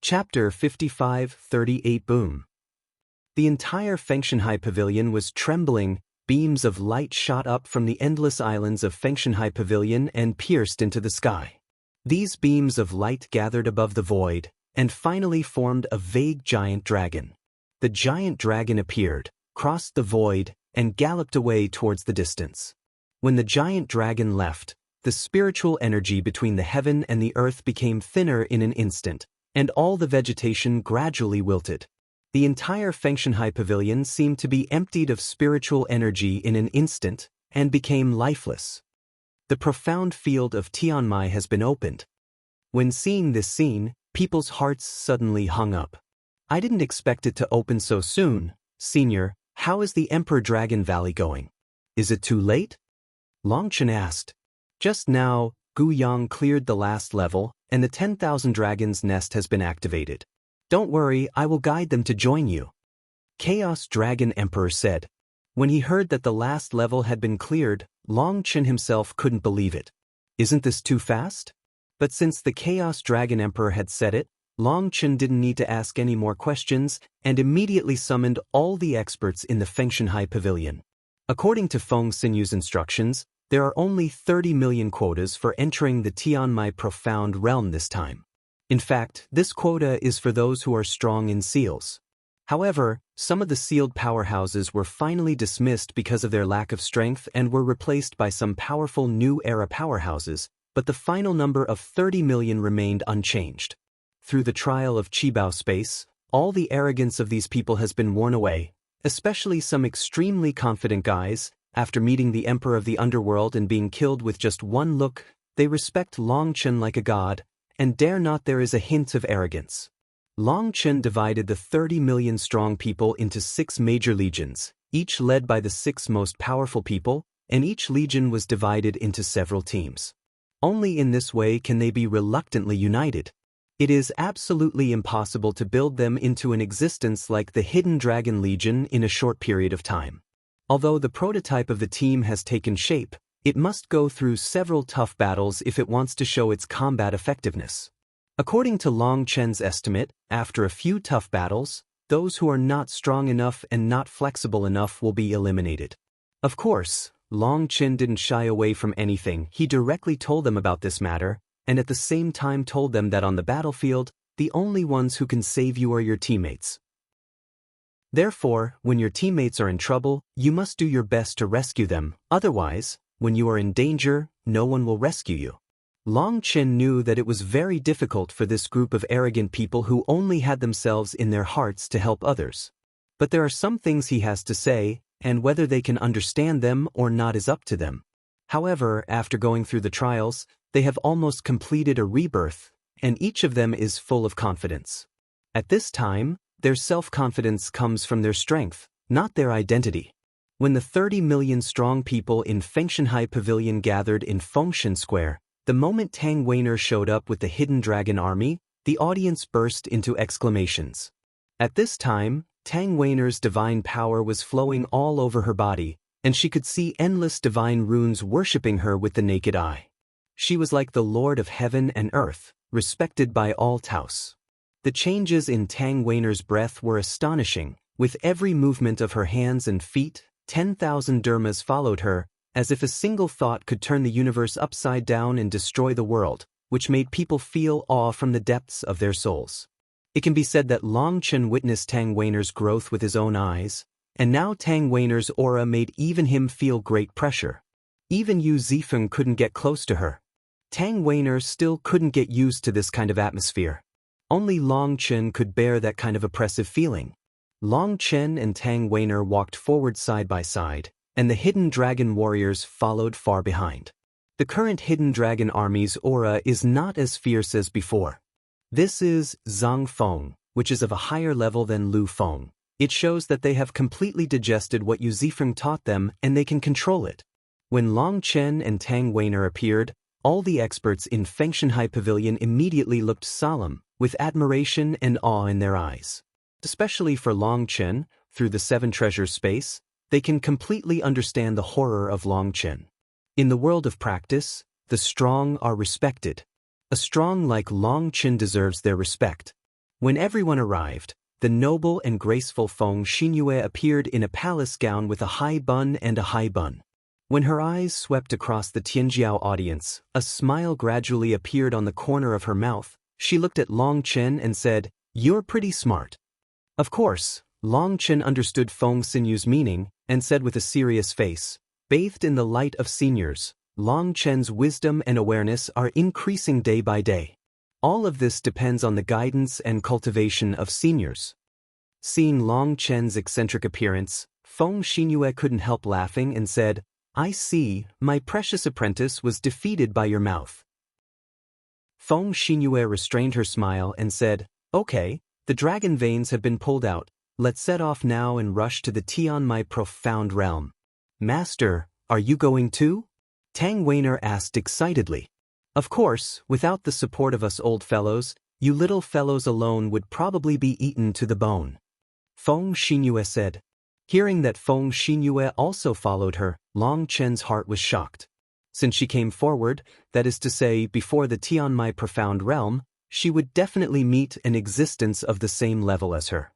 Chapter 55-38 Boom. The entire Fengshanhai Pavilion was trembling. Beams of light shot up from the endless islands of Fengshanhai Pavilion and pierced into the sky. These beams of light gathered above the void, and finally formed a vague giant dragon. The giant dragon appeared, crossed the void, and galloped away towards the distance. When the giant dragon left, the spiritual energy between the heaven and the earth became thinner in an instant, and all the vegetation gradually wilted. The entire Fengshanhai Pavilion seemed to be emptied of spiritual energy in an instant, and became lifeless. The profound field of Tianmai has been opened. When seeing this scene, people's hearts suddenly hung up. I didn't expect it to open so soon. Senior, how is the Emperor Dragon Valley going? Is it too late? Longchen asked. Just now, Gu Yang cleared the last level, and the 10,000 Dragons Nest has been activated. Don't worry, I will guide them to join you. Chaos Dragon Emperor said. When he heard that the last level had been cleared, Longchen himself couldn't believe it. Isn't this too fast? But since the Chaos Dragon Emperor had said it, Longchen didn't need to ask any more questions and immediately summoned all the experts in the Fengshanhai Pavilion. According to Feng Sinyu's instructions, there are only 30 million quotas for entering the Tianmai Profound Realm this time. In fact, this quota is for those who are strong in seals. However, some of the sealed powerhouses were finally dismissed because of their lack of strength and were replaced by some powerful new era powerhouses, but the final number of 30 million remained unchanged. Through the trial of Qibao space, all the arrogance of these people has been worn away, especially some extremely confident guys. After meeting the Emperor of the Underworld and being killed with just one look, they respect Longchen like a god, and dare not there is a hint of arrogance. Longchen divided the 30 million strong people into 6 major legions, each led by the 6 most powerful people, and each legion was divided into several teams. Only in this way can they be reluctantly united. It is absolutely impossible to build them into an existence like the Hidden Dragon Legion in a short period of time. Although the prototype of the team has taken shape, it must go through several tough battles if it wants to show its combat effectiveness. According to Longchen's estimate, after a few tough battles, those who are not strong enough and not flexible enough will be eliminated. Of course, Longchen didn't shy away from anything. He directly told them about this matter, and at the same time told them that on the battlefield, the only ones who can save you are your teammates. Therefore, when your teammates are in trouble, you must do your best to rescue them, otherwise, when you are in danger, no one will rescue you. Longchen knew that it was very difficult for this group of arrogant people who only had themselves in their hearts to help others. But there are some things he has to say, and whether they can understand them or not is up to them. However, after going through the trials, they have almost completed a rebirth, and each of them is full of confidence. At this time, their self-confidence comes from their strength, not their identity. When the 30 million strong people in Fengshanhai Pavilion gathered in Fengshan Square, the moment Tang Weiner showed up with the Hidden Dragon Army, the audience burst into exclamations. At this time, Tang Weiner's divine power was flowing all over her body, and she could see endless divine runes worshipping her with the naked eye. She was like the Lord of Heaven and Earth, respected by all Taos. The changes in Tang Weiner's breath were astonishing. With every movement of her hands and feet, 10,000 dermas followed her, as if a single thought could turn the universe upside down and destroy the world, which made people feel awe from the depths of their souls. It can be said that Longchen witnessed Tang Weiner's growth with his own eyes, and now Tang Weiner's aura made even him feel great pressure. Even Yu Zifeng couldn't get close to her. Tang Weiner still couldn't get used to this kind of atmosphere. Only Longchen could bear that kind of oppressive feeling. Longchen and Tang Weiner walked forward side by side, and the Hidden Dragon warriors followed far behind. The current Hidden Dragon army's aura is not as fierce as before. This is Zhang Feng, which is of a higher level than Lu Feng. It shows that they have completely digested what Yu Zifeng taught them and they can control it. When Longchen and Tang Weiner appeared, all the experts in Fengshanhai Pavilion immediately looked solemn, with admiration and awe in their eyes. Especially for Longchen, through the 7 treasures space, they can completely understand the horror of Longchen. In the world of practice, the strong are respected. A strong like Longchen deserves their respect. When everyone arrived, the noble and graceful Feng Xinyue appeared in a palace gown with a high bun and a high bun. When her eyes swept across the Tianjiao audience, a smile gradually appeared on the corner of her mouth. She looked at Long Chen and said, "You're pretty smart." Of course, Long Chen understood Feng Xinyue's meaning, and said with a serious face, "Bathed in the light of seniors, Long Chen's wisdom and awareness are increasing day by day. All of this depends on the guidance and cultivation of seniors." Seeing Long Chen's eccentric appearance, Feng Xinyue couldn't help laughing and said, "I see, my precious apprentice was defeated by your mouth." Feng Xinyue restrained her smile and said, "Okay, the dragon veins have been pulled out. Let's set off now and rush to the Tianmai profound realm." "Master, are you going too?" Tang Weiner asked excitedly. "Of course, without the support of us old fellows, you little fellows alone would probably be eaten to the bone," Feng Xinyue said. Hearing that Feng Xinyue also followed her, Long Chen's heart was shocked. Since she came forward, that is to say, before the Tianmai profound realm, she would definitely meet an existence of the same level as her.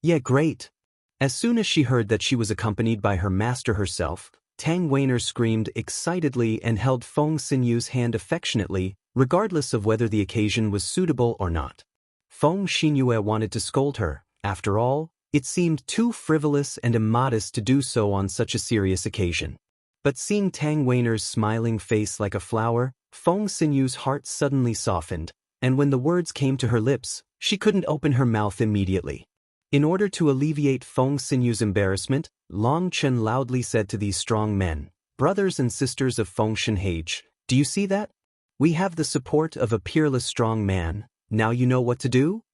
Yeah, great. As soon as she heard that she was accompanied by her master herself, Tang Weiner screamed excitedly and held Feng Xinyue's hand affectionately, regardless of whether the occasion was suitable or not. Feng Xinyue wanted to scold her. After all, it seemed too frivolous and immodest to do so on such a serious occasion. But seeing Tang Weiner's smiling face like a flower, Feng Xinyue's heart suddenly softened, and when the words came to her lips, she couldn't open her mouth immediately. In order to alleviate Feng Xinyue's embarrassment, Long Chen loudly said to these strong men, "Brothers and sisters of Feng Shenhage, do you see that? We have the support of a peerless strong man. Now you know what to do?"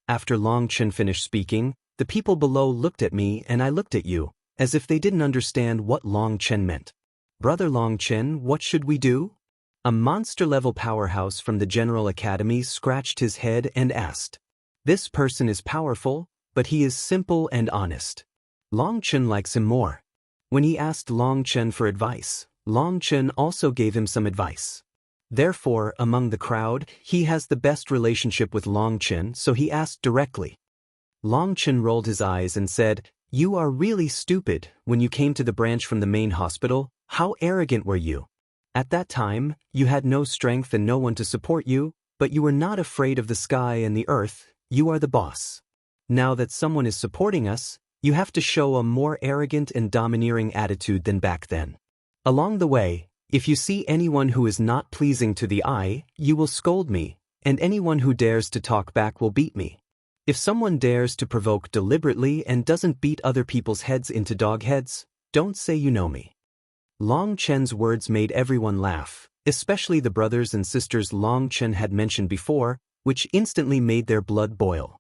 After Long Chen finished speaking, the people below looked at me and I looked at you, as if they didn't understand what Long Chen meant. "Brother Long Chen, what should we do?" A monster-level powerhouse from the General Academy scratched his head and asked. "This person is powerful, but he is simple and honest. Long Chen likes him more." When he asked Long Chen for advice, Long Chen also gave him some advice. Therefore, among the crowd, he has the best relationship with Long Chen, so he asked directly. Long Chen rolled his eyes and said, "You are really stupid. When you came to the branch from the main hospital, how arrogant were you? At that time, you had no strength and no one to support you, but you were not afraid of the sky and the earth. You are the boss. Now that someone is supporting us, you have to show a more arrogant and domineering attitude than back then. Along the way, if you see anyone who is not pleasing to the eye, you will scold me, and anyone who dares to talk back will beat me. If someone dares to provoke deliberately and doesn't beat other people's heads into dog heads, don't say you know me." Long Chen's words made everyone laugh, especially the brothers and sisters Long Chen had mentioned before, which instantly made their blood boil.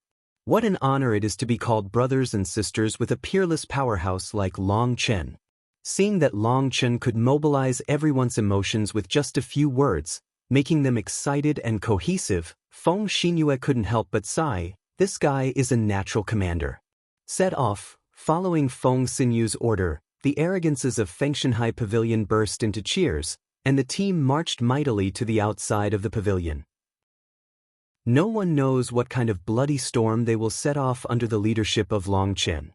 What an honor it is to be called brothers and sisters with a peerless powerhouse like Long Chen. Seeing that Long Chen could mobilize everyone's emotions with just a few words, making them excited and cohesive, Feng Xinyue couldn't help but sigh. This guy is a natural commander. Set off, following Feng Xinyue's order, the arrogances of Fengshanhai Pavilion burst into cheers, and the team marched mightily to the outside of the pavilion. No one knows what kind of bloody storm they will set off under the leadership of Long Chen.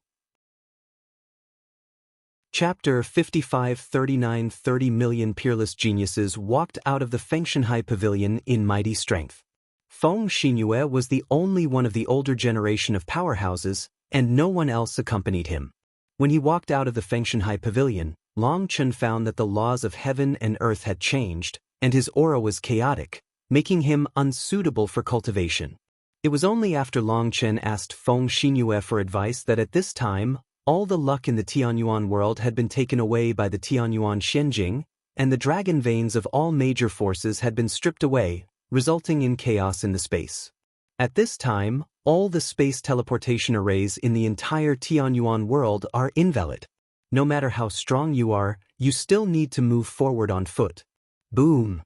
Chapter 55 39 30 million peerless geniuses walked out of the Fengshanhai Pavilion in mighty strength. Feng Xinyue was the only one of the older generation of powerhouses, and no one else accompanied him. When he walked out of the Fengshanhai Pavilion, Long Chen found that the laws of heaven and earth had changed, and his aura was chaotic, making him unsuitable for cultivation. It was only after Long Chen asked Feng Xinyue for advice that at this time, all the luck in the Tianyuan world had been taken away by the Tianyuan Xianjing, and the dragon veins of all major forces had been stripped away, resulting in chaos in the space. At this time, all the space teleportation arrays in the entire Tianyuan world are invalid. No matter how strong you are, you still need to move forward on foot. Boom!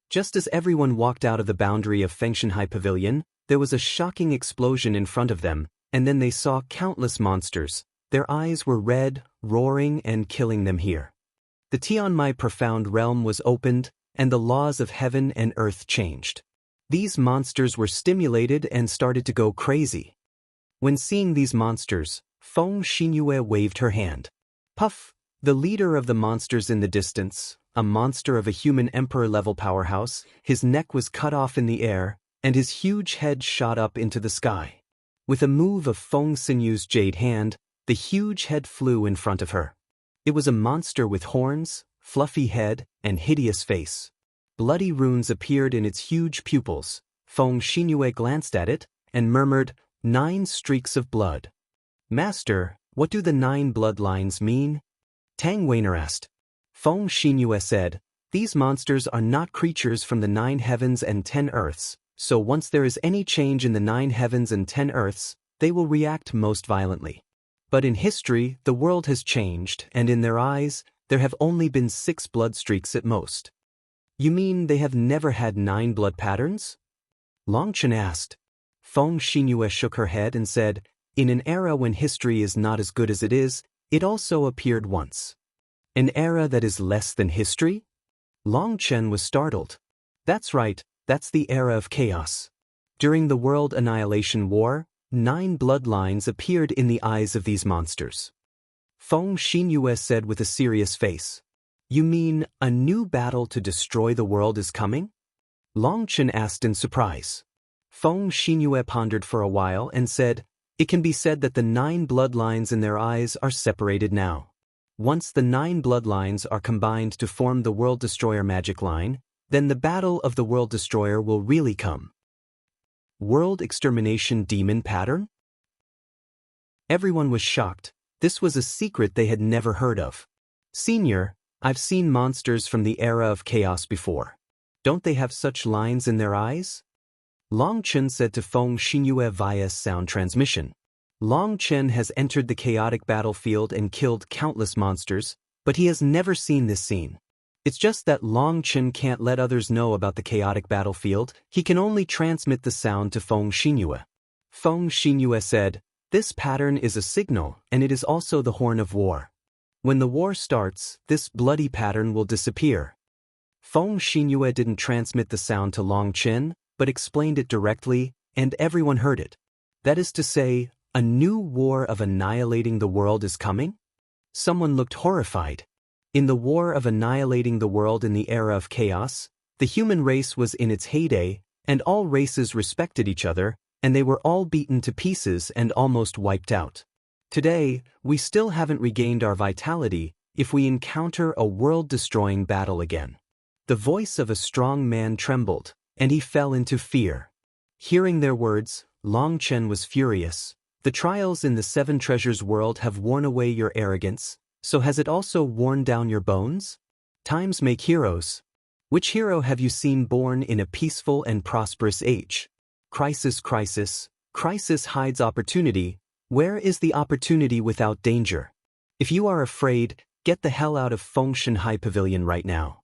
Just as everyone walked out of the boundary of Fengshanhai Pavilion, there was a shocking explosion in front of them, and then they saw countless monsters. Their eyes were red, roaring and killing them here. The Tianmai profound realm was opened, and the laws of heaven and earth changed. These monsters were stimulated and started to go crazy. When seeing these monsters, Feng Xinyue waved her hand. Puff! The leader of the monsters in the distance, a monster of a human emperor-level powerhouse, his neck was cut off in the air, and his huge head shot up into the sky. With a move of Feng Xinyue's jade hand, the huge head flew in front of her. It was a monster with horns, fluffy head, and hideous face. Bloody runes appeared in its huge pupils. Feng Xinyue glanced at it, and murmured, 9 streaks of blood. Master, what do the 9 bloodlines mean? Tang Weiner asked. Feng Xinyue said, these monsters are not creatures from the 9 heavens and 10 earths, so once there is any change in the 9 heavens and 10 earths, they will react most violently. But in history, the world has changed, and in their eyes, there have only been 6 blood streaks at most. You mean they have never had 9 blood patterns? Longchen asked. Feng Xinyue shook her head and said, in an era when history is not as good as it is, it also appeared once. An era that is less than history? Longchen was startled. That's right, that's the era of chaos. During the World Annihilation War, 9 bloodlines appeared in the eyes of these monsters. Feng Xinyue said with a serious face. You mean a new battle to destroy the world is coming? Longchen asked in surprise. Feng Xinyue pondered for a while and said, it can be said that the 9 bloodlines in their eyes are separated now. Once the 9 bloodlines are combined to form the World Destroyer magic line, then the battle of the World Destroyer will really come. World Extermination Demon Pattern? Everyone was shocked. This was a secret they had never heard of. Senior, I've seen monsters from the era of chaos before. Don't they have such lines in their eyes? Longchen said to Feng Xinyue via sound transmission. Longchen has entered the chaotic battlefield and killed countless monsters, but he has never seen this scene. It's just that Longchen can't let others know about the chaotic battlefield, he can only transmit the sound to Feng Xinyue. Feng Xinyue said, this pattern is a signal, and it is also the horn of war. When the war starts, this bloody pattern will disappear. Feng Xinyue didn't transmit the sound to Longchen, but explained it directly, and everyone heard it. That is to say, a new war of annihilating the world is coming? Someone looked horrified. In the war of annihilating the world in the era of chaos, the human race was in its heyday, and all races respected each other, and they were all beaten to pieces and almost wiped out. Today, we still haven't regained our vitality if we encounter a world-destroying battle again. The voice of a strong man trembled, and he fell into fear. Hearing their words, Longchen was furious. The trials in the 7 treasures world have worn away your arrogance, so has it also worn down your bones? Times make heroes. Which hero have you seen born in a peaceful and prosperous age? Crisis, crisis, crisis hides opportunity. Where is the opportunity without danger? If you are afraid, get the hell out of Fengshan High Pavilion right now.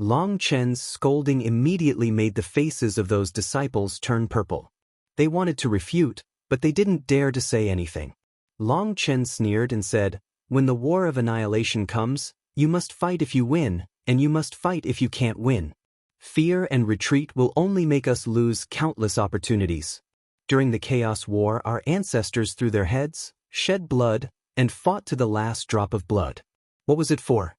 Longchen's scolding immediately made the faces of those disciples turn purple. They wanted to refute, but they didn't dare to say anything. Longchen sneered and said, when the war of annihilation comes, you must fight if you win, and you must fight if you can't win. Fear and retreat will only make us lose countless opportunities. During the Chaos War, our ancestors threw their heads, shed blood, and fought to the last drop of blood. What was it for?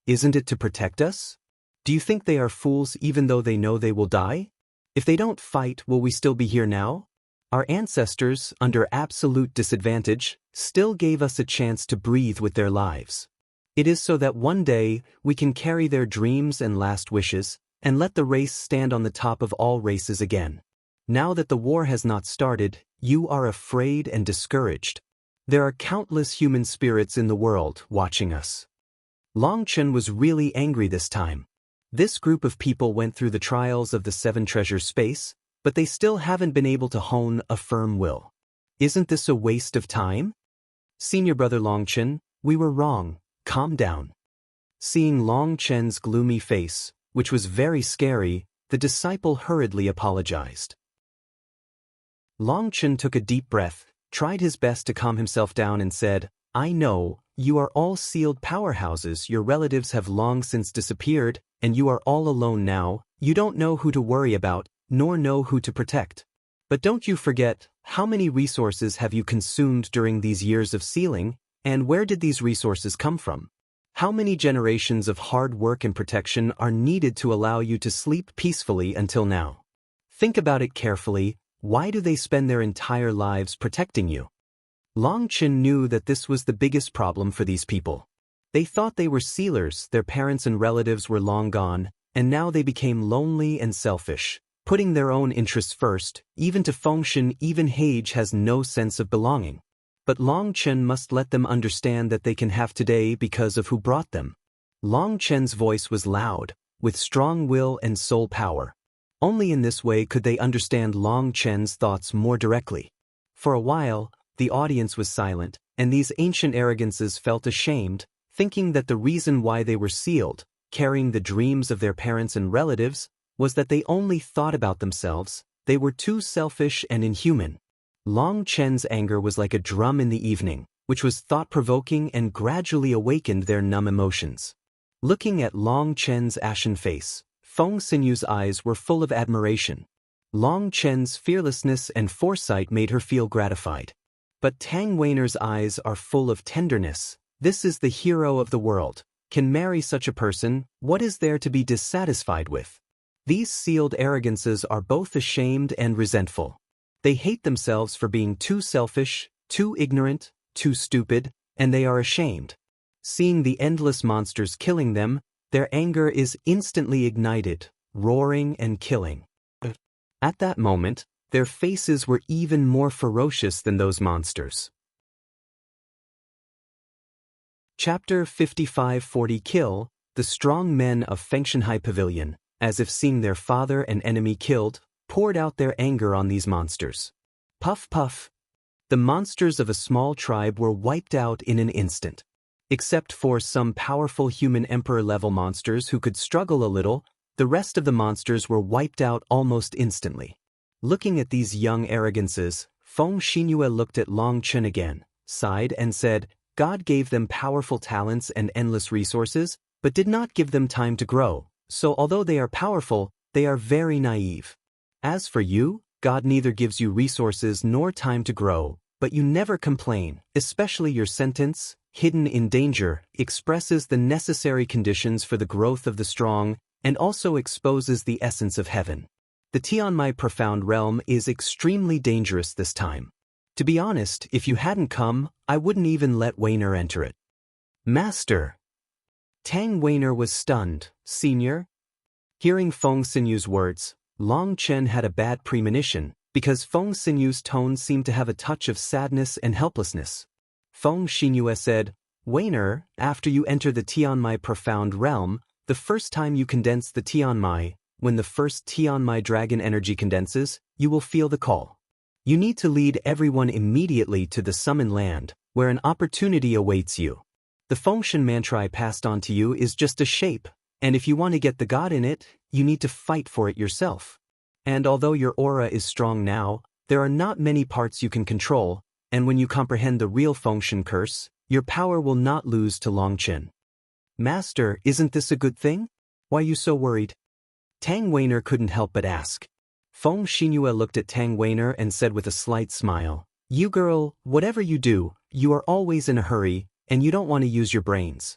Isn't it to protect us? Do you think they are fools even though they know they will die? If they don't fight, will we still be here now? Our ancestors, under absolute disadvantage, still gave us a chance to breathe with their lives. It is so that one day we can carry their dreams and last wishes, and let the race stand on the top of all races again. Now that the war has not started, you are afraid and discouraged. There are countless human spirits in the world watching us. Longchen was really angry this time. This group of people went through the trials of the 7 treasures space, but they still haven't been able to hone a firm will. Isn't this a waste of time? Senior brother Longchen, we were wrong, calm down. Seeing Longchen's gloomy face, which was very scary, the disciple hurriedly apologized. Longchen took a deep breath, tried his best to calm himself down and said, I know, you are all sealed powerhouses, your relatives have long since disappeared, and you are all alone now, you don't know who to worry about, nor know who to protect. But don't you forget, how many resources have you consumed during these years of sealing, and where did these resources come from? How many generations of hard work and protection are needed to allow you to sleep peacefully until now? Think about it carefully. Why do they spend their entire lives protecting you? Long Chen knew that this was the biggest problem for these people. They thought they were sealers, their parents and relatives were long gone, and now they became lonely and selfish, putting their own interests first. Even to Fengshen, even Hage has no sense of belonging. But Long Chen must let them understand that they can have today because of who brought them. Long Chen's voice was loud, with strong will and soul power. Only in this way could they understand Long Chen's thoughts more directly. For a while, the audience was silent, and these ancient arrogances felt ashamed, thinking that the reason why they were sealed, carrying the dreams of their parents and relatives, was that they only thought about themselves. They were too selfish and inhuman. Long Chen's anger was like a drum in the evening, which was thought-provoking and gradually awakened their numb emotions. Looking at Long Chen's ashen face, Feng Sinyu's eyes were full of admiration. Long Chen's fearlessness and foresight made her feel gratified. But Tang Weiner's eyes are full of tenderness. This is the hero of the world. Can marry such a person, what is there to be dissatisfied with? These sealed arrogances are both ashamed and resentful. They hate themselves for being too selfish, too ignorant, too stupid, and they are ashamed. Seeing the endless monsters killing them, their anger is instantly ignited, roaring and killing. At that moment, their faces were even more ferocious than those monsters. Chapter 5540 Kill, the strong men of Fengshenhai Pavilion, as if seeing their father and enemy killed, poured out their anger on these monsters. Puff puff. The monsters of a small tribe were wiped out in an instant. Except for some powerful human emperor-level monsters who could struggle a little, the rest of the monsters were wiped out almost instantly. Looking at these young arrogances, Feng Xingyue looked at Long Chen again, sighed and said, God gave them powerful talents and endless resources, but did not give them time to grow, so although they are powerful, they are very naive. As for you, God neither gives you resources nor time to grow, but you never complain, especially your sentence, hidden in danger, expresses the necessary conditions for the growth of the strong, and also exposes the essence of heaven. The Tianmai profound realm is extremely dangerous this time. To be honest, if you hadn't come, I wouldn't even let Weiner enter it. Master! Tang Weiner was stunned. Senior? Hearing Feng Sinyu's words, Long Chen had a bad premonition, because Feng Sinyu's tone seemed to have a touch of sadness and helplessness. Feng Xinyue said, Weiner, after you enter the Tianmai profound realm, the first time you condense the Tianmai, when the first Tianmai dragon energy condenses, you will feel the call. You need to lead everyone immediately to the summon land, where an opportunity awaits you. The Fengshen mantra I passed on to you is just a shape, and if you want to get the god in it, you need to fight for it yourself. And although your aura is strong now, there are not many parts you can control, and when you comprehend the real Fengshen curse, your power will not lose to Long Chen. Master, isn't this a good thing? Why are you so worried? Tang Weiner couldn't help but ask. Feng Xingyue looked at Tang Weiner and said with a slight smile, You girl, whatever you do, you are always in a hurry, and you don't want to use your brains.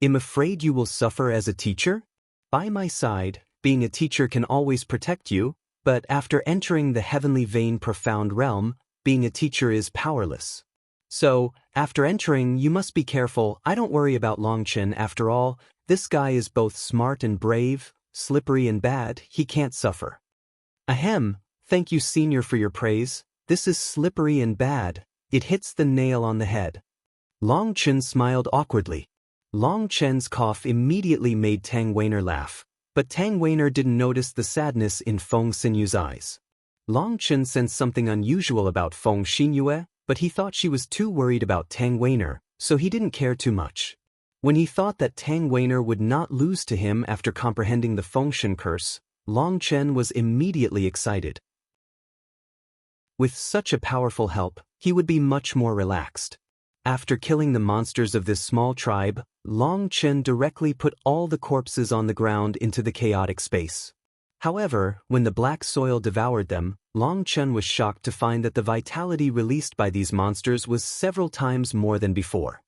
I'm afraid you will suffer as a teacher? By my side, being a teacher can always protect you, but after entering the heavenly vein profound realm, being a teacher is powerless. So, after entering, you must be careful. I don't worry about Long Chen after all. This guy is both smart and brave, slippery and bad. He can't suffer. Ahem, thank you senior for your praise. This is slippery and bad. It hits the nail on the head. Long Chen smiled awkwardly. Long Chen's cough immediately made Tang Weiner laugh, but Tang Weiner didn't notice the sadness in Feng Sinyu's eyes. Long Chen sensed something unusual about Feng Xingyue, but he thought she was too worried about Tang Weiner, so he didn't care too much. When he thought that Tang Weiner would not lose to him after comprehending the Fengshen curse, Long Chen was immediately excited. With such a powerful help, he would be much more relaxed. After killing the monsters of this small tribe, Long Chen directly put all the corpses on the ground into the chaotic space. However, when the black soil devoured them, Long Chen was shocked to find that the vitality released by these monsters was several times more than before.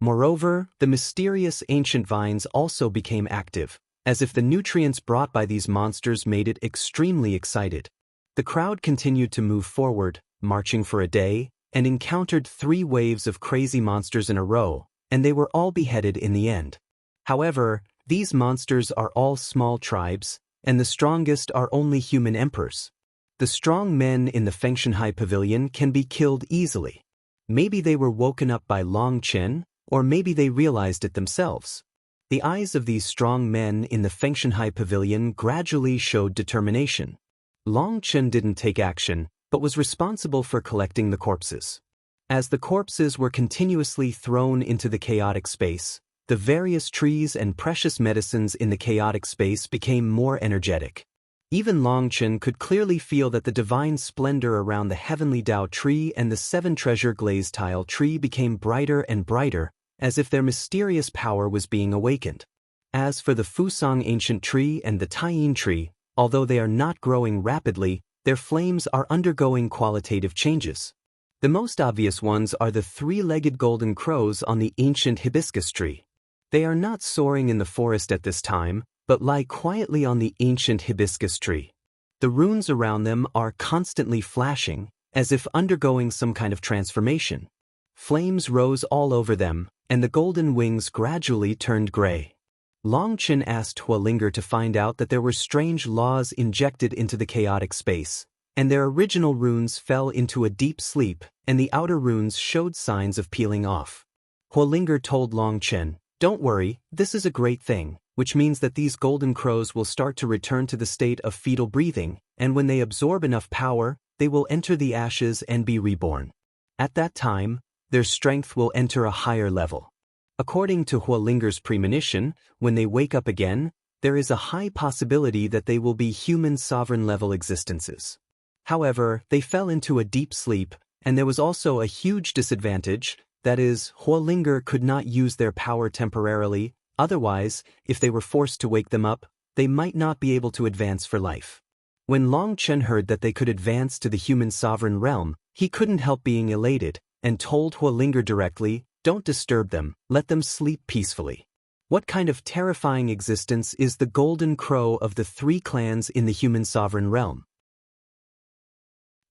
Moreover, the mysterious ancient vines also became active, as if the nutrients brought by these monsters made it extremely excited. The crowd continued to move forward, marching for a day, and encountered 3 waves of crazy monsters in a row, and they were all beheaded in the end. However, these monsters are all small tribes, and the strongest are only human emperors. The strong men in the Fengshanhai Pavilion can be killed easily. Maybe they were woken up by Long Chen, or maybe they realized it themselves. The eyes of these strong men in the Fengshanhai Pavilion gradually showed determination. Long Chen didn't take action, but was responsible for collecting the corpses. As the corpses were continuously thrown into the chaotic space, the various trees and precious medicines in the chaotic space became more energetic. Even Long Chen could clearly feel that the divine splendor around the heavenly Dao tree and the 7 treasure glazed tile tree became brighter and brighter, as if their mysterious power was being awakened. As for the Fusang ancient tree and the Taiyin tree, although they are not growing rapidly, their flames are undergoing qualitative changes. The most obvious ones are the 3-legged golden crows on the ancient hibiscus tree. They are not soaring in the forest at this time, but lie quietly on the ancient hibiscus tree. The runes around them are constantly flashing, as if undergoing some kind of transformation. Flames rose all over them, and the golden wings gradually turned gray. Long Chen asked Huolinger to find out that there were strange laws injected into the chaotic space, and their original runes fell into a deep sleep, and the outer runes showed signs of peeling off. Huolinger told Long Chen, "Don't worry, this is a great thing, which means that these golden crows will start to return to the state of fetal breathing, and when they absorb enough power, they will enter the ashes and be reborn. At that time, their strength will enter a higher level." According to Huolinger's premonition, when they wake up again, there is a high possibility that they will be human sovereign-level existences. However, they fell into a deep sleep, and there was also a huge disadvantage, that is, Huolinger could not use their power temporarily. Otherwise, if they were forced to wake them up, they might not be able to advance for life. When Long Chen heard that they could advance to the human sovereign realm, he couldn't help being elated, and told Huolinger directly, "Don't disturb them, let them sleep peacefully." What kind of terrifying existence is the golden crow of the 3 clans in the human sovereign realm?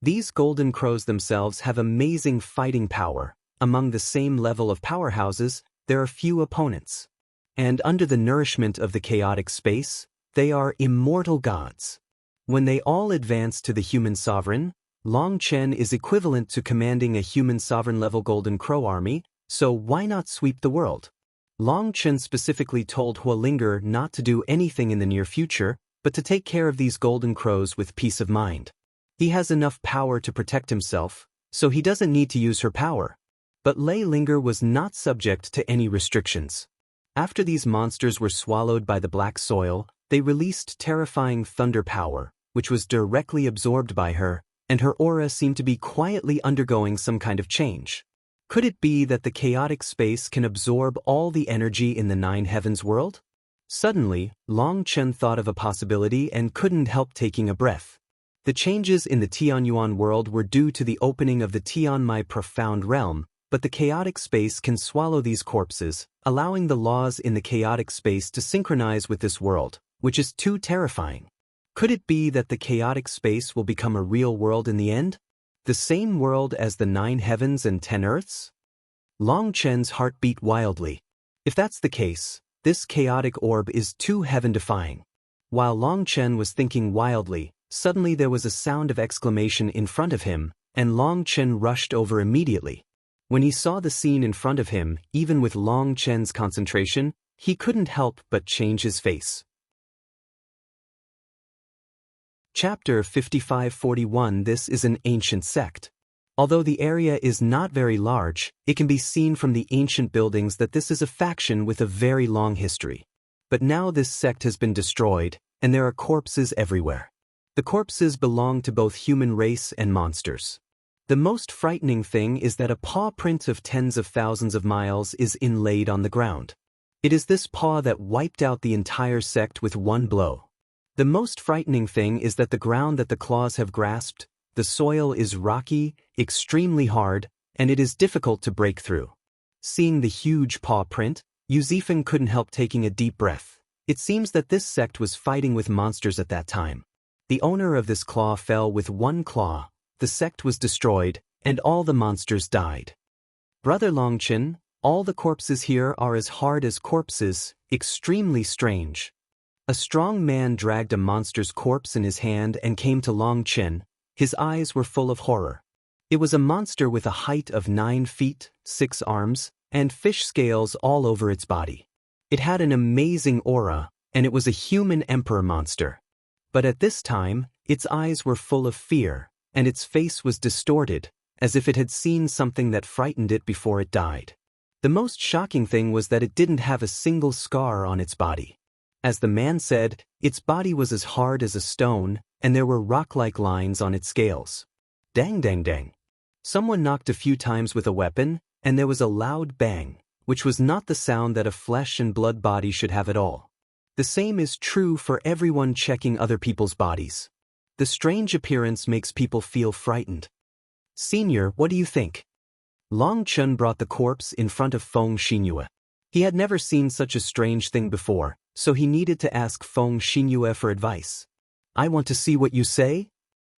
These golden crows themselves have amazing fighting power. Among the same level of powerhouses, there are few opponents. And under the nourishment of the chaotic space, they are immortal gods. When they all advance to the human sovereign, Long Chen is equivalent to commanding a human sovereign-level golden crow army, so why not sweep the world? Long Chen specifically told Huolinger not to do anything in the near future, but to take care of these golden crows with peace of mind. He has enough power to protect himself, so he doesn't need to use her power. But Lei Linger was not subject to any restrictions. After these monsters were swallowed by the black soil, they released terrifying thunder power, which was directly absorbed by her, and her aura seemed to be quietly undergoing some kind of change. Could it be that the chaotic space can absorb all the energy in the 9 heavens world? Suddenly, Long Chen thought of a possibility and couldn't help taking a breath. The changes in the Tianyuan world were due to the opening of the Tianmai profound realm, but the chaotic space can swallow these corpses, allowing the laws in the chaotic space to synchronize with this world, which is too terrifying. Could it be that the chaotic space will become a real world in the end? The same world as the 9 heavens and 10 earths? Long Chen's heart beat wildly. If that's the case, this chaotic orb is too heaven-defying. While Long Chen was thinking wildly, suddenly there was a sound of exclamation in front of him, and Long Chen rushed over immediately. When he saw the scene in front of him, even with Long Chen's concentration, he couldn't help but change his face. Chapter 5541. This is an ancient sect. Although the area is not very large, it can be seen from the ancient buildings that this is a faction with a very long history. But now this sect has been destroyed, and there are corpses everywhere. The corpses belong to both human race and monsters. The most frightening thing is that a paw print of tens of thousands of miles is inlaid on the ground. It is this paw that wiped out the entire sect with one blow. The most frightening thing is that the ground that the claws have grasped, the soil is rocky, extremely hard, and it is difficult to break through. Seeing the huge paw print, Yuzifan couldn't help taking a deep breath. It seems that this sect was fighting with monsters at that time. The owner of this claw fell with one claw, the sect was destroyed, and all the monsters died. Brother Longchen, all the corpses here are as hard as corpses, extremely strange. A strong man dragged a monster's corpse in his hand and came to Longchen. His eyes were full of horror. It was a monster with a height of 9 feet, 6 arms, and fish scales all over its body. It had an amazing aura, and it was a human emperor monster. But at this time, its eyes were full of fear, and its face was distorted, as if it had seen something that frightened it before it died. The most shocking thing was that it didn't have a single scar on its body. As the man said, its body was as hard as a stone, and there were rock-like lines on its scales. Dang dang dang. Someone knocked a few times with a weapon, and there was a loud bang, which was not the sound that a flesh and blood body should have at all. The same is true for everyone checking other people's bodies. The strange appearance makes people feel frightened. Senior, what do you think? Long Chun brought the corpse in front of Feng Xinyue. He had never seen such a strange thing before, so he needed to ask Feng Xinyue for advice. I want to see what you say?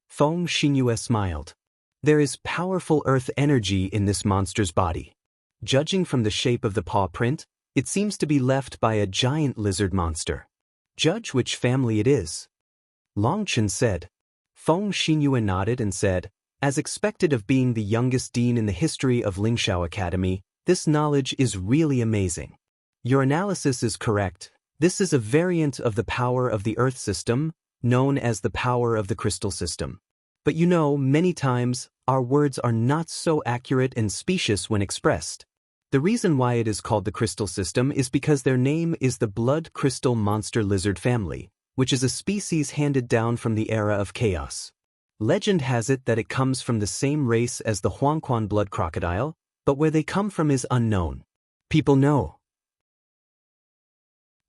Feng Xinyue smiled. There is powerful earth energy in this monster's body. Judging from the shape of the paw print, it seems to be left by a giant lizard monster. Judge which family it is. Longchen said. Feng Xinyue nodded and said, as expected of being the youngest dean in the history of Lingshao Academy, this knowledge is really amazing. Your analysis is correct. This is a variant of the power of the Earth system, known as the power of the crystal system. But you know, many times, our words are not so accurate and specious when expressed. The reason why it is called the crystal system is because their name is the blood crystal monster lizard family, which is a species handed down from the era of chaos. Legend has it that it comes from the same race as the Huangquan blood crocodile, but where they come from is unknown. People know.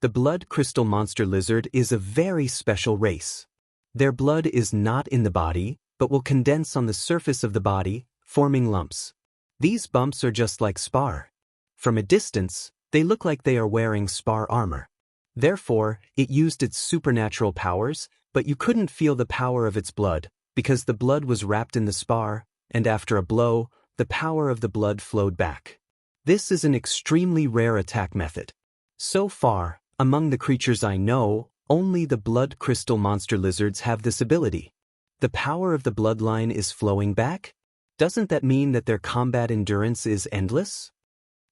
The blood crystal monster lizard is a very special race. Their blood is not in the body, but will condense on the surface of the body, forming lumps. These bumps are just like spar. From a distance, they look like they are wearing spar armor. Therefore, it used its supernatural powers, but you couldn't feel the power of its blood, because the blood was wrapped in the spar, and after a blow, the power of the blood flowed back. This is an extremely rare attack method. So far, among the creatures I know, only the blood crystal monster lizards have this ability. The power of the bloodline is flowing back? Doesn't that mean that their combat endurance is endless?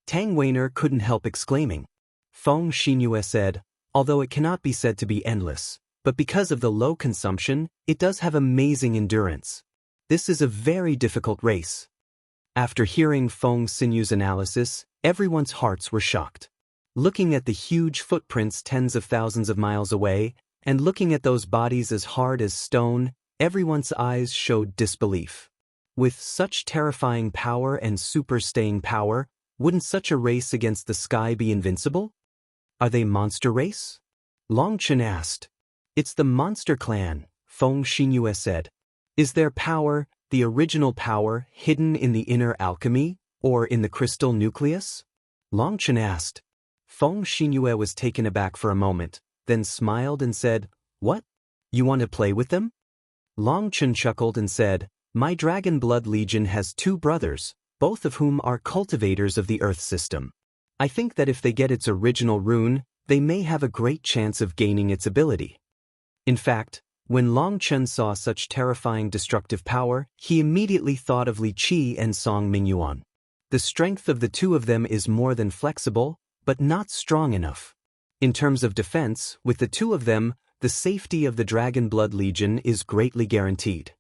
Tang Weiner couldn't help exclaiming. Feng Xinyue said, although it cannot be said to be endless, but because of the low consumption, it does have amazing endurance. This is a very difficult race. After hearing Feng Xinyue's analysis, everyone's hearts were shocked. Looking at the huge footprints tens of thousands of miles away, and looking at those bodies as hard as stone, everyone's eyes showed disbelief. With such terrifying power and super staying power, wouldn't such a race against the sky be invincible? Are they monster race? Longchen asked. It's the monster clan, Feng Xinyue said. Is their power, the original power, hidden in the inner alchemy, or in the crystal nucleus? Longchen asked. Feng Xinyue was taken aback for a moment, then smiled and said, What? You want to play with them? Longchen chuckled and said, My Dragon Blood Legion has 2 brothers, both of whom are cultivators of the Earth system. I think that if they get its original rune, they may have a great chance of gaining its ability. In fact, when Longchen saw such terrifying destructive power, he immediately thought of Li Qi and Song Mingyuan. The strength of the 2 of them is more than flexible, but not strong enough. In terms of defense, with the 2 of them, the safety of the Dragon Blood Legion is greatly guaranteed.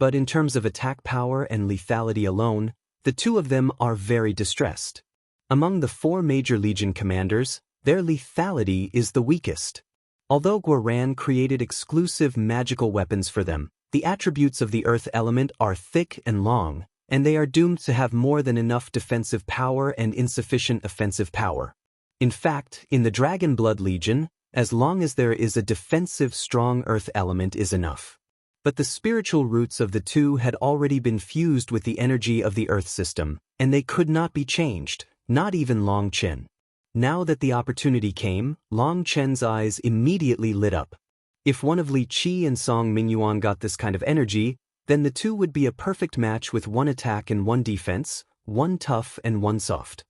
But in terms of attack power and lethality alone, the 2 of them are very distressed. Among the 4 major Legion commanders, their lethality is the weakest. Although Guoran created exclusive magical weapons for them, the attributes of the earth element are thick and long, and they are doomed to have more than enough defensive power and insufficient offensive power. In fact, in the Dragon Blood Legion, As long as there is a defensive strong earth element is enough. But the spiritual roots of the two had already been fused with the energy of the earth system, and they could not be changed, not even Long Chen. Now that the opportunity came, Long Chen's eyes immediately lit up. If one of Li Qi and Song Mingyuan got this kind of energy, then the two would be a perfect match with one attack and one defense, one tough and one soft.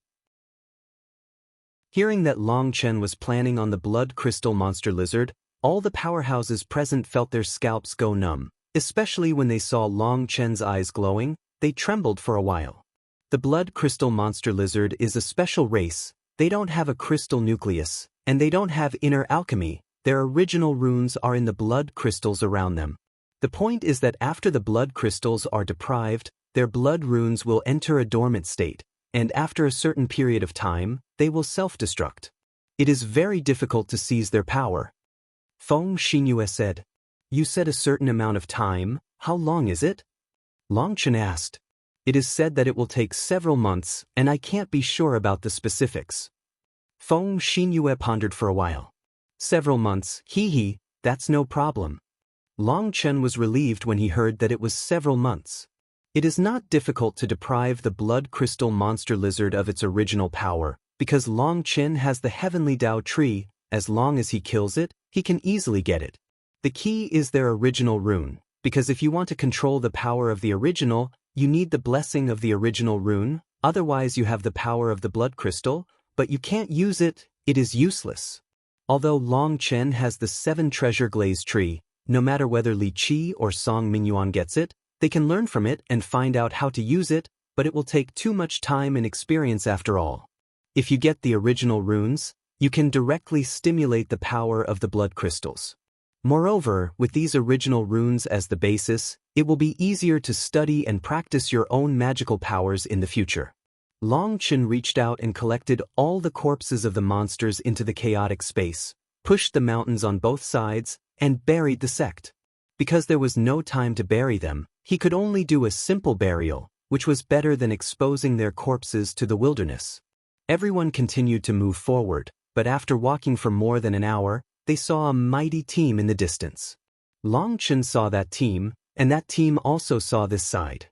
Hearing that Long Chen was planning on the blood crystal monster lizard, all the powerhouses present felt their scalps go numb, especially when they saw Long Chen's eyes glowing. They trembled for a while. The blood crystal monster lizard is a special race. They don't have a crystal nucleus, and they don't have inner alchemy. Their original runes are in the blood crystals around them. The point is that after the blood crystals are deprived, their blood runes will enter a dormant state, and after a certain period of time, they will self-destruct. It is very difficult to seize their power. Feng Xinyue said, "You said a certain amount of time, how long is it?" Long Chen asked. "It is said that it will take several months, and I can't be sure about the specifics." Feng Xinyue pondered for a while. "Several months, that's no problem." Long Chen was relieved when he heard that it was several months. It is not difficult to deprive the blood crystal monster lizard of its original power, because Long Chen has the heavenly Dao tree. As long as he kills it, he can easily get it. The key is their original rune, because if you want to control the power of the original, you need the blessing of the original rune, otherwise you have the power of the blood crystal, but you can't use it, it is useless. Although Long Chen has the 7 treasure glaze tree, no matter whether Li Qi or Song Mingyuan gets it, they can learn from it and find out how to use it, but it will take too much time and experience after all. If you get the original runes, you can directly stimulate the power of the blood crystals. Moreover, with these original runes as the basis, it will be easier to study and practice your own magical powers in the future. Long Chen reached out and collected all the corpses of the monsters into the chaotic space, pushed the mountains on both sides, and buried the sect. Because there was no time to bury them, he could only do a simple burial, which was better than exposing their corpses to the wilderness. Everyone continued to move forward, but after walking for more than an hour, they saw a mighty team in the distance. Long Chen saw that team, and that team also saw this side.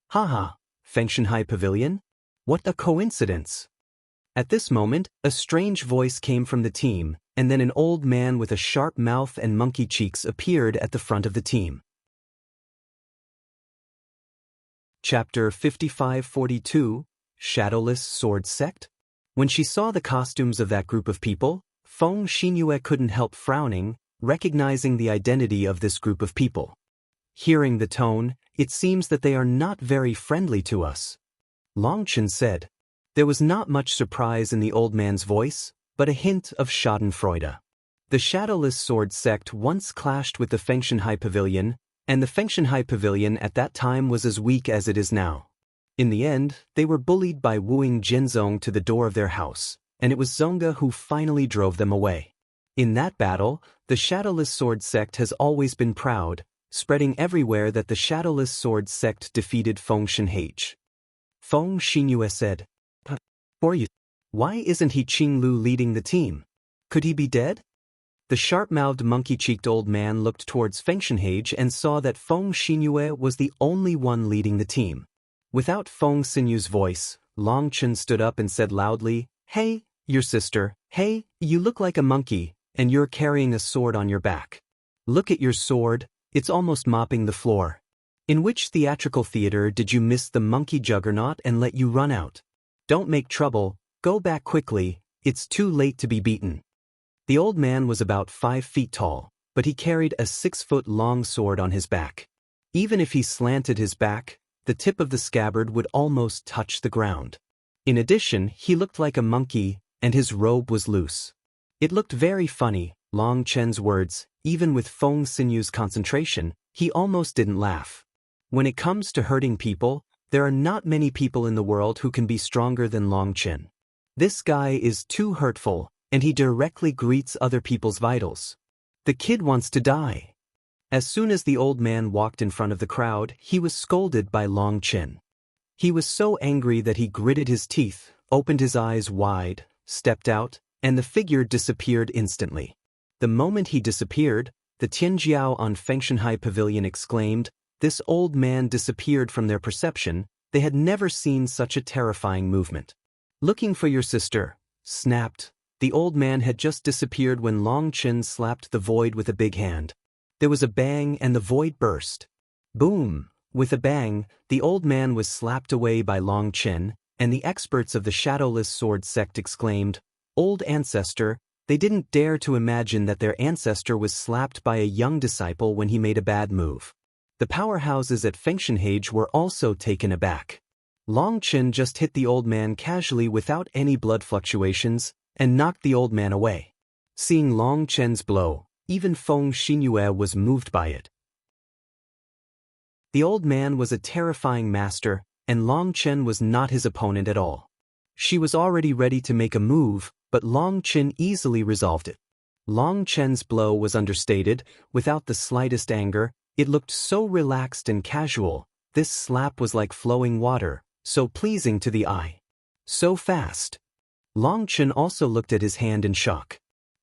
Haha, Fengshanhai Pavilion? What a coincidence! At this moment, a strange voice came from the team, and then an old man with a sharp mouth and monkey cheeks appeared at the front of the team. Chapter 5542, Shadowless Sword Sect? When she saw the costumes of that group of people, Feng Xinyue couldn't help frowning, recognizing the identity of this group of people. Hearing the tone, it seems that they are not very friendly to us. Long Chen said. There was not much surprise in the old man's voice, but a hint of schadenfreude. The Shadowless Sword Sect once clashed with the Fengshanhai Pavilion, and the Fengshanhai Pavilion at that time was as weak as it is now. In the end, they were bullied by wooing Jinzong to the door of their house, and it was Zonga who finally drove them away. In that battle, the Shadowless Sword Sect has always been proud, spreading everywhere that the Shadowless Sword Sect defeated Feng Shenhage. Feng Xinyue said, "For you, why isn't he Qinglu leading the team? Could he be dead?" The sharp-mouthed monkey-cheeked old man looked towards Feng Shenhage and saw that Feng Xinyue was the only one leading the team. Without Feng Xinyue's voice, Long Chen stood up and said loudly, "Hey, your sister, hey, you look like a monkey, and you're carrying a sword on your back. Look at your sword, it's almost mopping the floor. In which theatrical theater did you miss the monkey juggernaut and let you run out? Don't make trouble, go back quickly, it's too late to be beaten." The old man was about 5 feet tall, but he carried a 6-foot-long sword on his back. Even if he slanted his back, the tip of the scabbard would almost touch the ground. In addition, he looked like a monkey, and his robe was loose. It looked very funny, Long Chen's words, even with Feng Xinyue's concentration, he almost didn't laugh. When it comes to hurting people, there are not many people in the world who can be stronger than Long Chen. This guy is too hurtful, and he directly greets other people's vitals. The kid wants to die. As soon as the old man walked in front of the crowd, he was scolded by Long Chen. He was so angry that he gritted his teeth, opened his eyes wide, stepped out, and the figure disappeared instantly. The moment he disappeared, the Tianjiao on Fengshanhai Pavilion exclaimed, "This old man disappeared from their perception. They had never seen such a terrifying movement." "Looking for your sister," snapped. The old man had just disappeared when Long Chen slapped the void with a big hand. There was a bang and the void burst. Boom! With a bang, the old man was slapped away by Long Chen, and the experts of the Shadowless Sword sect exclaimed, "Old ancestor." They didn't dare to imagine that their ancestor was slapped by a young disciple when he made a bad move. The powerhouses at Fengshanhage were also taken aback. Long Chen just hit the old man casually without any blood fluctuations, and knocked the old man away. Seeing Long Chen's blow, even Feng Xinyue was moved by it. The old man was a terrifying master, and Long Chen was not his opponent at all. She was already ready to make a move, but Long Chen easily resolved it. Long Chen's blow was understated, without the slightest anger. It looked so relaxed and casual. This slap was like flowing water, so pleasing to the eye. So fast. Long Chen also looked at his hand in shock.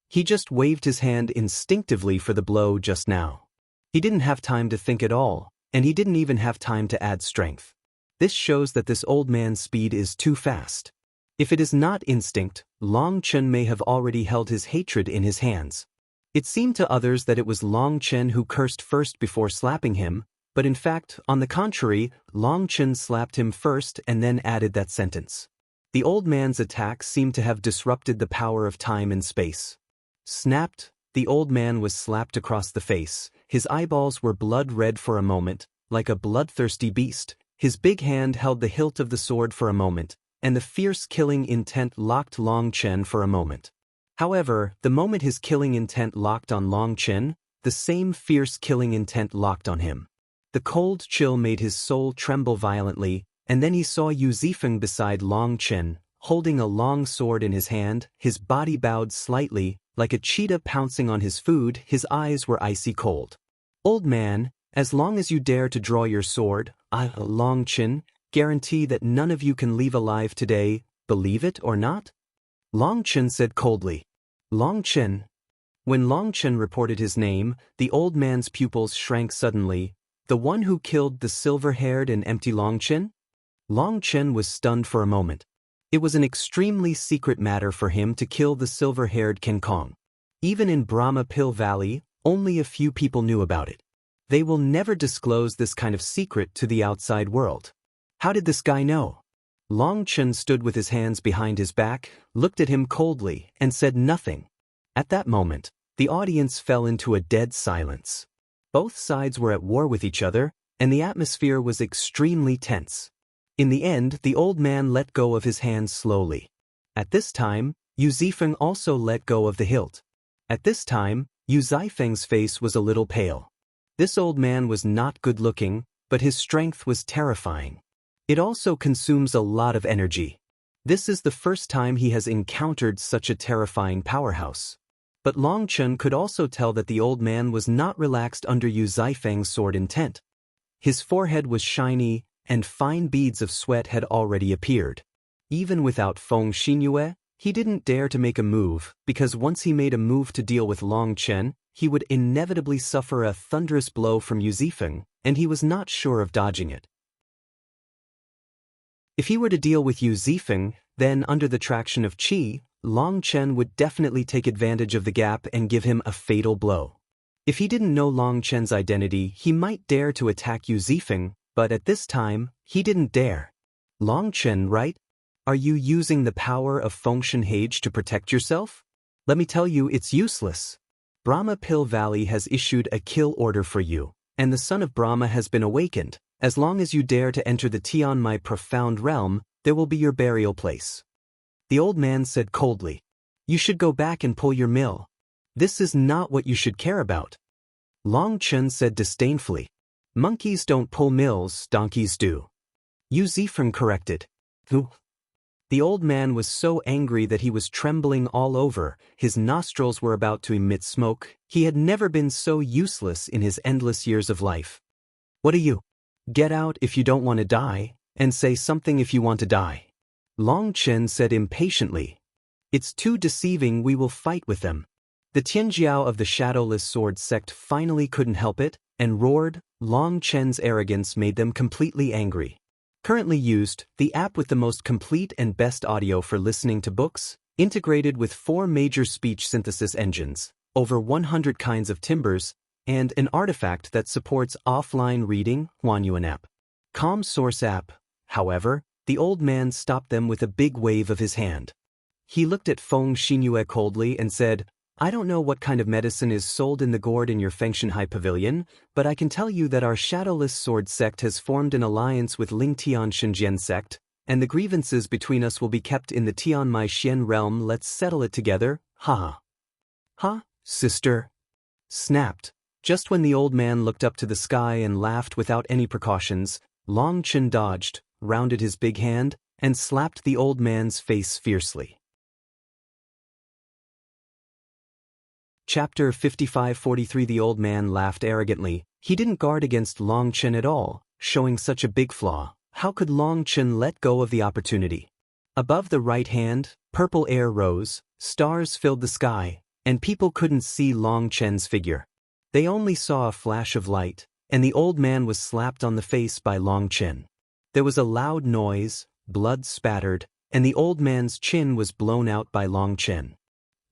He just waved his hand instinctively for the blow just now. He didn't have time to think at all, and he didn't even have time to add strength. This shows that this old man's speed is too fast. If it is not instinct, Long Chen may have already held his hatred in his hands. It seemed to others that it was Long Chen who cursed first before slapping him, but in fact, on the contrary, Long Chen slapped him first and then added that sentence. The old man's attack seemed to have disrupted the power of time and space. Snapped, the old man was slapped across the face. His eyeballs were blood red for a moment, like a bloodthirsty beast. His big hand held the hilt of the sword for a moment, and the fierce killing intent locked Long Chen for a moment. However, the moment his killing intent locked on Long Chen, the same fierce killing intent locked on him. The cold chill made his soul tremble violently, and then he saw Yu Zifeng beside Long Chen, holding a long sword in his hand. His body bowed slightly, like a cheetah pouncing on his food. His eyes were icy cold. "Old man, as long as you dare to draw your sword, I, Long Chen, guarantee that none of you can leave alive today, believe it or not?" Long Chen said coldly. "Long Chen." When Long Chen reported his name, the old man's pupils shrank suddenly. "The one who killed the silver-haired and empty Long Chen?" Long Chen was stunned for a moment. It was an extremely secret matter for him to kill the silver-haired King Kong. Even in Brahma Pill Valley, only a few people knew about it. They will never disclose this kind of secret to the outside world. How did this guy know? Long Chen stood with his hands behind his back, looked at him coldly, and said nothing. At that moment, the audience fell into a dead silence. Both sides were at war with each other, and the atmosphere was extremely tense. In the end, the old man let go of his hands slowly. At this time, Yu Zifeng also let go of the hilt. At this time, Yu Zifeng's face was a little pale. This old man was not good-looking, but his strength was terrifying. It also consumes a lot of energy. This is the first time he has encountered such a terrifying powerhouse. But Long Chen could also tell that the old man was not relaxed under Yu Zifeng's sword intent. His forehead was shiny, and fine beads of sweat had already appeared. Even without Feng Xinyue, he didn't dare to make a move, because once he made a move to deal with Long Chen, he would inevitably suffer a thunderous blow from Yu Zifeng, and he was not sure of dodging it. If he were to deal with Yu Zifeng, then under the traction of qi, Long Chen would definitely take advantage of the gap and give him a fatal blow. If he didn't know Long Chen's identity, he might dare to attack Yu Zifeng, but at this time, he didn't dare. Long Chen, right? Are you using the power of Fengshanhage to protect yourself? Let me tell you, it's useless. Brahma Pill Valley has issued a kill order for you, and the son of Brahma has been awakened. As long as you dare to enter the Tian my profound realm, there will be your burial place. The old man said coldly. You should go back and pull your mill. This is not what you should care about. Long Chen said disdainfully. Monkeys don't pull mills, donkeys do. Yu Zifeng corrected. Who? The old man was so angry that he was trembling all over. His nostrils were about to emit smoke. He had never been so useless in his endless years of life. What are you? Get out if you don't want to die, and say something if you want to die. Long Chen said impatiently. It's too deceiving, we will fight with them. The Tianjiao of the Shadowless Sword sect finally couldn't help it, and roared. Long Chen's arrogance made them completely angry. Currently used, the app with the most complete and best audio for listening to books, integrated with 4 major speech synthesis engines, over 100 kinds of timbres, and an artifact that supports offline reading, Huanyuan app. Calm Source app. However, the old man stopped them with a big wave of his hand. He looked at Feng Xinyue coldly and said, I don't know what kind of medicine is sold in the gourd in your Fengshanhai Pavilion, but I can tell you that our Shadowless Sword sect has formed an alliance with Lingtian Shenzhen sect, and the grievances between us will be kept in the Tianmai Xian realm. Let's settle it together, ha. Ha, sister. Snapped. Just when the old man looked up to the sky and laughed without any precautions, Long Chen dodged, rounded his big hand, and slapped the old man's face fiercely. Chapter 5543. The old man laughed arrogantly. He didn't guard against Long Chen at all, showing such a big flaw. How could Long Chen let go of the opportunity? Above the right hand, purple air rose, stars filled the sky, and people couldn't see Long Chen's figure. They only saw a flash of light, and the old man was slapped on the face by Long Chen. There was a loud noise, blood spattered, and the old man's chin was blown out by Long Chen.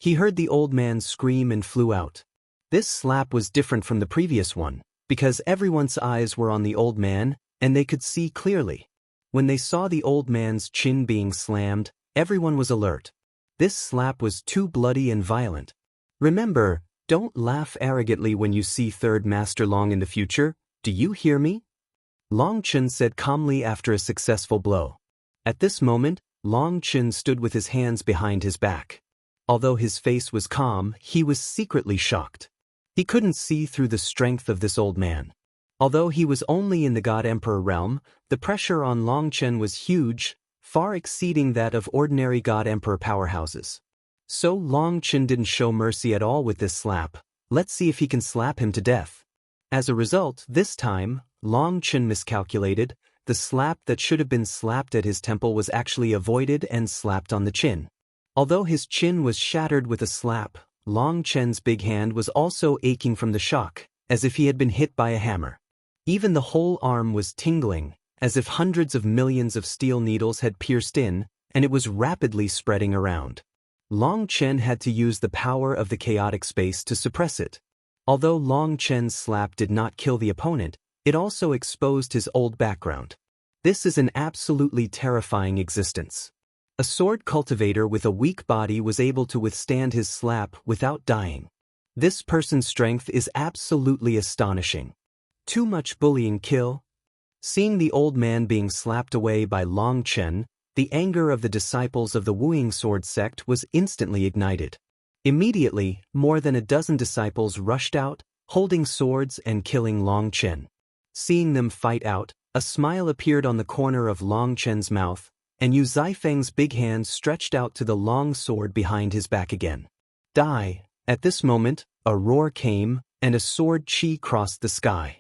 He heard the old man scream and flew out. This slap was different from the previous one, because everyone's eyes were on the old man, and they could see clearly. When they saw the old man's chin being slammed, everyone was alert. This slap was too bloody and violent. Remember, don't laugh arrogantly when you see Third Master Long in the future, do you hear me? Long Chen said calmly after a successful blow. At this moment, Long Chen stood with his hands behind his back. Although his face was calm, he was secretly shocked. He couldn't see through the strength of this old man. Although he was only in the God Emperor realm, the pressure on Long Chen was huge, far exceeding that of ordinary God Emperor powerhouses. So Long Chen didn't show mercy at all with this slap. Let's see if he can slap him to death. As a result, this time, Long Chen miscalculated. The slap that should have been slapped at his temple was actually avoided and slapped on the chin. Although his chin was shattered with a slap, Long Chen's big hand was also aching from the shock, as if he had been hit by a hammer. Even the whole arm was tingling, as if hundreds of millions of steel needles had pierced in, and it was rapidly spreading around. Long Chen had to use the power of the chaotic space to suppress it. Although Long Chen's slap did not kill the opponent, it also exposed his old background. This is an absolutely terrifying existence. A sword cultivator with a weak body was able to withstand his slap without dying. This person's strength is absolutely astonishing. Too much bullying kill? Seeing the old man being slapped away by Long Chen, the anger of the disciples of the Wuing Sword sect was instantly ignited. Immediately, more than a dozen disciples rushed out, holding swords and killing Long Chen. Seeing them fight out, a smile appeared on the corner of Long Chen's mouth, and Yu Zifeng's big hand stretched out to the long sword behind his back again. Die! At this moment, a roar came, and a sword chi crossed the sky.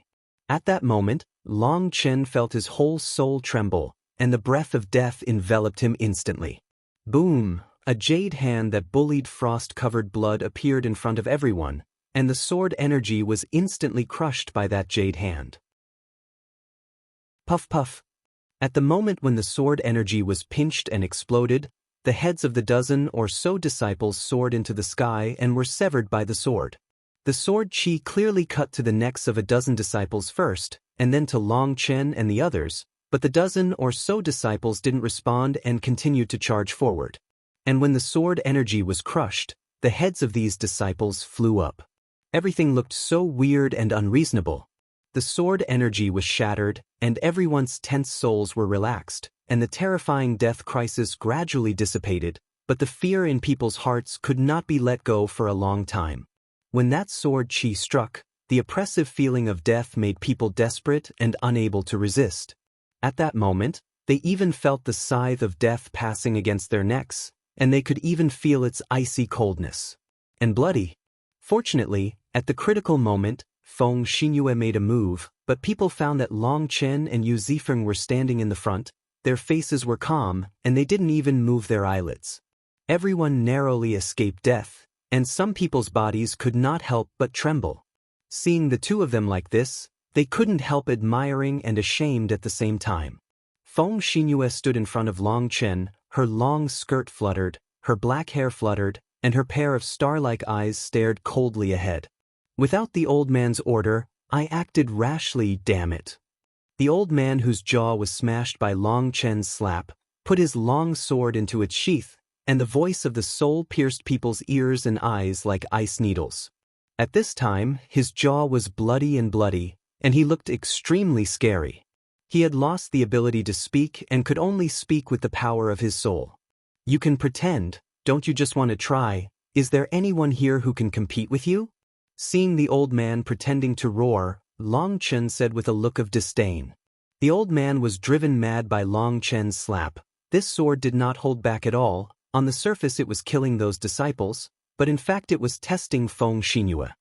At that moment, Long Chen felt his whole soul tremble, and the breath of death enveloped him instantly. Boom! A jade hand that bullied frost-covered blood appeared in front of everyone, and the sword energy was instantly crushed by that jade hand. Puff puff! At the moment when the sword energy was pinched and exploded, the heads of the dozen or so disciples soared into the sky and were severed by the sword. The sword chi clearly cut to the necks of a dozen disciples first, and then to Long Chen and the others, but the dozen or so disciples didn't respond and continued to charge forward. And when the sword energy was crushed, the heads of these disciples flew up. Everything looked so weird and unreasonable. The sword energy was shattered, and everyone's tense souls were relaxed, and the terrifying death crisis gradually dissipated, but the fear in people's hearts could not be let go for a long time. When that sword chi struck, the oppressive feeling of death made people desperate and unable to resist. At that moment, they even felt the scythe of death passing against their necks, and they could even feel its icy coldness. And bloody. Fortunately, at the critical moment, Feng Xinyue made a move, but people found that Long Chen and Yu Zifeng were standing in the front. Their faces were calm, and they didn't even move their eyelids. Everyone narrowly escaped death, and some people's bodies could not help but tremble. Seeing the two of them like this, they couldn't help admiring and ashamed at the same time. Feng Xingyue stood in front of Long Chen, her long skirt fluttered, her black hair fluttered, and her pair of star-like eyes stared coldly ahead. Without the old man's order, I acted rashly, damn it. The old man, whose jaw was smashed by Long Chen's slap, put his long sword into its sheath, and the voice of the soul pierced people's ears and eyes like ice needles. At this time, his jaw was bloody, and he looked extremely scary. He had lost the ability to speak and could only speak with the power of his soul. You can pretend, don't you just want to try? Is there anyone here who can compete with you? Seeing the old man pretending to roar, Long Chen said with a look of disdain. The old man was driven mad by Long Chen's slap. This sword did not hold back at all. On the surface it was killing those disciples, but in fact it was testing Feng Xingyue.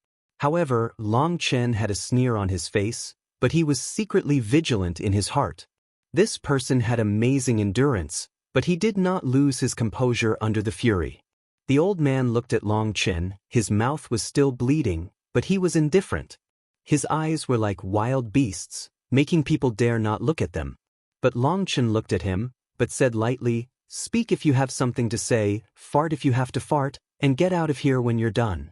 However, Long Chen had a sneer on his face, but he was secretly vigilant in his heart. This person had amazing endurance, but he did not lose his composure under the fury. The old man looked at Long Chen, his mouth was still bleeding, but he was indifferent. His eyes were like wild beasts, making people dare not look at them. But Long Chen looked at him, but said lightly, "Speak if you have something to say, fart if you have to fart, and get out of here when you're done."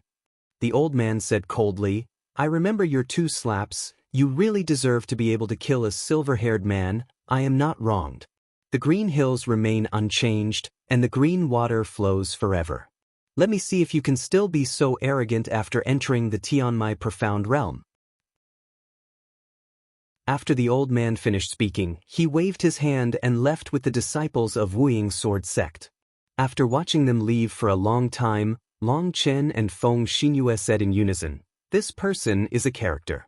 The old man said coldly, "I remember your 2 slaps, you really deserve to be able to kill a silver-haired man, I am not wronged. The green hills remain unchanged, and the green water flows forever. Let me see if you can still be so arrogant after entering the Tianmai profound realm." After the old man finished speaking, he waved his hand and left with the disciples of Wuying's sword sect. After watching them leave for a long time, Long Chen and Feng Xingyue said in unison, "This person is a character."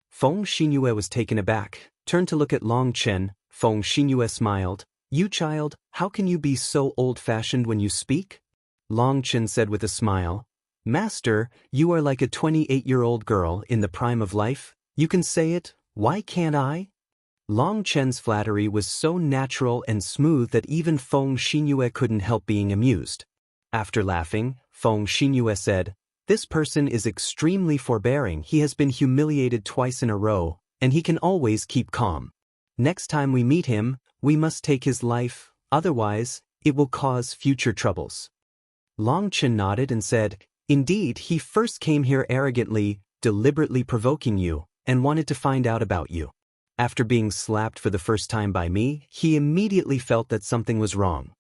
Feng Xingyue was taken aback, turned to look at Long Chen. Feng Xingyue smiled, "You child, how can you be so old-fashioned when you speak?" Long Chen said with a smile, "Master, you are like a 28-year-old girl in the prime of life. You can say it, why can't I?" Long Chen's flattery was so natural and smooth that even Feng Xingyue couldn't help being amused. After laughing, Feng Xingyue said, "This person is extremely forbearing. He has been humiliated twice in a row, and he can always keep calm. Next time we meet him, we must take his life, otherwise, it will cause future troubles." Long Chen nodded and said, "Indeed, he first came here arrogantly, deliberately provoking you, and wanted to find out about you. After being slapped for the first time by me, he immediately felt that something was wrong.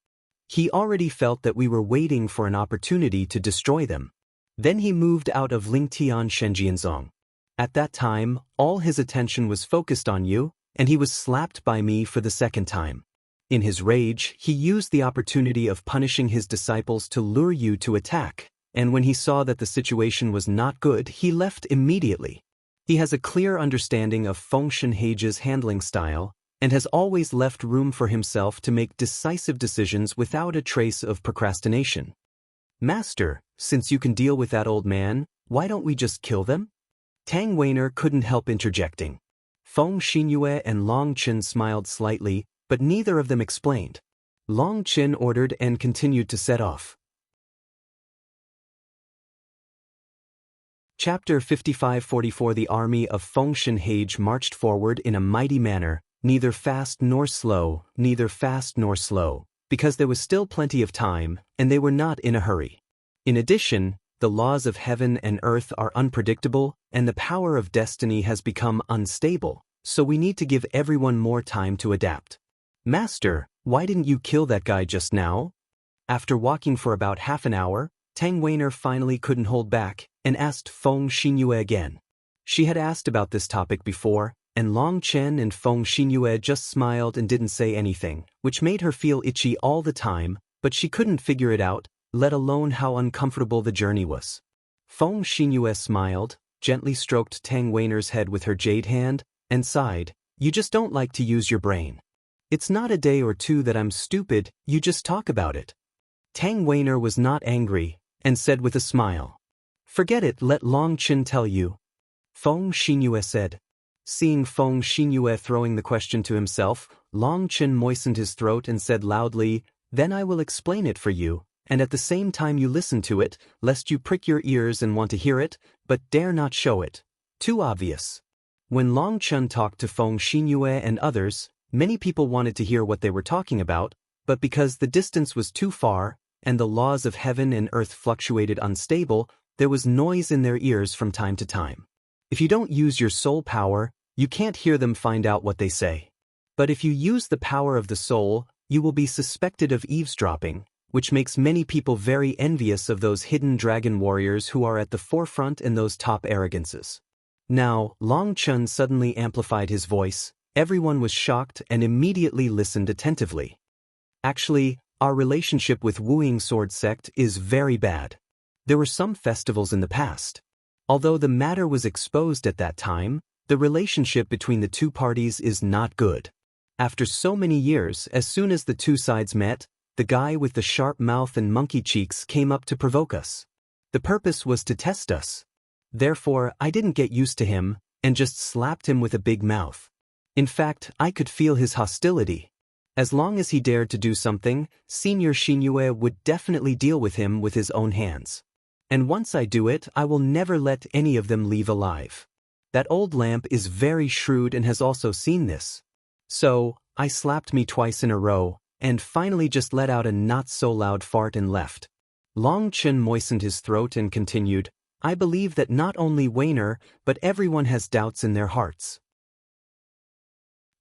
He already felt that we were waiting for an opportunity to destroy them. Then he moved out of Lingtian Shenjianzong. At that time, all his attention was focused on you, and he was slapped by me for the second time. In his rage, he used the opportunity of punishing his disciples to lure you to attack, and when he saw that the situation was not good, he left immediately. He has a clear understanding of Feng Xinhege's handling style, and has always left room for himself to make decisive decisions without a trace of procrastination. Master, since you can deal with that old man, why don't we just kill them?" Tang Weiner couldn't help interjecting. Feng Xingyue and Long Chen smiled slightly, but neither of them explained. Long Chen ordered and continued to set off. Chapter 55-44 The army of Feng Xinhege marched forward in a mighty manner, neither fast nor slow, because there was still plenty of time, and they were not in a hurry. In addition, the laws of heaven and earth are unpredictable, and the power of destiny has become unstable, so we need to give everyone more time to adapt. Master, why didn't you kill that guy just now? After walking for about half an hour, Tang Weiner finally couldn't hold back, and asked Feng Xingyue again. She had asked about this topic before, and Long Chen and Feng Xingyue just smiled and didn't say anything, which made her feel itchy all the time, but she couldn't figure it out, let alone how uncomfortable the journey was. Feng Xingyue smiled, gently stroked Tang Weiner's head with her jade hand, and sighed, "You just don't like to use your brain. It's not a day or two that I'm stupid, you just talk about it." Tang Weiner was not angry, and said with a smile, "Forget it, let Long Chen tell you." Feng Xingyue said. Seeing Feng Xingyue throwing the question to himself, Long Chen moistened his throat and said loudly, "Then I will explain it for you, and at the same time you listen to it, lest you prick your ears and want to hear it, but dare not show it. Too obvious. When Long Chun talked to Feng Xinyue and others, many people wanted to hear what they were talking about, but because the distance was too far, and the laws of heaven and earth fluctuated unstable, there was noise in their ears from time to time. If you don't use your soul power, you can't hear them find out what they say. But if you use the power of the soul, you will be suspected of eavesdropping, which makes many people very envious of those hidden dragon warriors who are at the forefront in those top arrogances. Now, Long Chun suddenly amplified his voice. Everyone was shocked and immediately listened attentively. Actually, our relationship with Wuing Sword Sect is very bad. There were some festivals in the past. Although the matter was exposed at that time, the relationship between the two parties is not good. After so many years, as soon as the two sides met, the guy with the sharp mouth and monkey cheeks came up to provoke us. The purpose was to test us. Therefore, I didn't get used to him, and just slapped him with a big mouth. In fact, I could feel his hostility. As long as he dared to do something, Senior Xinyue would definitely deal with him with his own hands. And once I do it, I will never let any of them leave alive. That old lamp is very shrewd and has also seen this. So, I slapped me twice in a row, and finally just let out a not-so-loud fart and left. Long Chun moistened his throat and continued, I believe that not only Wayner, but everyone has doubts in their hearts.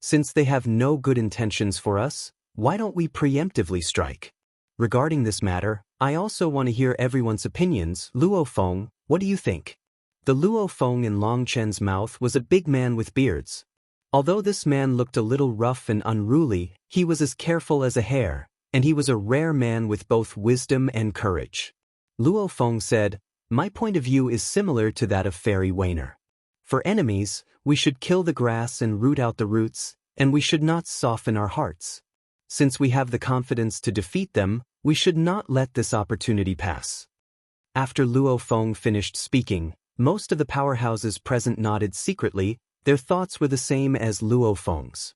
Since they have no good intentions for us, why don't we preemptively strike? Regarding this matter, I also want to hear everyone's opinions. Luo Feng, what do you think? The Luo Feng in Long Chen's mouth was a big man with beards. Although this man looked a little rough and unruly, he was as careful as a hare, and he was a rare man with both wisdom and courage. Luo Feng said, my point of view is similar to that of Fairy Wayner. For enemies, we should kill the grass and root out the roots, and we should not soften our hearts. Since we have the confidence to defeat them, we should not let this opportunity pass. After Luo Feng finished speaking, most of the powerhouses present nodded secretly. Their thoughts were the same as Luo Feng's.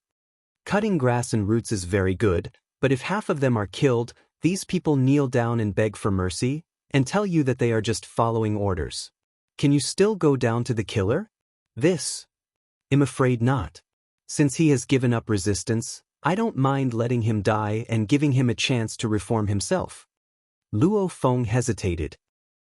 Cutting grass and roots is very good, but if half of them are killed, these people kneel down and beg for mercy, and tell you that they are just following orders. Can you still go down to the killer? I'm afraid not. Since he has given up resistance, I don't mind letting him die and giving him a chance to reform himself. Luo Feng hesitated.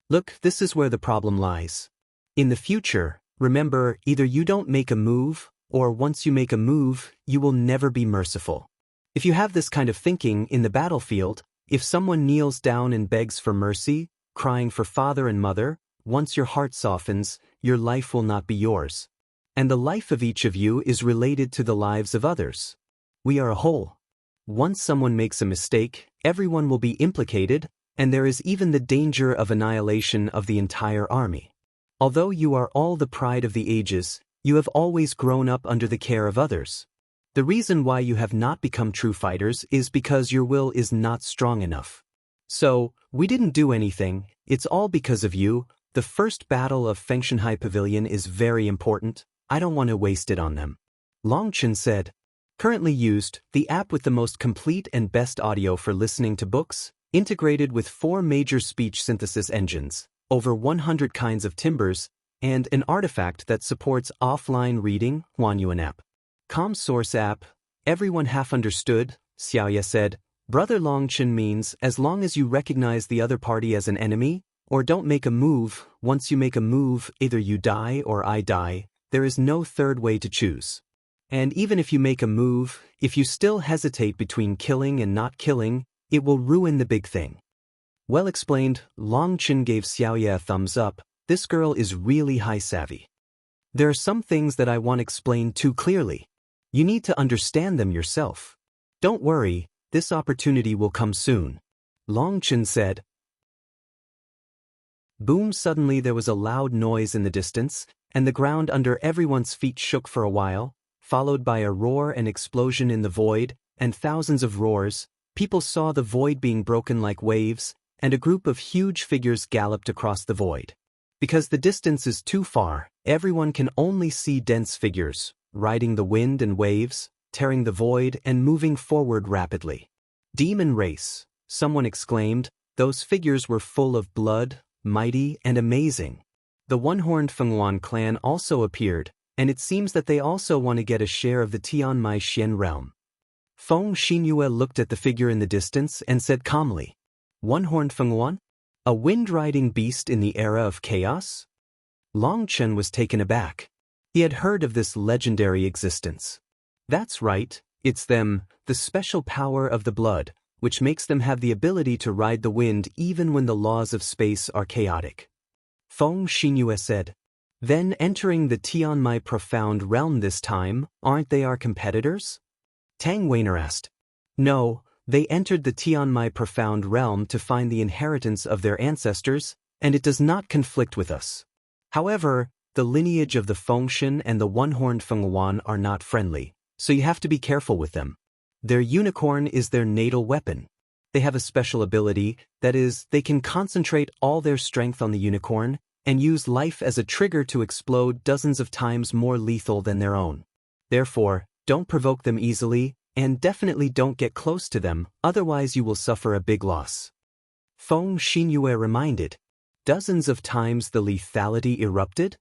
Look, this is where the problem lies. In the future, remember, either you don't make a move, or once you make a move, you will never be merciful. If you have this kind of thinking in the battlefield, if someone kneels down and begs for mercy, crying for father and mother, once your heart softens, your life will not be yours. And the life of each of you is related to the lives of others. We are a whole. Once someone makes a mistake, everyone will be implicated, and there is even the danger of annihilation of the entire army. Although you are all the pride of the ages, you have always grown up under the care of others. The reason why you have not become true fighters is because your will is not strong enough. So, we didn't do anything, it's all because of you. The first battle of Fengshanhai Pavilion is very important, I don't want to waste it on them. Long Chun said, currently used, the app with the most complete and best audio for listening to books, integrated with 4 major speech synthesis engines, over 100 kinds of timbers, and an artifact that supports offline reading, Huanyuan app. ComSource app, everyone half understood, Xiaoye said. Brother Long Chun means as long as you recognize the other party as an enemy, or don't make a move, once you make a move, either you die or I die, there is no third way to choose. And even if you make a move, if you still hesitate between killing and not killing, it will ruin the big thing. Well explained, Long Chun gave Xiaoye a thumbs up. This girl is really high savvy. There are some things that I want explained too clearly. You need to understand them yourself. Don't worry, this opportunity will come soon. Long Chun said. Boom! Suddenly there was a loud noise in the distance, and the ground under everyone's feet shook for a while, followed by a roar and explosion in the void, and thousands of roars. People saw the void being broken like waves, and a group of huge figures galloped across the void. Because the distance is too far, everyone can only see dense figures, riding the wind and waves, tearing the void and moving forward rapidly. Demon race, someone exclaimed. Those figures were full of blood, mighty and amazing. The one-horned Fenghuan clan also appeared, and it seems that they also want to get a share of the Tianmai Xian realm. Feng Xinyue looked at the figure in the distance and said calmly, "One-horned Fenghuan? A wind-riding beast in the era of chaos?" Long Chen was taken aback. He had heard of this legendary existence. That's right, it's them, the special power of the blood, which makes them have the ability to ride the wind even when the laws of space are chaotic. Feng Xinyue said, "Then entering the Tianmai profound realm this time, aren't they our competitors?" Tang Weiner asked. "No, they entered the Tianmai profound realm to find the inheritance of their ancestors, and it does not conflict with us. However, the lineage of the Fengshen and the one-horned Fenghuan are not friendly, so you have to be careful with them. Their unicorn is their natal weapon. They have a special ability, that is, they can concentrate all their strength on the unicorn and use life as a trigger to explode dozens of times more lethal than their own. Therefore, don't provoke them easily, and definitely don't get close to them, otherwise you will suffer a big loss." Feng Xinyue reminded, "Dozens of times the lethality erupted?"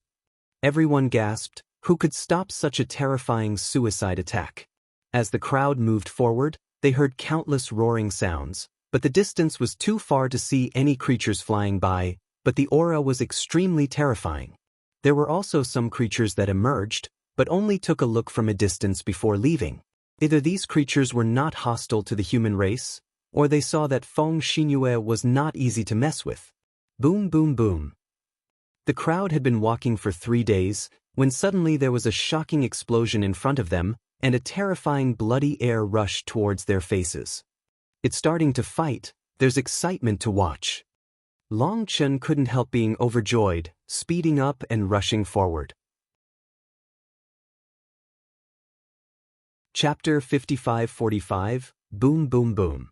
Everyone gasped. Who could stop such a terrifying suicide attack? As the crowd moved forward, they heard countless roaring sounds, but the distance was too far to see any creatures flying by, but the aura was extremely terrifying. There were also some creatures that emerged, but only took a look from a distance before leaving. Either these creatures were not hostile to the human race, or they saw that Feng Xinyue was not easy to mess with. Boom boom boom. The crowd had been walking for 3 days, when suddenly there was a shocking explosion in front of them, and a terrifying bloody air rushed towards their faces. It's starting to fight, there's excitement to watch. Long Chen couldn't help being overjoyed, speeding up and rushing forward. Chapter 55-45, Boom Boom Boom.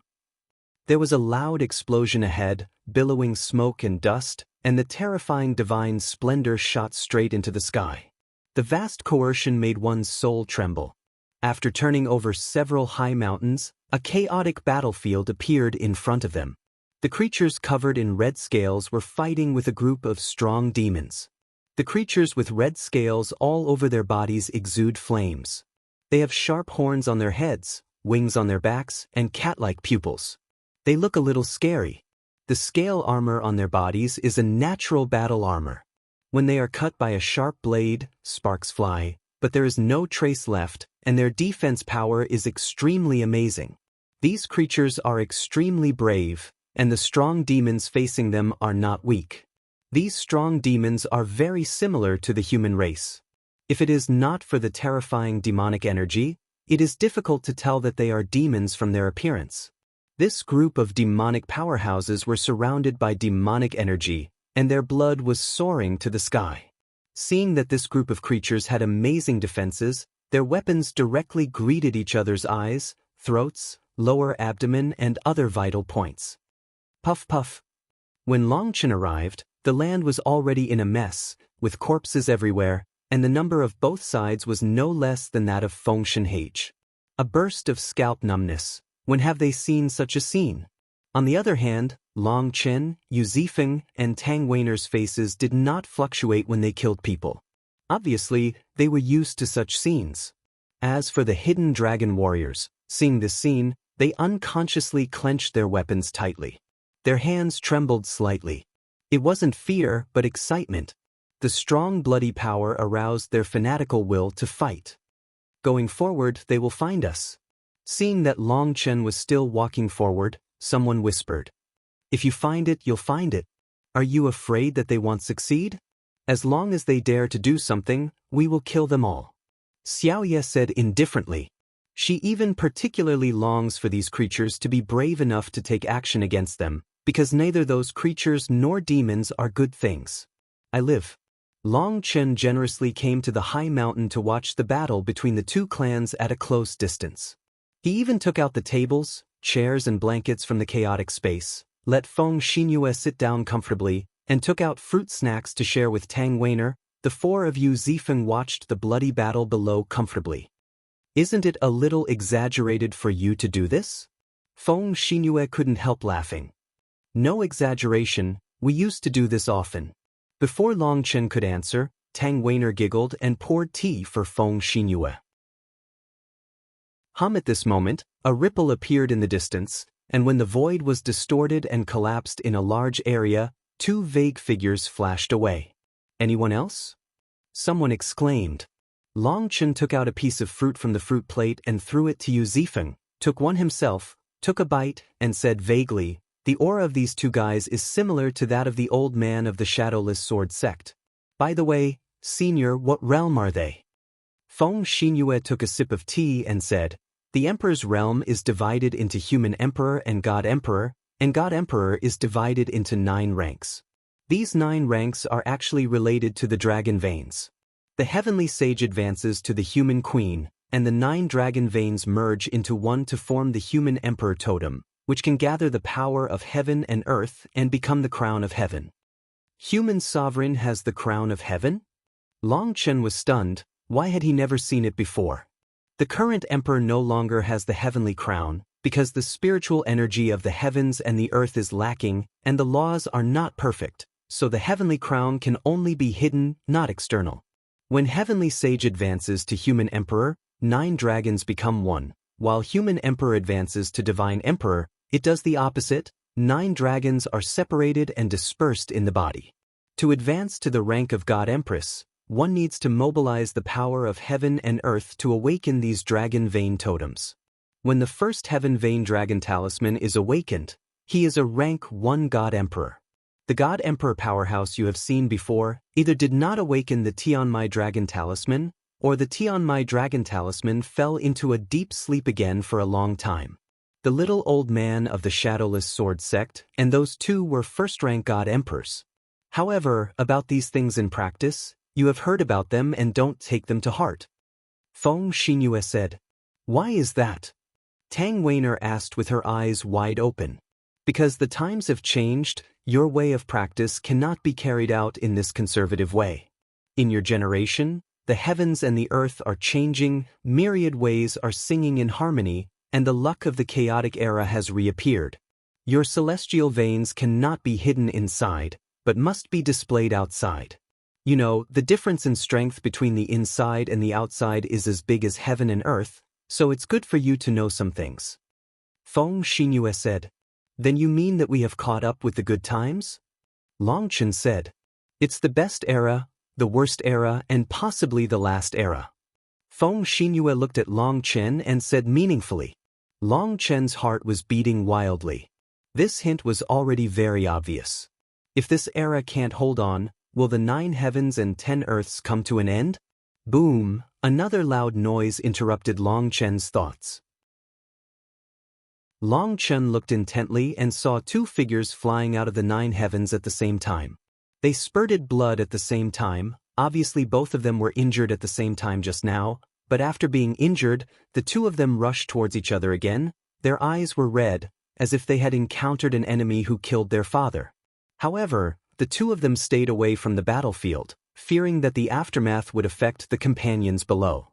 There was a loud explosion ahead, billowing smoke and dust, and the terrifying divine splendor shot straight into the sky. The vast coercion made one's soul tremble. After turning over several high mountains, a chaotic battlefield appeared in front of them. The creatures covered in red scales were fighting with a group of strong demons. The creatures with red scales all over their bodies exude flames. They have sharp horns on their heads, wings on their backs, and cat-like pupils. They look a little scary. The scale armor on their bodies is a natural battle armor. When they are cut by a sharp blade, sparks fly, but there is no trace left, and their defense power is extremely amazing. These creatures are extremely brave, and the strong demons facing them are not weak. These strong demons are very similar to the human race. If it is not for the terrifying demonic energy, it is difficult to tell that they are demons from their appearance. This group of demonic powerhouses were surrounded by demonic energy, and their blood was soaring to the sky. Seeing that this group of creatures had amazing defenses, their weapons directly greeted each other's eyes, throats, lower abdomen, and other vital points. Puff puff. When Long Chen arrived, the land was already in a mess, with corpses everywhere, and the number of both sides was no less than that of Fengshen Hage. A burst of scalp numbness. When have they seen such a scene? On the other hand, Long Chen, Yu Zifeng, and Tang Weiner's faces did not fluctuate when they killed people. Obviously, they were used to such scenes. As for the hidden dragon warriors, seeing this scene, they unconsciously clenched their weapons tightly. Their hands trembled slightly. It wasn't fear, but excitement. The strong bloody power aroused their fanatical will to fight. Going forward, they will find us. Seeing that Long Chen was still walking forward, someone whispered, "If you find it, you'll find it. Are you afraid that they won't succeed? As long as they dare to do something, we will kill them all." Xiaoye said indifferently. She even particularly longs for these creatures to be brave enough to take action against them, because neither those creatures nor demons are good things. I live. Long Chen generously came to the high mountain to watch the battle between the two clans at a close distance. He even took out the tables, chairs and blankets from the chaotic space, let Feng Xinyue sit down comfortably, and took out fruit snacks to share with Tang Weiner. The four of Yu Zifeng watched the bloody battle below comfortably. "Isn't it a little exaggerated for you to do this?" Feng Xinyue couldn't help laughing. No exaggeration, we used to do this often. Before Long Chen could answer, Tang Weiner giggled and poured tea for Feng Xinyue. At this moment, a ripple appeared in the distance, and when the void was distorted and collapsed in a large area, two vague figures flashed away. Anyone else? Someone exclaimed. Long Chen took out a piece of fruit from the fruit plate and threw it to Yu Zifeng, took one himself, took a bite, and said vaguely, "The aura of these two guys is similar to that of the old man of the Shadowless Sword sect. By the way, Senior, what realm are they?" Feng Xinyue took a sip of tea and said, "The Emperor's realm is divided into Human Emperor, and God Emperor is divided into 9 ranks. These 9 ranks are actually related to the dragon veins. The Heavenly Sage advances to the Human Queen, and the 9 dragon veins merge into one to form the Human Emperor totem, which can gather the power of heaven and earth and become the crown of heaven." Human Sovereign has the crown of heaven? Long Chen was stunned. Why had he never seen it before? The current emperor no longer has the heavenly crown, because the spiritual energy of the heavens and the earth is lacking, and the laws are not perfect, so the heavenly crown can only be hidden, not external. When Heavenly Sage advances to Human Emperor, 9 dragons become one, while Human Emperor advances to Divine Emperor, it does the opposite. 9 dragons are separated and dispersed in the body. To advance to the rank of God Empress, one needs to mobilize the power of heaven and earth to awaken these dragon vein totems. When the first Heaven Vein Dragon Talisman is awakened, he is a rank 1 God Emperor. The God Emperor powerhouse you have seen before either did not awaken the Tianmai Dragon Talisman, or the Tianmai Dragon Talisman fell into a deep sleep again for a long time. The little old man of the Shadowless Sword sect and those 2 were first-rank God Emperors. However, about these things in practice, you have heard about them and don't take them to heart. Feng Xinyue said. Why is that? Tang Weiner asked with her eyes wide open. Because the times have changed, your way of practice cannot be carried out in this conservative way. In your generation, the heavens and the earth are changing, myriad ways are singing in harmony, and the luck of the chaotic era has reappeared. Your celestial veins cannot be hidden inside, but must be displayed outside. You know, the difference in strength between the inside and the outside is as big as heaven and earth, so it's good for you to know some things. Feng Xinyue said. Then you mean that we have caught up with the good times? Long Chen said. It's the best era, the worst era, and possibly the last era. Feng Xinyue looked at Long Chen and said meaningfully. Long Chen's heart was beating wildly. This hint was already very obvious. If this era can't hold on, will the 9 heavens and 10 earths come to an end? Boom! Another loud noise interrupted Long Chen's thoughts. Long Chen looked intently and saw 2 figures flying out of the 9 heavens at the same time. They spurted blood at the same time. Obviously both of them were injured at the same time just now, but after being injured, the 2 of them rushed towards each other again. Their eyes were red, as if they had encountered an enemy who killed their father. However, the 2 of them stayed away from the battlefield, fearing that the aftermath would affect the companions below.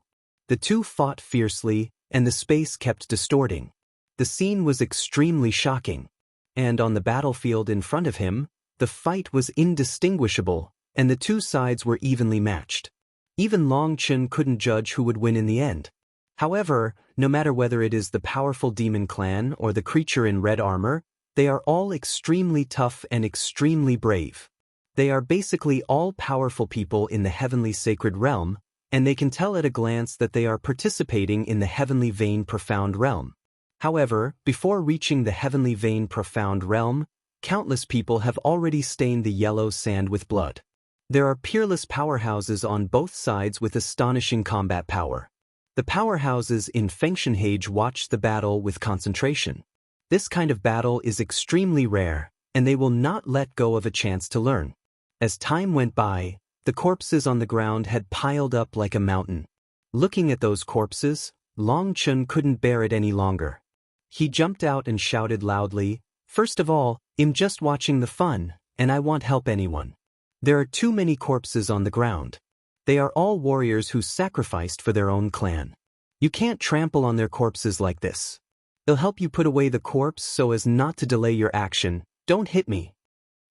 The 2 fought fiercely, and the space kept distorting. The scene was extremely shocking. And on the battlefield in front of him, the fight was indistinguishable, and the 2 sides were evenly matched. Even Long Chen couldn't judge who would win in the end. However, no matter whether it is the powerful demon clan or the creature in red armor, they are all extremely tough and extremely brave. They are basically all powerful people in the heavenly sacred realm, and they can tell at a glance that they are participating in the heavenly vein profound realm. However, before reaching the heavenly vein profound realm, countless people have already stained the yellow sand with blood. There are peerless powerhouses on both sides with astonishing combat power. The powerhouses in Fengshenhage watch the battle with concentration. This kind of battle is extremely rare, and they will not let go of a chance to learn. As time went by, the corpses on the ground had piled up like a mountain. Looking at those corpses, Long Chen couldn't bear it any longer. He jumped out and shouted loudly, "First of all, I'm just watching the fun, and I won't help anyone. There are too many corpses on the ground. They are all warriors who sacrificed for their own clan. You can't trample on their corpses like this. They'll help you put away the corpse so as not to delay your action, Don't hit me."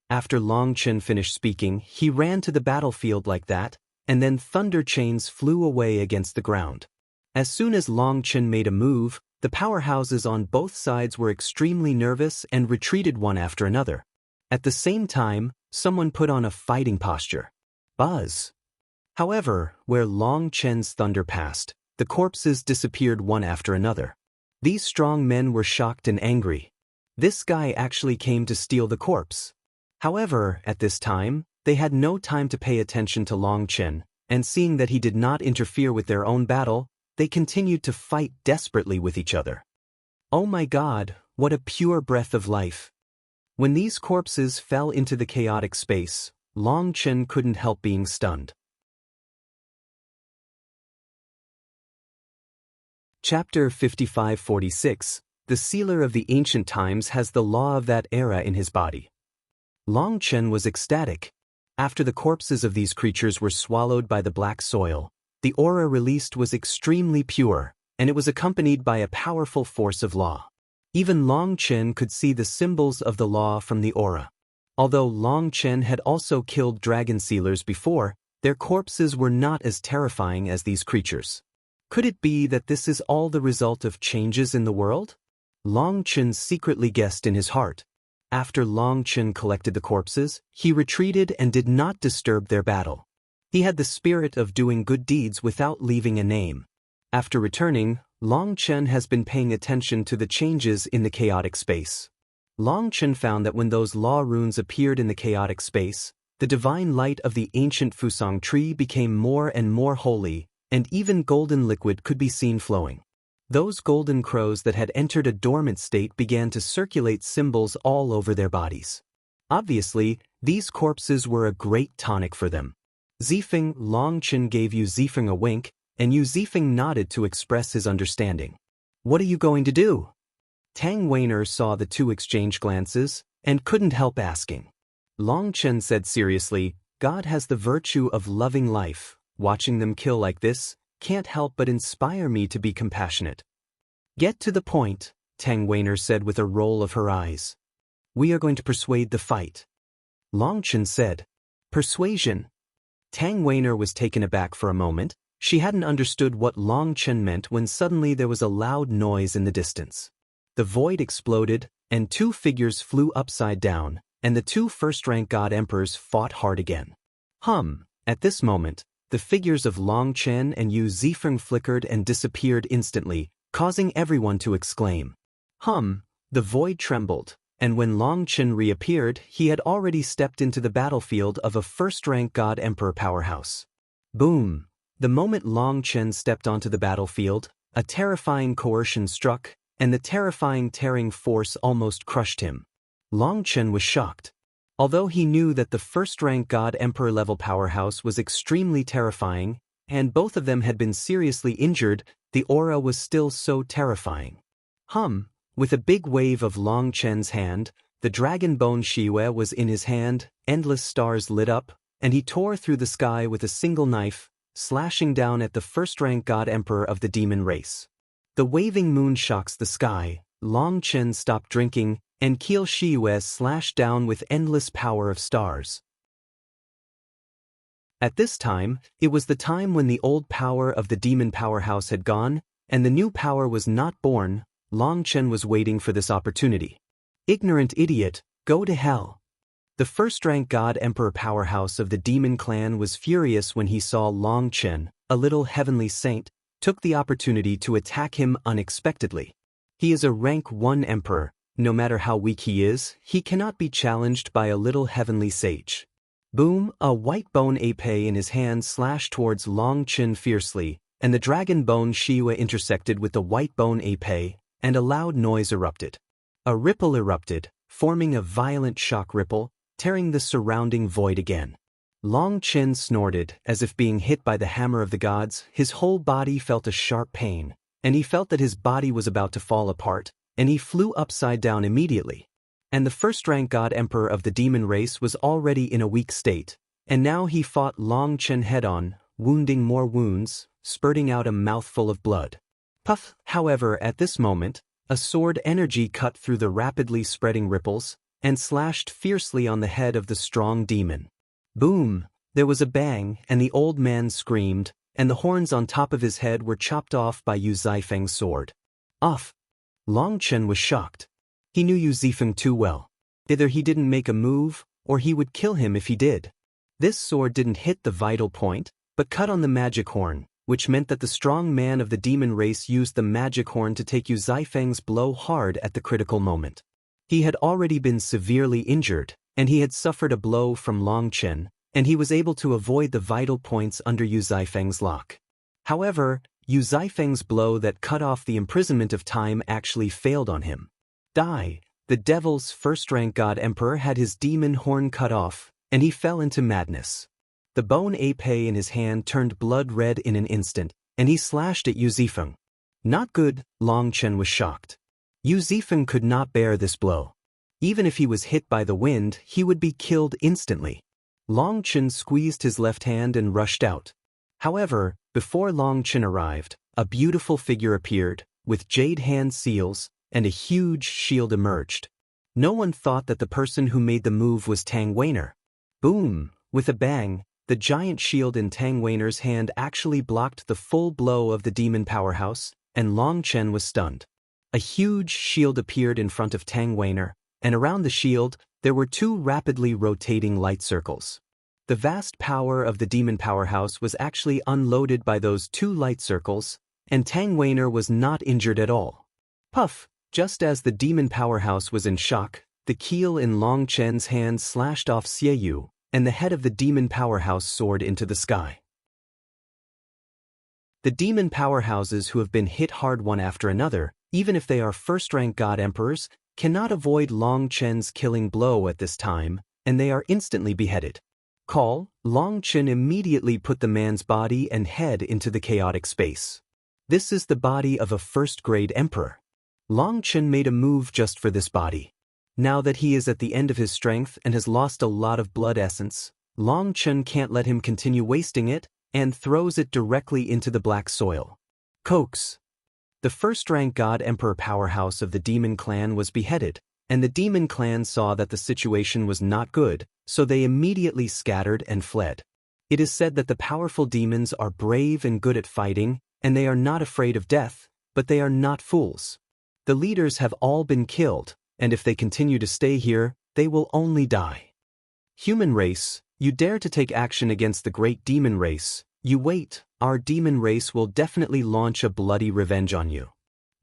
After Long Chen finished speaking, he ran to the battlefield like that, and then thunder chains flew away against the ground. As soon as Long Chen made a move, the powerhouses on both sides were extremely nervous and retreated one after another. At the same time, someone put on a fighting posture. Buzz. However, where Long Chen's thunder passed, the corpses disappeared one after another. These strong men were shocked and angry. This guy actually came to steal the corpse. However, at this time, they had no time to pay attention to Long Chen, and seeing that he did not interfere with their own battle, they continued to fight desperately with each other. Oh my God, what a pure breath of life. When these corpses fell into the chaotic space, Long Chen couldn't help being stunned. Chapter 5546. The Sealer of the Ancient Times has the law of that era in his body. Long Chen was ecstatic. After the corpses of these creatures were swallowed by the black soil, the aura released was extremely pure, and it was accompanied by a powerful force of law. Even Long Chen could see the symbols of the law from the aura. Although Long Chen had also killed dragon sealers before, their corpses were not as terrifying as these creatures. Could it be that this is all the result of changes in the world? Long Chen secretly guessed in his heart. After Long Chen collected the corpses, he retreated and did not disturb their battle. He had the spirit of doing good deeds without leaving a name. After returning, Long Chen has been paying attention to the changes in the chaotic space. Long Chen found that when those law runes appeared in the chaotic space, the divine light of the ancient Fusang tree became more and more holy, and even golden liquid could be seen flowing. Those golden crows that had entered a dormant state began to circulate symbols all over their bodies. Obviously, these corpses were a great tonic for them. Zifeng. Long Chen gave Yu Zifeng a wink, and Yu Zifeng nodded to express his understanding. "What are you going to do?" Tang Weiner saw the two exchange glances, and couldn't help asking. Long Chen said seriously, "God has the virtue of loving life. Watching them kill like this can't help but inspire me to be compassionate." "Get to the point," Tang Weiner said with a roll of her eyes. "We are going to persuade the fight." Long Chen said. "Persuasion?" Tang Weiner was taken aback for a moment. She hadn't understood what Long Chen meant when suddenly there was a loud noise in the distance. The void exploded, and two figures flew upside down, and the two first-rank God Emperors fought hard again. At this moment, the figures of Long Chen and Yu Zifeng flickered and disappeared instantly, causing everyone to exclaim. The void trembled, and when Long Chen reappeared, he had already stepped into the battlefield of a first-rank God Emperor powerhouse. Boom! The moment Long Chen stepped onto the battlefield, a terrifying coercion struck, and the terrifying tearing force almost crushed him. Long Chen was shocked. Although he knew that the first-rank God Emperor level powerhouse was extremely terrifying, and both of them had been seriously injured, the aura was still so terrifying. With a big wave of Long Chen's hand, the dragon bone Shiwe was in his hand, endless stars lit up, and he tore through the sky with a single knife, slashing down at the first-rank God Emperor of the demon race. The waving moon shocks the sky, Long Chen stopped drinking, and Kiel Shiwe slashed down with endless power of stars. At this time, it was the time when the old power of the demon powerhouse had gone, and the new power was not born. Long Chen was waiting for this opportunity. Ignorant idiot, go to hell. The first-rank God Emperor powerhouse of the demon clan was furious when he saw Long Chen, a little heavenly saint, took the opportunity to attack him unexpectedly. He is a rank 1 emperor. No matter how weak he is, he cannot be challenged by a little heavenly sage. Boom! A white bone ape in his hand slashed towards Long Chen fiercely, and the dragon bone Shiwa intersected with the white bone ape, and a loud noise erupted. A ripple erupted, forming a violent shock ripple, tearing the surrounding void again. Long Chen snorted, as if being hit by the hammer of the gods. His whole body felt a sharp pain, and he felt that his body was about to fall apart, and he flew upside down immediately. And the first-rank God Emperor of the demon race was already in a weak state, and now he fought Long Chen head-on, wounding more wounds, spurting out a mouthful of blood. Puff! However, at this moment, a sword energy cut through the rapidly spreading ripples, and slashed fiercely on the head of the strong demon. Boom! There was a bang, and the old man screamed, and the horns on top of his head were chopped off by Yu Zifeng's sword. Off! Long Chen was shocked. He knew Yu Zifeng too well. Either he didn't make a move, or he would kill him if he did. This sword didn't hit the vital point, but cut on the magic horn, which meant that the strong man of the demon race used the magic horn to take Yu Zifeng's blow hard at the critical moment. He had already been severely injured, and he had suffered a blow from Long Chen, and he was able to avoid the vital points under Yu Zifeng's lock. However, Yu Zifeng's blow that cut off the imprisonment of time actually failed on him. Die! The devil's first-rank god emperor had his demon horn cut off, and he fell into madness. The bone épée in his hand turned blood red in an instant, and he slashed at Yu Zifeng. Not good, Long Chen was shocked. Yu Zifeng could not bear this blow. Even if he was hit by the wind, he would be killed instantly. Long Chen squeezed his left hand and rushed out. However, before Long Chen arrived, a beautiful figure appeared, with jade hand seals, and a huge shield emerged. No one thought that the person who made the move was Tang Weiner. Boom! With a bang, the giant shield in Tang Weiner's hand actually blocked the full blow of the demon powerhouse, and Long Chen was stunned. A huge shield appeared in front of Tang Weiner, and around the shield, there were two rapidly rotating light circles. The vast power of the demon powerhouse was actually unloaded by those two light circles, and Tang Weiner was not injured at all. Puff! Just as the demon powerhouse was in shock, the keel in Long Chen's hand slashed off Xieyu, and the head of the demon powerhouse soared into the sky. The demon powerhouses who have been hit hard one after another, even if they are first-rank god emperors, cannot avoid Long Chen's killing blow at this time, and they are instantly beheaded. Long Chen immediately put the man's body and head into the chaotic space. This is the body of a first-grade emperor. Long Chen made a move just for this body. Now that he is at the end of his strength and has lost a lot of blood essence, Long Chen can't let him continue wasting it, and throws it directly into the black soil. Coax! The first-rank god emperor powerhouse of the demon clan was beheaded, and the demon clan saw that the situation was not good, so they immediately scattered and fled. It is said that the powerful demons are brave and good at fighting, and they are not afraid of death, but they are not fools. The leaders have all been killed, and if they continue to stay here, they will only die. Human race, you dare to take action against the great demon race, you wait, our demon race will definitely launch a bloody revenge on you.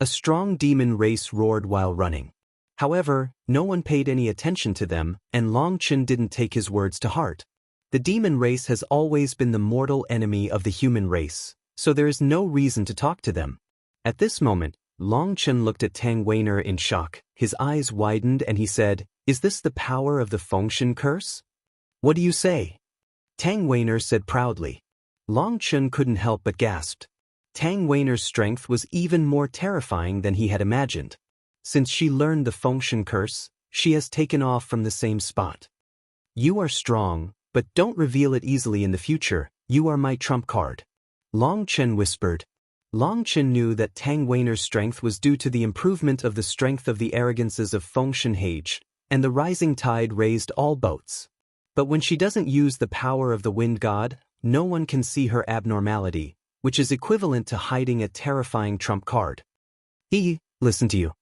A strong demon race roared while running. However, no one paid any attention to them, and Long Chen didn't take his words to heart. The demon race has always been the mortal enemy of the human race, so there is no reason to talk to them. At this moment, Long Chen looked at Tang Weiner in shock, his eyes widened and he said, "Is this the power of the Fengshen curse?" "What do you say?" Tang Weiner said proudly. Long Chen couldn't help but gasped. Tang Weiner's strength was even more terrifying than he had imagined. Since she learned the Fengshen curse, she has taken off from the same spot. "You are strong, but don't reveal it easily in the future, you are my trump card," Long Chen whispered. Long Chen knew that Tang Weiner's strength was due to the improvement of the strength of the arrogances of Fengshen Hage, and the rising tide raised all boats. But when she doesn't use the power of the wind god, no one can see her abnormality, which is equivalent to hiding a terrifying trump card. Listen to you."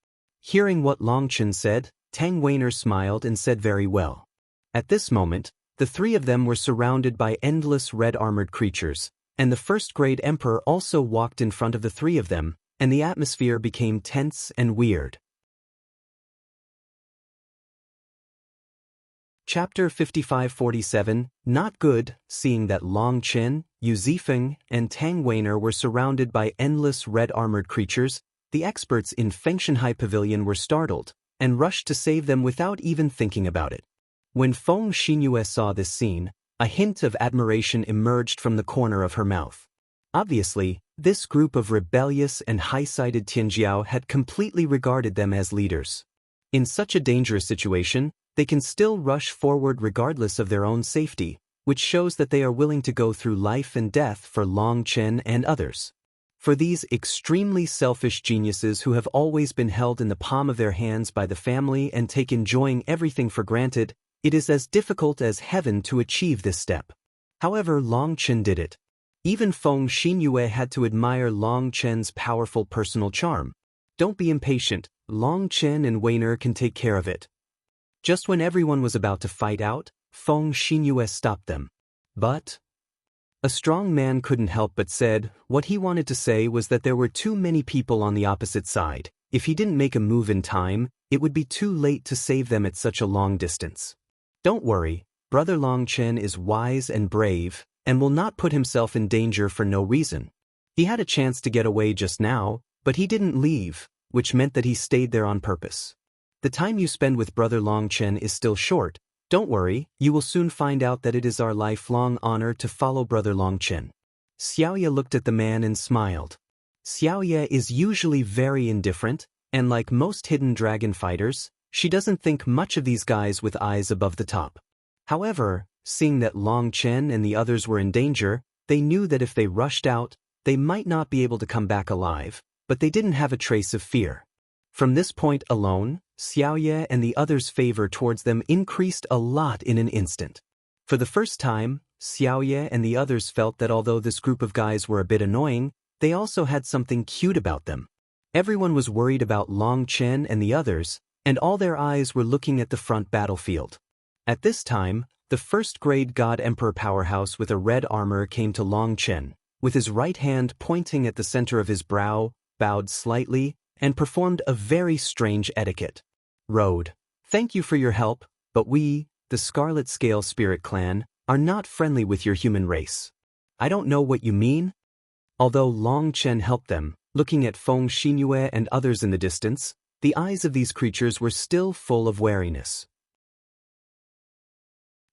Hearing what Long Chen said, Tang Weiner smiled and said very well. At this moment, the three of them were surrounded by endless red-armored creatures, and the first-grade emperor also walked in front of the three of them, and the atmosphere became tense and weird. Chapter 55-47, Not Good. Seeing that Long Chen, Yu Zifeng, and Tang Weiner were surrounded by endless red-armored creatures, the experts in Fengshenhai Pavilion were startled, and rushed to save them without even thinking about it. When Feng Xinyue saw this scene, a hint of admiration emerged from the corner of her mouth. Obviously, this group of rebellious and high-sided Tianjiao had completely regarded them as leaders. In such a dangerous situation, they can still rush forward regardless of their own safety, which shows that they are willing to go through life and death for Long Chen and others. For these extremely selfish geniuses who have always been held in the palm of their hands by the family and take enjoying everything for granted, it is as difficult as heaven to achieve this step. However, Long Chen did it. Even Feng Xinyue had to admire Long Chen's powerful personal charm. Don't be impatient, Long Chen and Weiner can take care of it. Just when everyone was about to fight out, Feng Xinyue stopped them. But a strong man couldn't help but said, what he wanted to say was that there were too many people on the opposite side. If he didn't make a move in time, it would be too late to save them at such a long distance. Don't worry, Brother Long Chen is wise and brave, and will not put himself in danger for no reason. He had a chance to get away just now, but he didn't leave, which meant that he stayed there on purpose. The time you spend with Brother Long Chen is still short. Don't worry, you will soon find out that it is our lifelong honor to follow Brother Long Chen. Xiaoye looked at the man and smiled. Xiaoye is usually very indifferent, and like most hidden dragon fighters, she doesn't think much of these guys with eyes above the top. However, seeing that Long Chen and the others were in danger, they knew that if they rushed out, they might not be able to come back alive, but they didn't have a trace of fear. From this point alone, Xiaoye and the others' favor towards them increased a lot in an instant. For the first time, Xiaoye and the others felt that although this group of guys were a bit annoying, they also had something cute about them. Everyone was worried about Long Chen and the others, and all their eyes were looking at the front battlefield. At this time, the first-grade God Emperor powerhouse with a red armor came to Long Chen, with his right hand pointing at the center of his brow, bowed slightly, and performed a very strange etiquette. Road, thank you for your help, but we, the Scarlet Scale Spirit Clan, are not friendly with your human race. I don't know what you mean. Although Long Chen helped them, looking at Feng Xinyue and others in the distance, the eyes of these creatures were still full of wariness.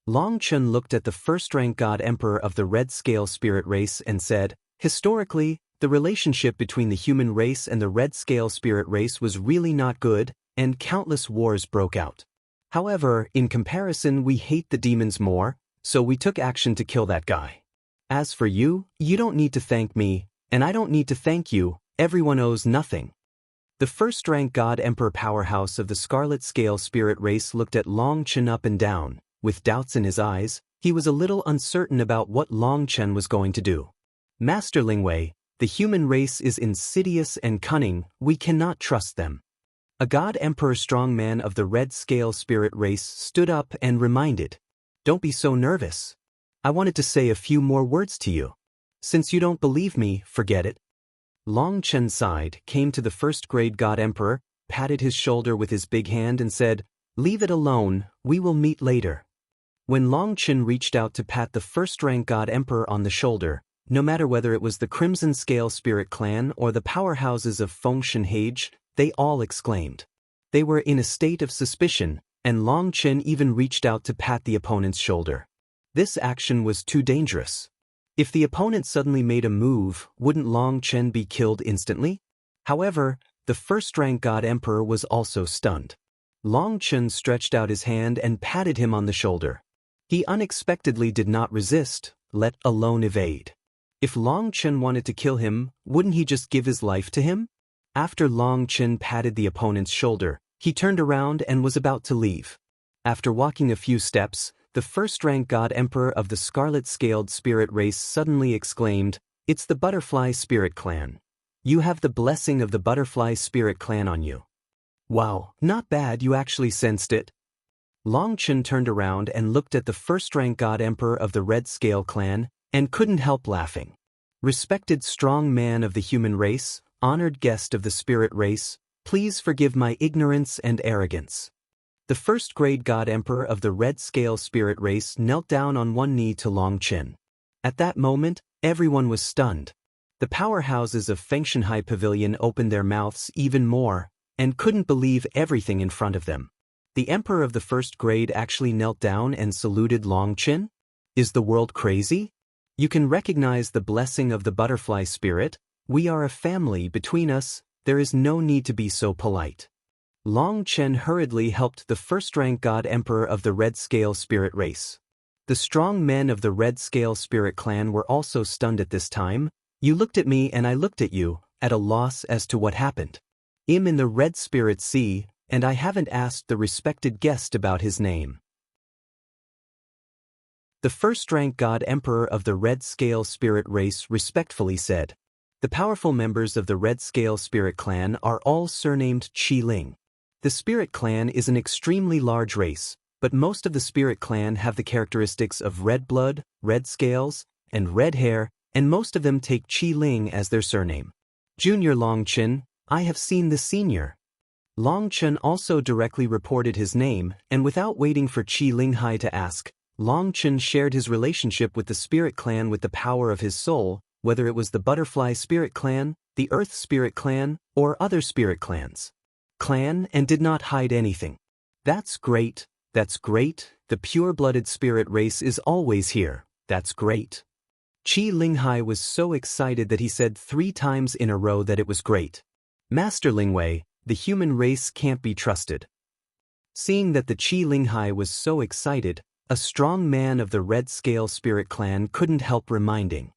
Long Chen looked at the first-rank God Emperor of the Red Scale Spirit race and said, historically, the relationship between the human race and the Red Scale Spirit race was really not good, and countless wars broke out. However, in comparison, we hate the demons more, so we took action to kill that guy. As for you, you don't need to thank me, and I don't need to thank you, everyone owes nothing. The first-rank God Emperor powerhouse of the Scarlet Scale Spirit race looked at Long Chen up and down. With doubts in his eyes, he was a little uncertain about what Long Chen was going to do. Master Lingwei, the human race is insidious and cunning, we cannot trust them. A God Emperor strongman of the Red Scale Spirit race stood up and reminded, don't be so nervous. I wanted to say a few more words to you. Since you don't believe me, forget it. Long Chen sighed, came to the first-grade God Emperor, patted his shoulder with his big hand and said, leave it alone, we will meet later. When Long Chen reached out to pat the first-rank God Emperor on the shoulder, no matter whether it was the Crimson Scale Spirit Clan or the powerhouses of Fengshan Hage, they all exclaimed. They were in a state of suspicion, and Long Chen even reached out to pat the opponent's shoulder. This action was too dangerous. If the opponent suddenly made a move, wouldn't Long Chen be killed instantly? However, the first-rank God Emperor was also stunned. Long Chen stretched out his hand and patted him on the shoulder. He unexpectedly did not resist, let alone evade. If Long Chen wanted to kill him, wouldn't he just give his life to him? After Long Chen patted the opponent's shoulder, he turned around and was about to leave. After walking a few steps, the first-rank God Emperor of the Scarlet-Scaled Spirit race suddenly exclaimed, it's the Butterfly Spirit Clan. You have the blessing of the Butterfly Spirit Clan on you. Wow, not bad, you actually sensed it. Long Chen turned around and looked at the first-rank God Emperor of the Red Scale Clan, and couldn't help laughing. Respected strong man of the human race, honored guest of the spirit race, please forgive my ignorance and arrogance. The first-grade God Emperor of the Red Scale Spirit race knelt down on one knee to Long Chen. At that moment, everyone was stunned. The powerhouses of Fengshan High Pavilion opened their mouths even more, and couldn't believe everything in front of them. The Emperor of the First Grade actually knelt down and saluted Long Chen? Is the world crazy? You can recognize the blessing of the butterfly spirit. We are a family between us, there is no need to be so polite. Long Chen hurriedly helped the first-rank God Emperor of the Red Scale Spirit race. The strong men of the Red Scale Spirit Clan were also stunned at this time, You looked at me and I looked at you, at a loss as to what happened. I'm in the Red Spirit Sea, and I haven't asked the respected guest about his name. The first-rank God Emperor of the Red Scale Spirit race respectfully said, "The powerful members of the Red Scale Spirit clan are all surnamed Qi Ling. The Spirit clan is an extremely large race, but most of the Spirit clan have the characteristics of red blood, red scales, and red hair, and most of them take Qi Ling as their surname. Junior Longchen, I have seen the senior." Longchen also directly reported his name, and without waiting for Qi Linghai to ask, Longchen shared his relationship with the Spirit clan with the power of his soul, whether it was the Butterfly Spirit clan, the Earth Spirit clan, or other Spirit clans. And did not hide anything. That's great, the pure-blooded Spirit race is always here, that's great. Qi Linghai was so excited that he said 3 times in a row that it was great. Master Lingwei, the human race can't be trusted. Seeing that the Qi Linghai was so excited, a strong man of the Red Scale Spirit clan couldn't help reminding.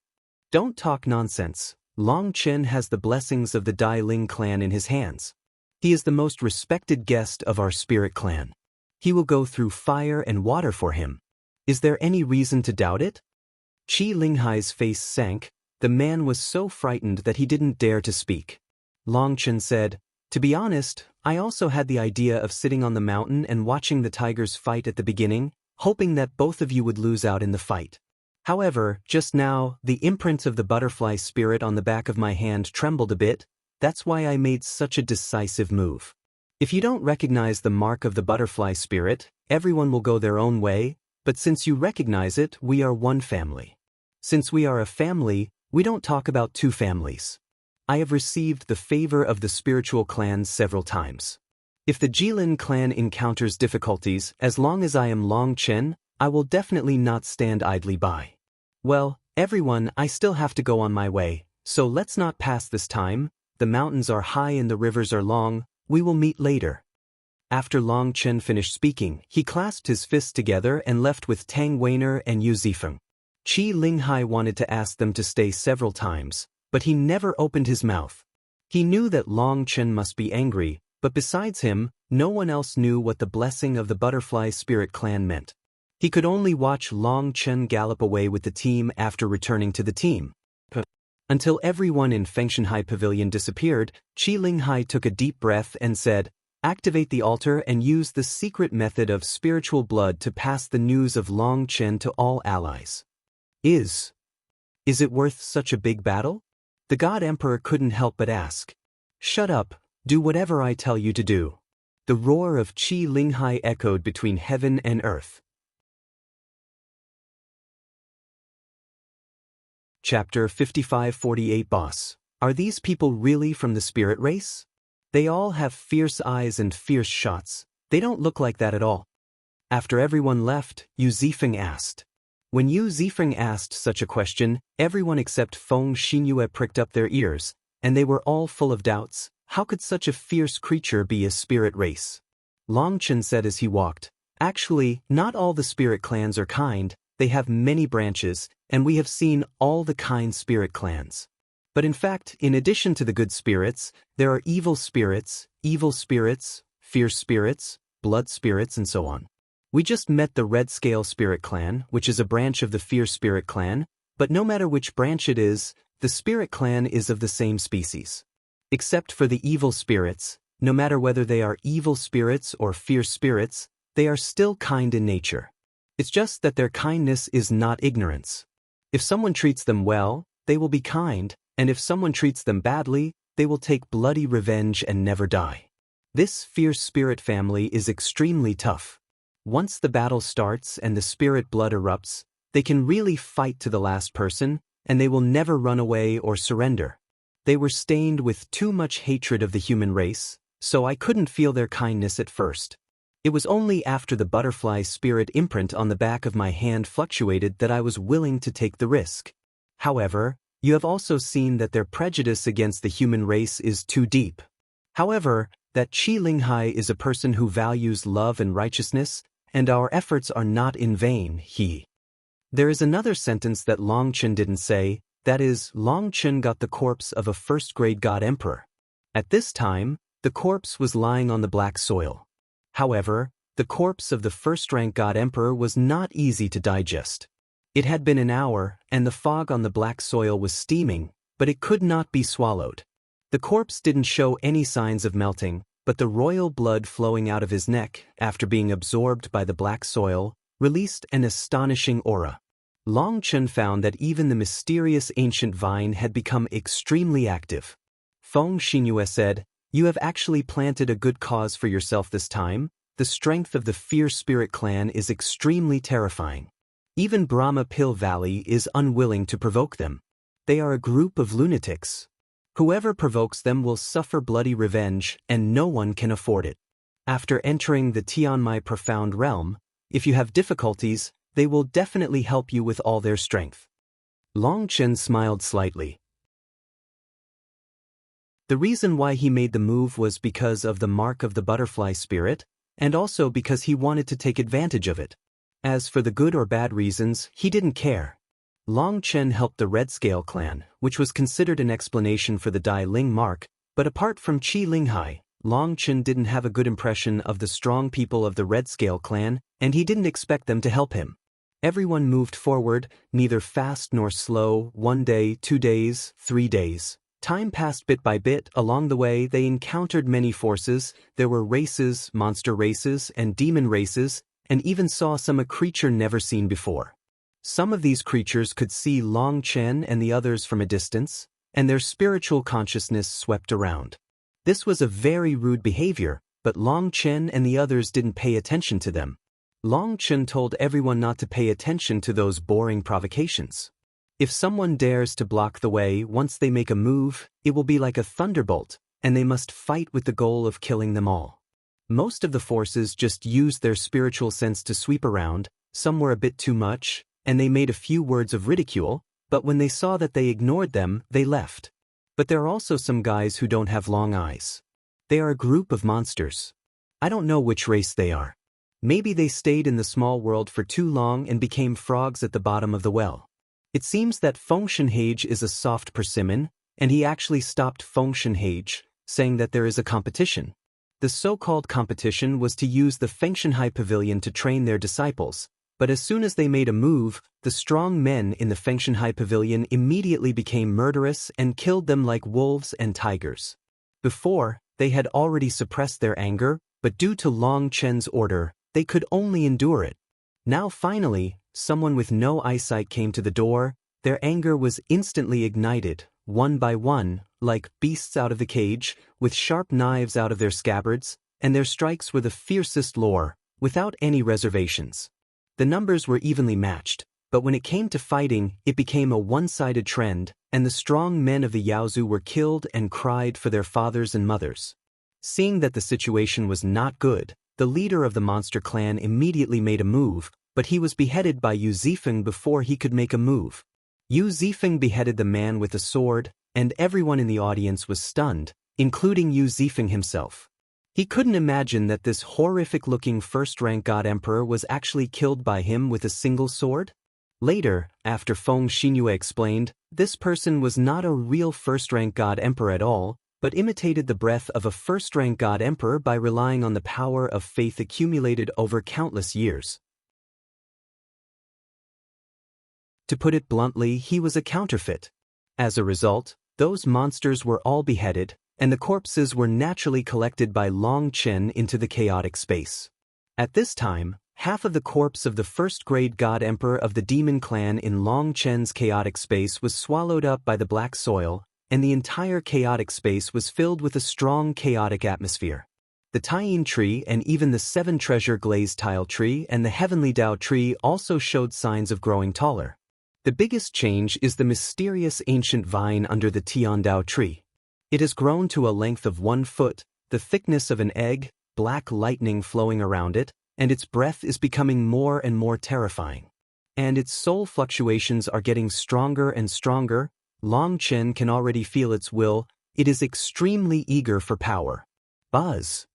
Don't talk nonsense. Long Chen has the blessings of the Dai Ling clan in his hands. He is the most respected guest of our Spirit clan. He will go through fire and water for him. Is there any reason to doubt it? Qi Linghai's face sank. The man was so frightened that he didn't dare to speak. Long Chen said, "To be honest, I also had the idea of sitting on the mountain and watching the tigers fight at the beginning, hoping that both of you would lose out in the fight. However, just now, the imprint of the butterfly spirit on the back of my hand trembled a bit. That's why I made such a decisive move. If you don't recognize the mark of the butterfly spirit, everyone will go their own way, but since you recognize it, we are one family. Since we are a family, we don't talk about 2 families. I have received the favor of the spiritual clans several times. If the Jilin clan encounters difficulties, as long as I am Long Chen, I will definitely not stand idly by. Well, everyone, I still have to go on my way, so let's not pass this time. The mountains are high and the rivers are long, we will meet later." After Long Chen finished speaking, he clasped his fists together and left with Tang Weiner and Yu Zifeng. Qi Linghai wanted to ask them to stay several times, but he never opened his mouth. He knew that Long Chen must be angry, but besides him, no one else knew what the blessing of the Butterfly Spirit clan meant. He could only watch Long Chen gallop away with the team after returning to the team. Until everyone in Fengshanhai Pavilion disappeared, Qi Linghai took a deep breath and said, "Activate the altar and use the secret method of spiritual blood to pass the news of Long Chen to all allies." Is it worth such a big battle? The God Emperor couldn't help but ask. "Shut up. Do whatever I tell you to do." The roar of Qi Linghai echoed between heaven and earth. Chapter 55-48 Boss. Are these people really from the spirit race? They all have fierce eyes and fierce shots. They don't look like that at all. After everyone left, Yu Zifeng asked. When Yu Zifeng asked such a question, everyone except Feng Xinyue pricked up their ears, and they were all full of doubts. How could such a fierce creature be a spirit race? Long Chen said as he walked, "Actually, not all the spirit clans are kind, they have many branches, and we have seen all the kind spirit clans. But in fact, in addition to the good spirits, there are evil spirits, fierce spirits, blood spirits, and so on. We just met the Red Scale Spirit Clan, which is a branch of the Fierce Spirit Clan, but no matter which branch it is, the Spirit Clan is of the same species. Except for the evil spirits, no matter whether they are evil spirits or fierce spirits, they are still kind in nature. It's just that their kindness is not ignorance. If someone treats them well, they will be kind, and if someone treats them badly, they will take bloody revenge and never die. This fierce spirit family is extremely tough. Once the battle starts and the spirit blood erupts, they can really fight to the last person, and they will never run away or surrender. They were stained with too much hatred of the human race, so I couldn't feel their kindness at first. It was only after the butterfly spirit imprint on the back of my hand fluctuated that I was willing to take the risk. However, you have also seen that their prejudice against the human race is too deep. However, that Qi Linghai is a person who values love and righteousness, and our efforts are not in vain, There is another sentence that Long Chen didn't say. That is, Long Chen got the corpse of a first-grade god emperor. At this time, the corpse was lying on the black soil. However, the corpse of the first-rank god emperor was not easy to digest. It had been an hour, and the fog on the black soil was steaming, but it could not be swallowed. The corpse didn't show any signs of melting, but the royal blood flowing out of his neck, after being absorbed by the black soil, released an astonishing aura. Long Chen found that even the mysterious ancient vine had become extremely active. Feng Xinyue said, "You have actually planted a good cause for yourself this time. The strength of the Fierce Spirit clan is extremely terrifying. Even Brahma Pill Valley is unwilling to provoke them. They are a group of lunatics. Whoever provokes them will suffer bloody revenge, and no one can afford it. After entering the Tianmai profound realm, if you have difficulties, they will definitely help you with all their strength." Long Chen smiled slightly. The reason why he made the move was because of the mark of the butterfly spirit, and also because he wanted to take advantage of it. As for the good or bad reasons, he didn't care. Long Chen helped the Red Scale clan, which was considered an explanation for the Dai Ling mark, but apart from Qi Linghai, Long Chen didn't have a good impression of the strong people of the Red Scale clan, and he didn't expect them to help him. Everyone moved forward, neither fast nor slow, 1 day, 2 days, 3 days. Time passed bit by bit. Along the way they encountered many forces. There were races, monster races, and demon races, and even saw a creature never seen before. Some of these creatures could see Long Chen and the others from a distance, and their spiritual consciousness swept around. This was a very rude behavior, but Long Chen and the others didn't pay attention to them. Long Chen told everyone not to pay attention to those boring provocations. If someone dares to block the way once they make a move, it will be like a thunderbolt, and they must fight with the goal of killing them all. Most of the forces just used their spiritual sense to sweep around, some were a bit too much, and they made a few words of ridicule, but when they saw that they ignored them, they left. But there are also some guys who don't have long eyes. They are a group of monsters. I don't know which race they are. Maybe they stayed in the small world for too long and became frogs at the bottom of the well. It seems that Feng Shenhage is a soft persimmon, and he actually stopped Feng Shenhage, saying that there is a competition. The so-called competition was to use the Fengshanhai Pavilion to train their disciples, but as soon as they made a move, the strong men in the Fengshanhai Pavilion immediately became murderous and killed them like wolves and tigers. Before, they had already suppressed their anger, but due to Long Chen's order, they could only endure it. Now finally, someone with no eyesight came to the door. Their anger was instantly ignited, one by one, like beasts out of the cage, with sharp knives out of their scabbards, and their strikes were the fiercest lore, without any reservations. The numbers were evenly matched, but when it came to fighting, it became a one-sided trend, and the strong men of the Yaozu were killed and cried for their fathers and mothers. Seeing that the situation was not good, the leader of the monster clan immediately made a move, but he was beheaded by Yu Zifeng before he could make a move. Yu Zifeng beheaded the man with a sword, and everyone in the audience was stunned, including Yu Zifeng himself. He couldn't imagine that this horrific-looking first-rank god emperor was actually killed by him with a single sword. Later, after Feng Xinyue explained, this person was not a real first-rank god emperor at all, but imitated the breath of a first-rank god emperor by relying on the power of faith accumulated over countless years. To put it bluntly, he was a counterfeit. As a result, those monsters were all beheaded, and the corpses were naturally collected by Long Chen into the chaotic space. At this time, half of the corpse of the first-grade god emperor of the demon clan in Long Chen's chaotic space was swallowed up by the black soil, and the entire chaotic space was filled with a strong chaotic atmosphere. The Taiyin tree and even the 7-treasure glazed tile tree and the heavenly Dao tree also showed signs of growing taller. The biggest change is the mysterious ancient vine under the Tian Dao tree. It has grown to a length of 1 foot, the thickness of an egg, black lightning flowing around it, and its breath is becoming more and more terrifying. And its soul fluctuations are getting stronger and stronger. Long Chen can already feel its will. It is extremely eager for power. Buzz!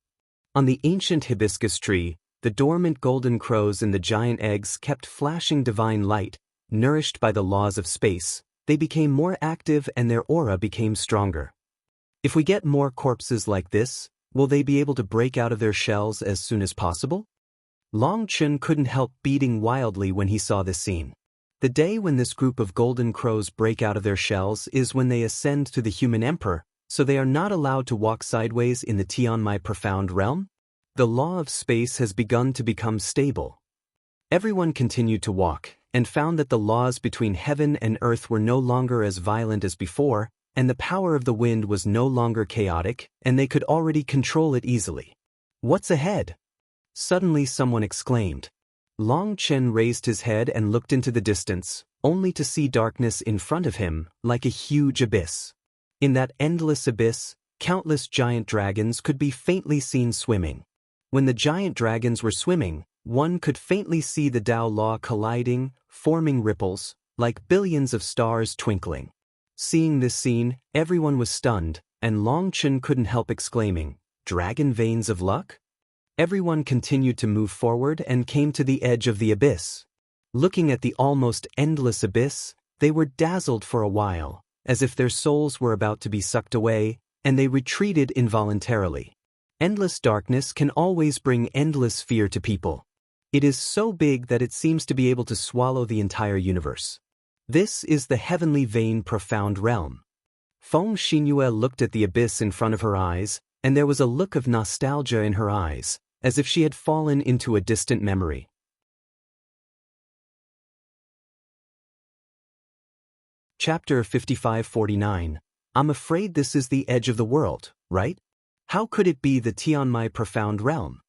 On the ancient hibiscus tree, the dormant golden crows in the giant eggs kept flashing divine light, nourished by the laws of space, They became more active and their aura became stronger. If we get more corpses like this, will they be able to break out of their shells as soon as possible? Long Chen couldn't help beating wildly when he saw this scene. The day when this group of golden crows break out of their shells is when they ascend to the human emperor, so they are not allowed to walk sideways in the Tianmai profound realm. The law of space has begun to become stable. Everyone continued to walk, and found that the laws between heaven and earth were no longer as violent as before, and the power of the wind was no longer chaotic, and they could already control it easily. What's ahead? Suddenly someone exclaimed. Long Chen raised his head and looked into the distance, only to see darkness in front of him, like a huge abyss. In that endless abyss, countless giant dragons could be faintly seen swimming. When the giant dragons were swimming, one could faintly see the Tao Law colliding, forming ripples, like billions of stars twinkling. Seeing this scene, everyone was stunned, and Long Chen couldn't help exclaiming, "Dragon veins of luck?" Everyone continued to move forward and came to the edge of the abyss. Looking at the almost endless abyss, they were dazzled for a while, as if their souls were about to be sucked away, and they retreated involuntarily. Endless darkness can always bring endless fear to people. It is so big that it seems to be able to swallow the entire universe. This is the heavenly vein profound realm. Feng Xinyue looked at the abyss in front of her eyes, and there was a look of nostalgia in her eyes, as if she had fallen into a distant memory. Chapter 55-49. I'm afraid this is the edge of the world, right? How could it be the Tianmai profound realm?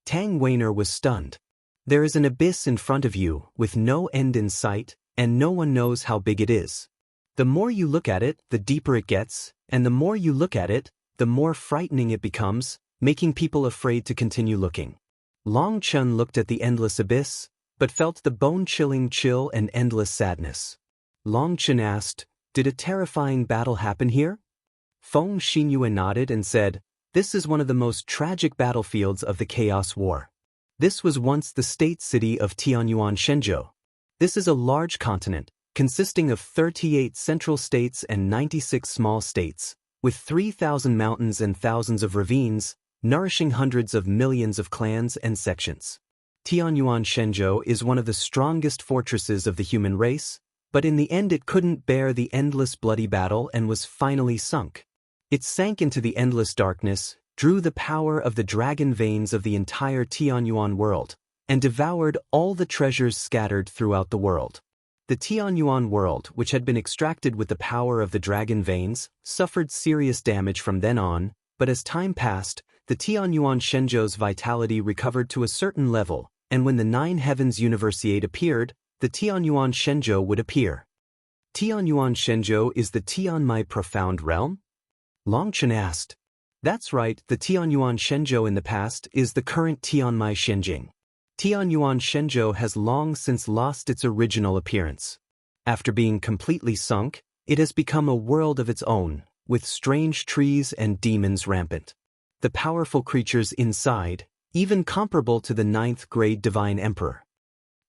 Tang Weiner was stunned. There is an abyss in front of you, with no end in sight, and no one knows how big it is. The more you look at it, the deeper it gets, and the more you look at it, the more frightening it becomes, making people afraid to continue looking. Long Chen looked at the endless abyss, but felt the bone-chilling chill and endless sadness. Long Chen asked, "Did a terrifying battle happen here?" Feng Xinyue nodded and said, "This is one of the most tragic battlefields of the Chaos War. This was once the state city of Tianyuan Shenzhou. This is a large continent, consisting of 38 central states and 96 small states, with 3,000 mountains and thousands of ravines, nourishing hundreds of millions of clans and sections. Tianyuan Shenzhou is one of the strongest fortresses of the human race, but in the end it couldn't bear the endless bloody battle and was finally sunk. It sank into the endless darkness, drew the power of the dragon veins of the entire Tianyuan world, and devoured all the treasures scattered throughout the world. The Tianyuan world, which had been extracted with the power of the dragon veins, suffered serious damage from then on, but as time passed, the Tianyuan Shenzhou's vitality recovered to a certain level, and when the Nine Heavens Universiade appeared, the Tianyuan Shenzhou would appear. Tianyuan Shenzhou is the Tianmai profound realm? Long Chen asked. That's right, the Tianyuan Shenzhou in the past is the current Tianmai Shenzhing. Tianyuan Shenzhou has long since lost its original appearance. After being completely sunk, it has become a world of its own, with strange trees and demons rampant. The powerful creatures inside, even comparable to the 9th grade Divine Emperor.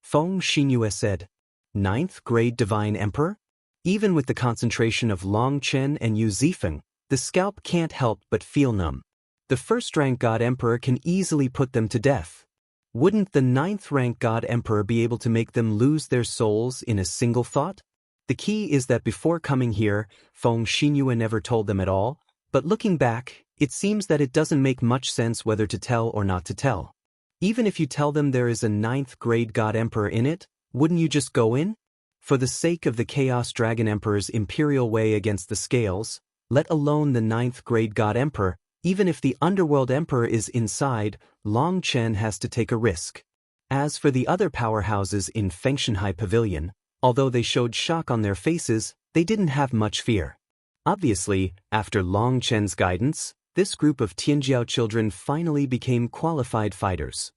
Feng Xinyue said, 9th grade Divine Emperor? Even with the concentration of Long Chen and Yu Zifeng, the scalp can't help but feel numb. The 1st-rank God Emperor can easily put them to death. Wouldn't the 9th-rank God Emperor be able to make them lose their souls in a single thought? The key is that before coming here, Feng Xinyue never told them at all, but looking back, it seems that it doesn't make much sense whether to tell or not to tell. Even if you tell them there is a 9th-grade God Emperor in it, wouldn't you just go in? For the sake of the Chaos Dragon Emperor's imperial way against the scales, let alone the 9th-grade God Emperor, even if the Underworld Emperor is inside, Long Chen has to take a risk. As for the other powerhouses in Fengshanhai Pavilion, although they showed shock on their faces, they didn't have much fear. Obviously, after Long Chen's guidance, this group of Tianjiao children finally became qualified fighters.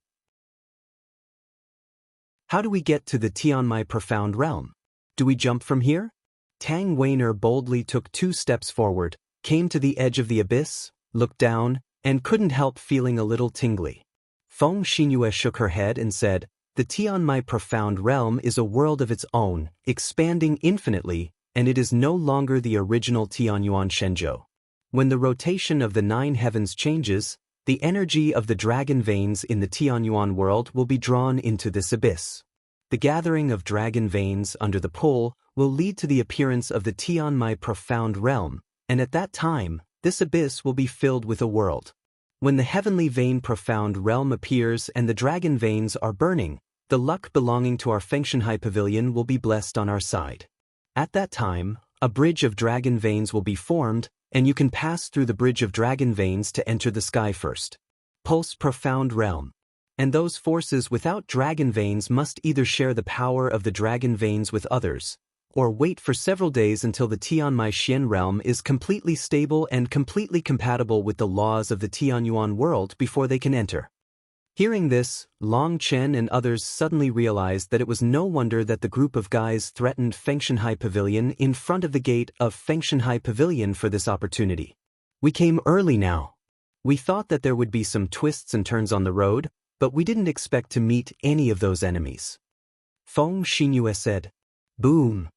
How do we get to the Tianmai profound realm? Do we jump from here? Tang Weiner boldly took 2 steps forward, came to the edge of the abyss, looked down, and couldn't help feeling a little tingly. Feng Xinyue shook her head and said, the Tianmai profound realm is a world of its own, expanding infinitely, and it is no longer the original Tianyuan Shenzhou. When the rotation of the 9 heavens changes, the energy of the dragon veins in the Tianyuan world will be drawn into this abyss. The gathering of dragon veins under the pull will lead to the appearance of the Tianmai profound realm, and at that time, this abyss will be filled with a world. When the heavenly vein profound realm appears and the dragon veins are burning, the luck belonging to our Fengshanhai pavilion will be blessed on our side. At that time, a bridge of dragon veins will be formed, and you can pass through the bridge of dragon veins to enter the sky first. Pulse profound realm. And those forces without dragon veins must either share the power of the dragon veins with others, or wait for several days until the Tianmai Xian realm is completely stable and completely compatible with the laws of the Tianyuan world before they can enter. Hearing this, Long Chen and others suddenly realized that it was no wonder that the group of guys threatened Fengshanhai Pavilion in front of the gate of Fengshanhai Pavilion for this opportunity. We came early now. We thought that there would be some twists and turns on the road, but we didn't expect to meet any of those enemies. Feng Xinyue said. Boom.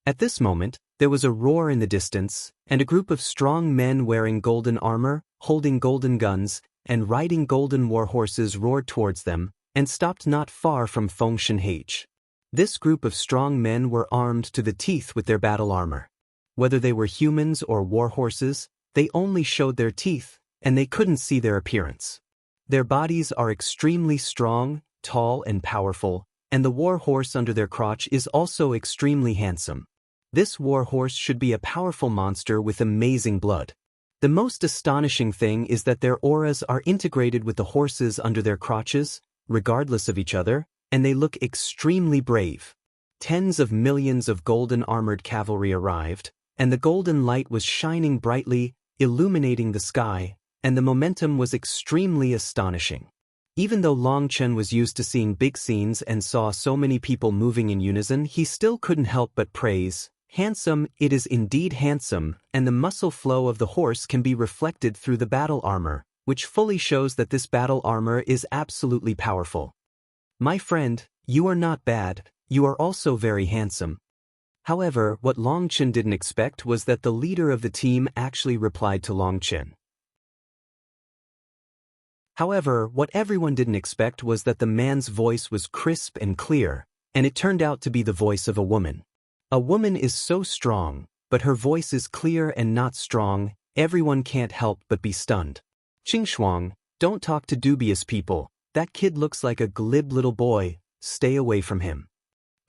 At this moment, there was a roar in the distance, and a group of strong men wearing golden armor, holding golden guns, and riding golden war horses roared towards them, and stopped not far from Feng Shenhage. This group of strong men were armed to the teeth with their battle armor. Whether they were humans or war horses, they only showed their teeth, and they couldn't see their appearance. Their bodies are extremely strong, tall and powerful, and the war horse under their crotch is also extremely handsome. This war horse should be a powerful monster with amazing blood. The most astonishing thing is that their auras are integrated with the horses under their crotches, regardless of each other, and they look extremely brave. Tens of millions of golden armored cavalry arrived, and the golden light was shining brightly, illuminating the sky, and the momentum was extremely astonishing. Even though Long Chen was used to seeing big scenes and saw so many people moving in unison, he still couldn't help but praise. Handsome, it is indeed handsome, and the muscle flow of the horse can be reflected through the battle armor, which fully shows that this battle armor is absolutely powerful. My friend, you are not bad, you are also very handsome. However, what Long Chen didn't expect was that the leader of the team actually replied to Long Chen. However, what everyone didn't expect was that the man's voice was crisp and clear, and it turned out to be the voice of a woman. A woman is so strong, but her voice is clear and not strong, everyone can't help but be stunned. Qing, don't talk to dubious people, that kid looks like a glib little boy, stay away from him.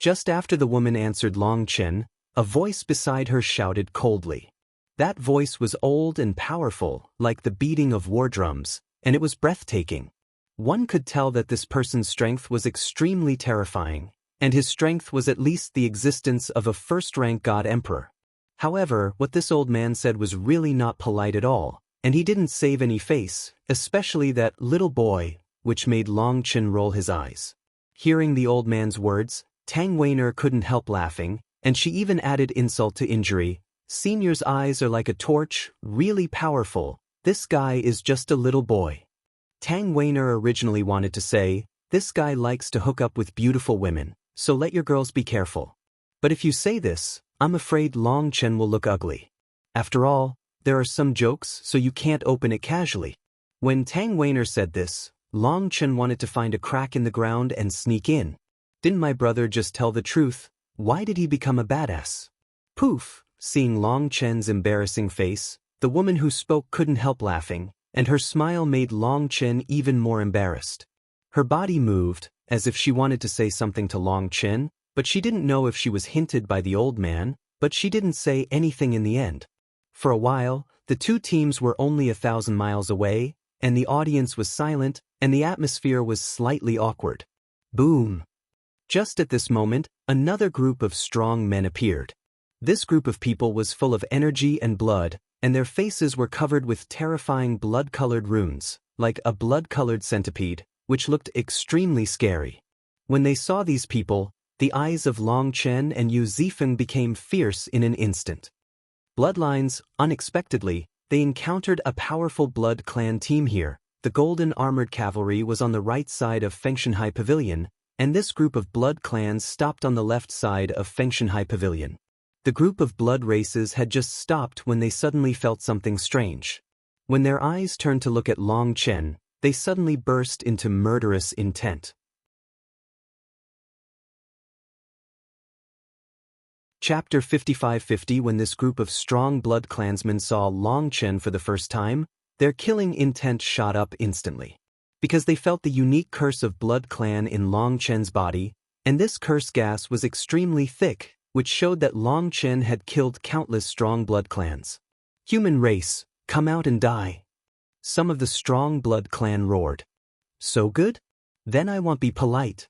Just after the woman answered Long Chen, a voice beside her shouted coldly. That voice was old and powerful, like the beating of war drums, and it was breathtaking. One could tell that this person's strength was extremely terrifying, and his strength was at least the existence of a first-rank god emperor. However, what this old man said was really not polite at all, and he didn't save any face, especially that little boy, which made Long Chen roll his eyes. Hearing the old man's words, Tang Weiner couldn't help laughing, and she even added insult to injury. Senior's eyes are like a torch, really powerful, this guy is just a little boy. Tang Weiner originally wanted to say, this guy likes to hook up with beautiful women, so let your girls be careful. But if you say this, I'm afraid Long Chen will look ugly. After all, there are some jokes, so you can't open it casually. When Tang Weiner said this, Long Chen wanted to find a crack in the ground and sneak in. Didn't my brother just tell the truth? Why did he become a badass? Poof! Seeing Long Chen's embarrassing face, the woman who spoke couldn't help laughing, and her smile made Long Chen even more embarrassed. Her body moved, as if she wanted to say something to Long Chen, but she didn't know if she was hinted by the old man, but she didn't say anything in the end. For a while, the two teams were only 1,000 miles away, and the audience was silent, and the atmosphere was slightly awkward. Boom! Just at this moment, another group of strong men appeared. This group of people was full of energy and blood, and their faces were covered with terrifying blood-colored runes, like a blood-colored centipede, which looked extremely scary. When they saw these people, the eyes of Long Chen and Yu Zifeng became fierce in an instant. Bloodlines, unexpectedly, they encountered a powerful blood clan team here. The golden armored cavalry was on the right side of Fengshanhai Pavilion, and this group of blood clans stopped on the left side of Fengshanhai Pavilion. The group of blood races had just stopped when they suddenly felt something strange. When their eyes turned to look at Long Chen, they suddenly burst into murderous intent. Chapter 5550. When this group of strong blood clansmen saw Long Chen for the first time, their killing intent shot up instantly. Because they felt the unique curse of blood clan in Long Chen's body, and this curse gas was extremely thick, which showed that Long Chen had killed countless strong blood clans. Human race, come out and die. Some of the strong blood clan roared. So good? Then I won't be polite.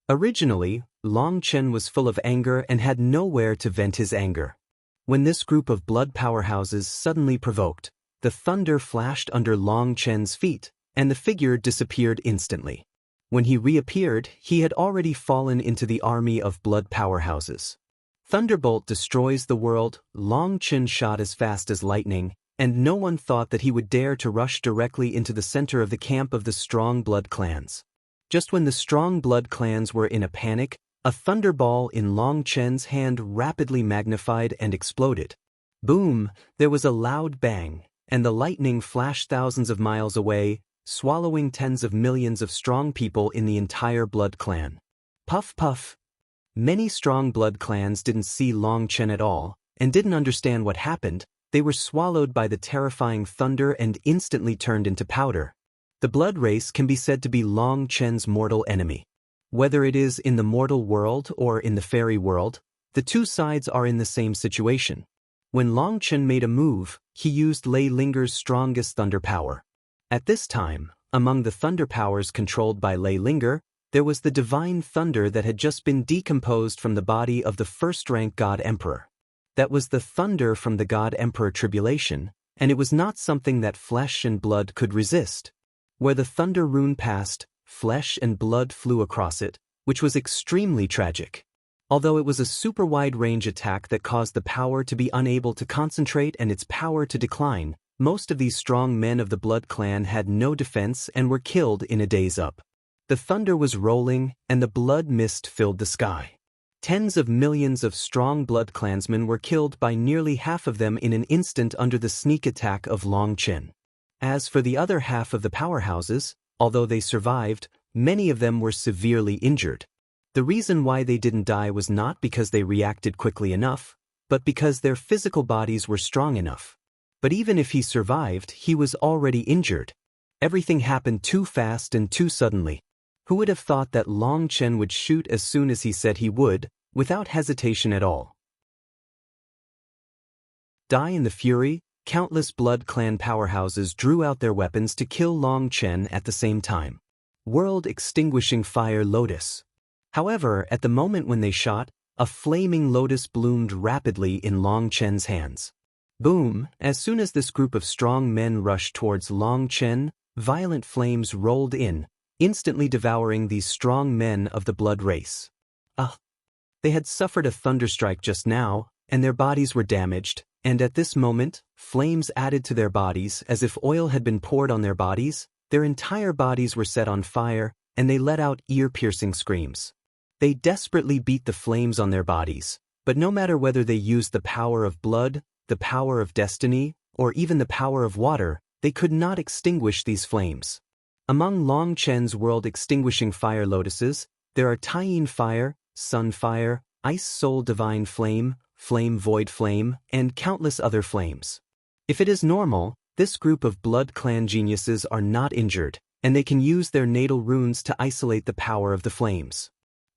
Originally, Long Chen was full of anger and had nowhere to vent his anger. When this group of blood powerhouses suddenly provoked, the thunder flashed under Long Chen's feet, and the figure disappeared instantly. When he reappeared, he had already fallen into the army of blood powerhouses. Thunderbolt destroys the world. Long Chen shot as fast as lightning, and no one thought that he would dare to rush directly into the center of the camp of the strong blood clans. Just when the strong blood clans were in a panic, a thunderball in Long Chen's hand rapidly magnified and exploded. Boom! There was a loud bang, and the lightning flashed thousands of miles away, swallowing tens of millions of strong people in the entire blood clan. Puff puff! Many strong blood clans didn't see Long Chen at all, and didn't understand what happened. They were swallowed by the terrifying thunder and instantly turned into powder. The blood race can be said to be Long Chen's mortal enemy. Whether it is in the mortal world or in the fairy world, the two sides are in the same situation. When Long Chen made a move, he used Lei Linger's strongest thunder power. At this time, among the thunder powers controlled by Lei Linger, there was the divine thunder that had just been decomposed from the body of the first-rank God Emperor. That was the thunder from the God Emperor tribulation, and it was not something that flesh and blood could resist. Where the thunder rune passed, flesh and blood flew across it, which was extremely tragic. Although it was a super wide-range attack that caused the power to be unable to concentrate and its power to decline, most of these strong men of the Blood Clan had no defense and were killed in a daze up. The thunder was rolling, and the blood mist filled the sky. Tens of millions of strong Blood Clansmen were killed by nearly half of them in an instant under the sneak attack of Long Chen. As for the other half of the powerhouses, although they survived, many of them were severely injured. The reason why they didn't die was not because they reacted quickly enough, but because their physical bodies were strong enough. But even if he survived, he was already injured. Everything happened too fast and too suddenly. Who would have thought that Long Chen would shoot as soon as he said he would, without hesitation at all? Die in the fury, countless Blood Clan powerhouses drew out their weapons to kill Long Chen at the same time. World-extinguishing fire lotus. However, at the moment when they shot, a flaming lotus bloomed rapidly in Long Chen's hands. Boom! As soon as this group of strong men rushed towards Long Chen, violent flames rolled in, instantly devouring these strong men of the blood race. They had suffered a thunderstrike just now, and their bodies were damaged, and at this moment, flames added to their bodies as if oil had been poured on their bodies. Their entire bodies were set on fire, and they let out ear-piercing screams. They desperately beat the flames on their bodies, but no matter whether they used the power of blood, the power of destiny, or even the power of water, they could not extinguish these flames. Among Long Chen's world-extinguishing fire lotuses, there are Taiyin Fire, Sun Fire, Ice Soul Divine Flame, Flame Void Flame, and countless other flames. If it is normal, this group of Blood Clan geniuses are not injured, and they can use their natal runes to isolate the power of the flames.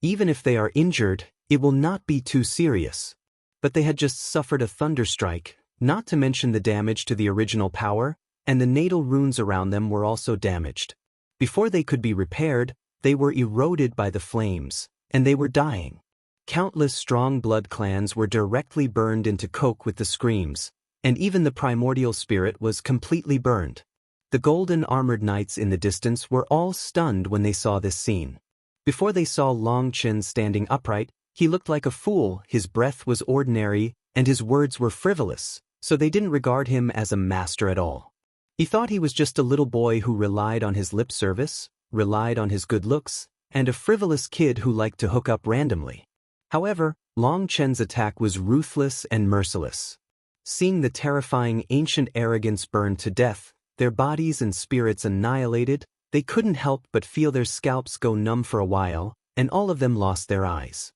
Even if they are injured, it will not be too serious. But they had just suffered a thunderstrike, not to mention the damage to the original power, and the natal runes around them were also damaged. Before they could be repaired, they were eroded by the flames, and they were dying. Countless strong blood clans were directly burned into coke with the screams, and even the primordial spirit was completely burned. The golden armored knights in the distance were all stunned when they saw this scene. Before they saw Long Chen standing upright, he looked like a fool, his breath was ordinary, and his words were frivolous, so they didn't regard him as a master at all. He thought he was just a little boy who relied on his lip service, relied on his good looks, and a frivolous kid who liked to hook up randomly. However, Long Chen's attack was ruthless and merciless. Seeing the terrifying ancient arrogance burned to death, their bodies and spirits annihilated, they couldn't help but feel their scalps go numb for a while, and all of them lost their eyes.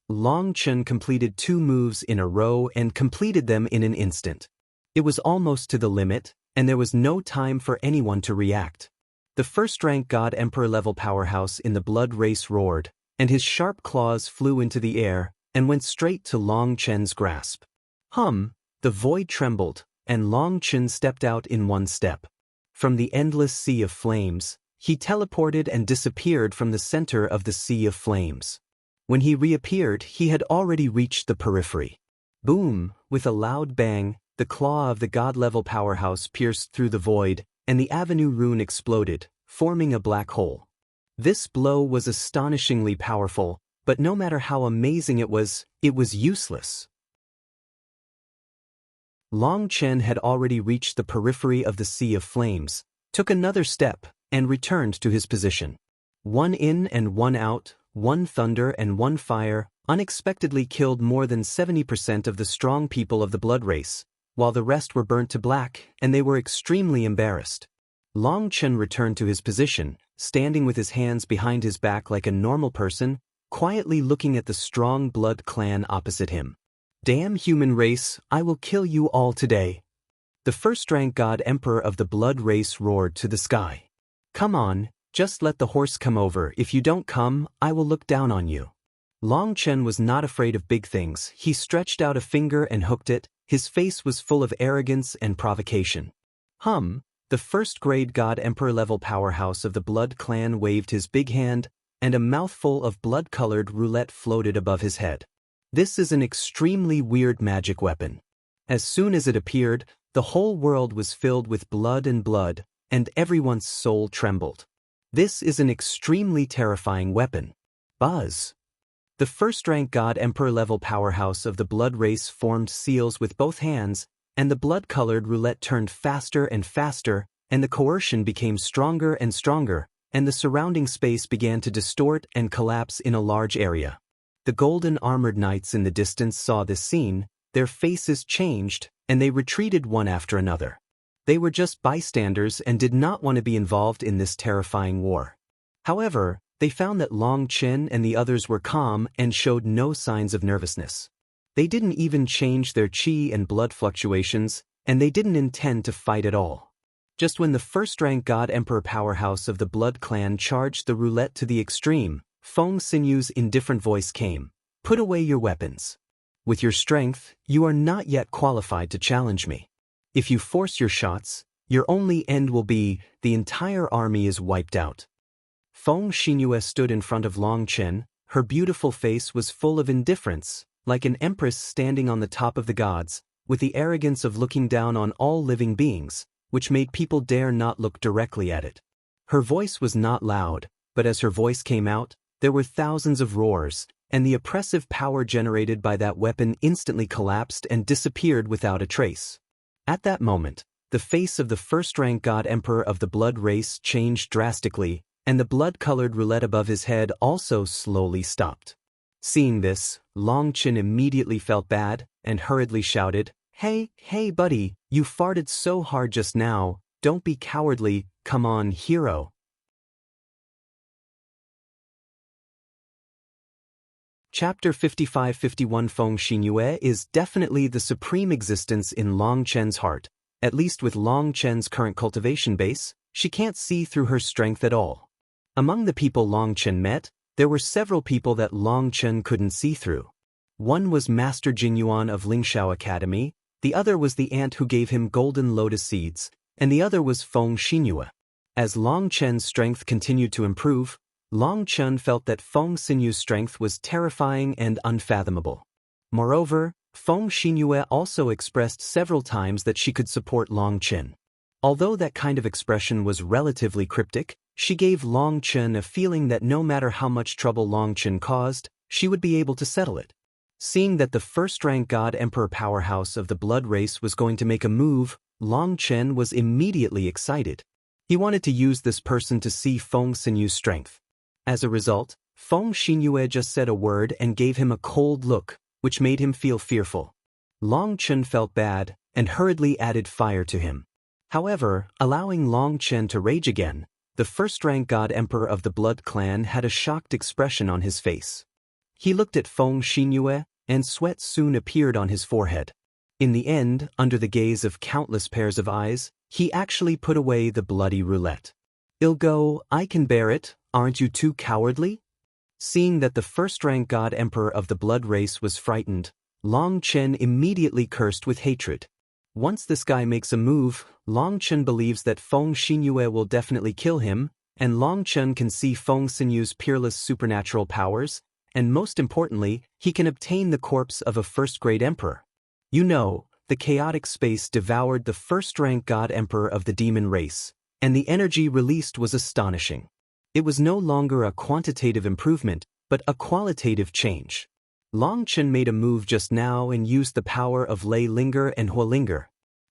Long Chen completed 2 moves in a row and completed them in an instant. It was almost to the limit, and there was no time for anyone to react. The first-rank God Emperor level powerhouse in the blood race roared, and his sharp claws flew into the air and went straight to Long Chen's grasp. The void trembled, and Long Chen stepped out in one step. From the endless sea of flames, he teleported and disappeared from the center of the sea of flames. When he reappeared, he had already reached the periphery. Boom! With a loud bang, the claw of the god-level powerhouse pierced through the void, and the Avenue rune exploded, forming a black hole. This blow was astonishingly powerful, but no matter how amazing it was useless. Long Chen had already reached the periphery of the Sea of Flames, took another step, and returned to his position. 1 in and 1 out, 1 thunder and 1 fire, unexpectedly killed more than 70% of the strong people of the blood race, while the rest were burnt to black, and they were extremely embarrassed. Long Chen returned to his position, standing with his hands behind his back like a normal person, quietly looking at the strong blood clan opposite him. Damn human race, I will kill you all today. The first-rank God Emperor of the blood race roared to the sky. Come on, just let the horse come over. If you don't come, I will look down on you. Long Chen was not afraid of big things. He stretched out a finger and hooked it. His face was full of arrogance and provocation. The first-grade God Emperor level powerhouse of the blood clan waved his big hand, and a mouthful of blood-colored roulette floated above his head. This is an extremely weird magic weapon. As soon as it appeared, the whole world was filled with blood, and everyone's soul trembled. This is an extremely terrifying weapon. Buzz! The first-rank God Emperor level powerhouse of the blood race formed seals with both hands, and the blood-colored roulette turned faster and faster, and the coercion became stronger and stronger, and the surrounding space began to distort and collapse in a large area. The golden armored knights in the distance saw this scene, their faces changed, and they retreated one after another. They were just bystanders and did not want to be involved in this terrifying war. However, they found that Long Chen and the others were calm and showed no signs of nervousness. They didn't even change their chi and blood fluctuations, and they didn't intend to fight at all. Just when the first-rank God Emperor powerhouse of the blood clan charged the roulette to the extreme, Feng Sinu's indifferent voice came. Put away your weapons. With your strength, you are not yet qualified to challenge me. If you force your shots, your only end will be, the entire army is wiped out. Feng Xinyu stood in front of Long Chen. Her beautiful face was full of indifference, like an empress standing on the top of the gods, with the arrogance of looking down on all living beings, which made people dare not look directly at it. Her voice was not loud, but as her voice came out, there were thousands of roars, and the oppressive power generated by that weapon instantly collapsed and disappeared without a trace. At that moment, the face of the first-rank God Emperor of the blood race changed drastically, and the blood-colored roulette above his head also slowly stopped. Seeing this, Long Chen immediately felt bad and hurriedly shouted, Hey buddy, you farted so hard just now, don't be cowardly, come on hero. Chapter 55-51 Feng Xinyu is definitely the supreme existence in Long Chen's heart. At least with Long Chen's current cultivation base, she can't see through her strength at all. Among the people Long Chen met, there were several people that Long Chen couldn't see through. One was Master Jinyuan of Lingshao Academy, the other was the ant who gave him golden lotus seeds, and the other was Feng Xinyu. As Long Chen's strength continued to improve, Long Chen felt that Feng Xinyu's strength was terrifying and unfathomable. Moreover, Feng Xinyu also expressed several times that she could support Long Chen. Although that kind of expression was relatively cryptic, she gave Long Chen a feeling that no matter how much trouble Long Chen caused, she would be able to settle it. Seeing that the first-rank God Emperor powerhouse of the blood race was going to make a move, Long Chen was immediately excited. He wanted to use this person to see Feng Xinyu's strength. As a result, Feng Xinyue just said a word and gave him a cold look, which made him feel fearful. Long Chen felt bad and hurriedly added fire to him. However, allowing Long Chen to rage again, the first-rank God Emperor of the Blood Clan had a shocked expression on his face. He looked at Feng Xinyue, and sweat soon appeared on his forehead. In the end, under the gaze of countless pairs of eyes, he actually put away the bloody roulette. "I'll go, I can bear it, aren't you too cowardly?" Seeing that the first-rank God Emperor of the blood race was frightened, Long Chen immediately cursed with hatred. Once this guy makes a move, Long Chen believes that Feng Xinyue will definitely kill him, and Long Chen can see Feng Xinyue's peerless supernatural powers, and most importantly, he can obtain the corpse of a first-grade emperor. You know, the chaotic space devoured the first-rank God Emperor of the demon race, and the energy released was astonishing. It was no longer a quantitative improvement, but a qualitative change. Long Chen made a move just now and used the power of Lei Linger and Hua Linger.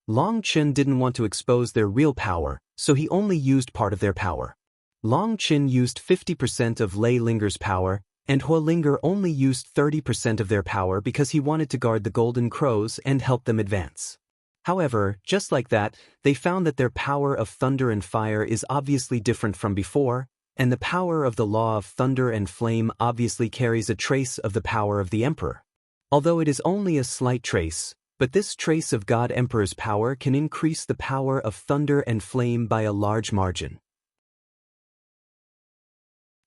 Long Chen didn't want to expose their real power, so he only used part of their power. Long Chen used 50% of Lei Linger's power, and Hua Linger only used 30% of their power because he wanted to guard the Golden Crows and help them advance. However, just like that, they found that their power of thunder and fire is obviously different from before, and the power of the law of thunder and flame obviously carries a trace of the power of the Emperor. Although it is only a slight trace, but this trace of God Emperor's power can increase the power of thunder and flame by a large margin.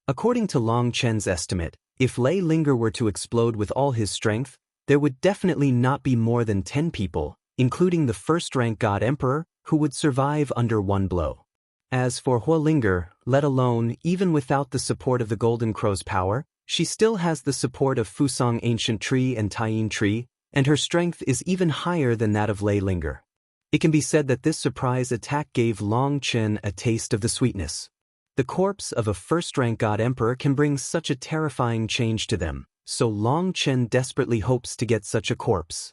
According to Long Chen's estimate, if Lei Linger were to explode with all his strength, there would definitely not be more than 10 people, including the first-rank God Emperor, who would survive under one blow. As for Hua Linger, let alone even without the support of the Golden Crow's power, she still has the support of Fusang Ancient Tree and Taiyin Tree, and her strength is even higher than that of Lei Linger. It can be said that this surprise attack gave Long Chen a taste of the sweetness. The corpse of a first-rank God Emperor can bring such a terrifying change to them, so Long Chen desperately hopes to get such a corpse.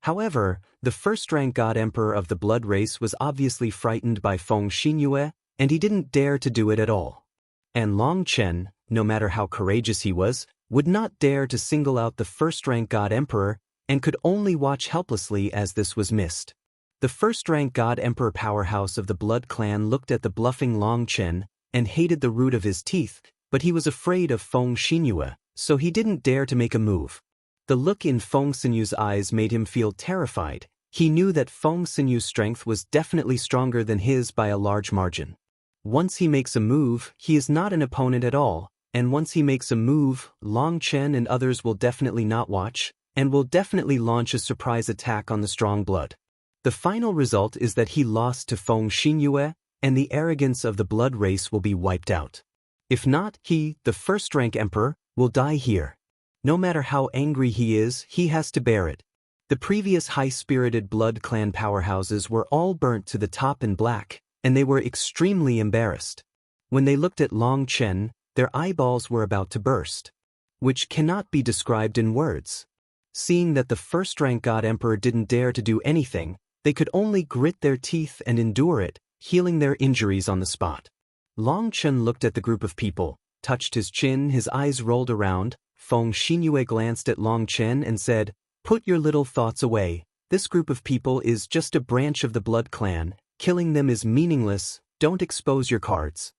However, the first-rank God Emperor of the blood race was obviously frightened by Feng Xinyue, and he didn't dare to do it at all. And Long Chen, no matter how courageous he was, would not dare to single out the first-rank God Emperor, and could only watch helplessly as this was missed. The first-rank God Emperor powerhouse of the Blood Clan looked at the bluffing Long Chen, and hated the root of his teeth, but he was afraid of Feng Xinyue, so he didn't dare to make a move. The look in Feng Xinyue's eyes made him feel terrified. He knew that Feng Xinyue's strength was definitely stronger than his by a large margin. Once he makes a move, he is not an opponent at all, and once he makes a move, Long Chen and others will definitely not watch, and will definitely launch a surprise attack on the strong blood. The final result is that he lost to Feng Xinyue, and the arrogance of the blood race will be wiped out. If not, he, the first-rank emperor, will die here. No matter how angry he is, he has to bear it. The previous high-spirited blood clan powerhouses were all burnt to the top in black, and they were extremely embarrassed. When they looked at Long Chen, their eyeballs were about to burst, which cannot be described in words. Seeing that the first-rank God Emperor didn't dare to do anything, they could only grit their teeth and endure it, healing their injuries on the spot. Long Chen looked at the group of people, touched his chin, his eyes rolled around. Feng Xinyue glanced at Long Chen and said, "Put your little thoughts away. This group of people is just a branch of the Blood Clan. Killing them is meaningless. Don't expose your cards."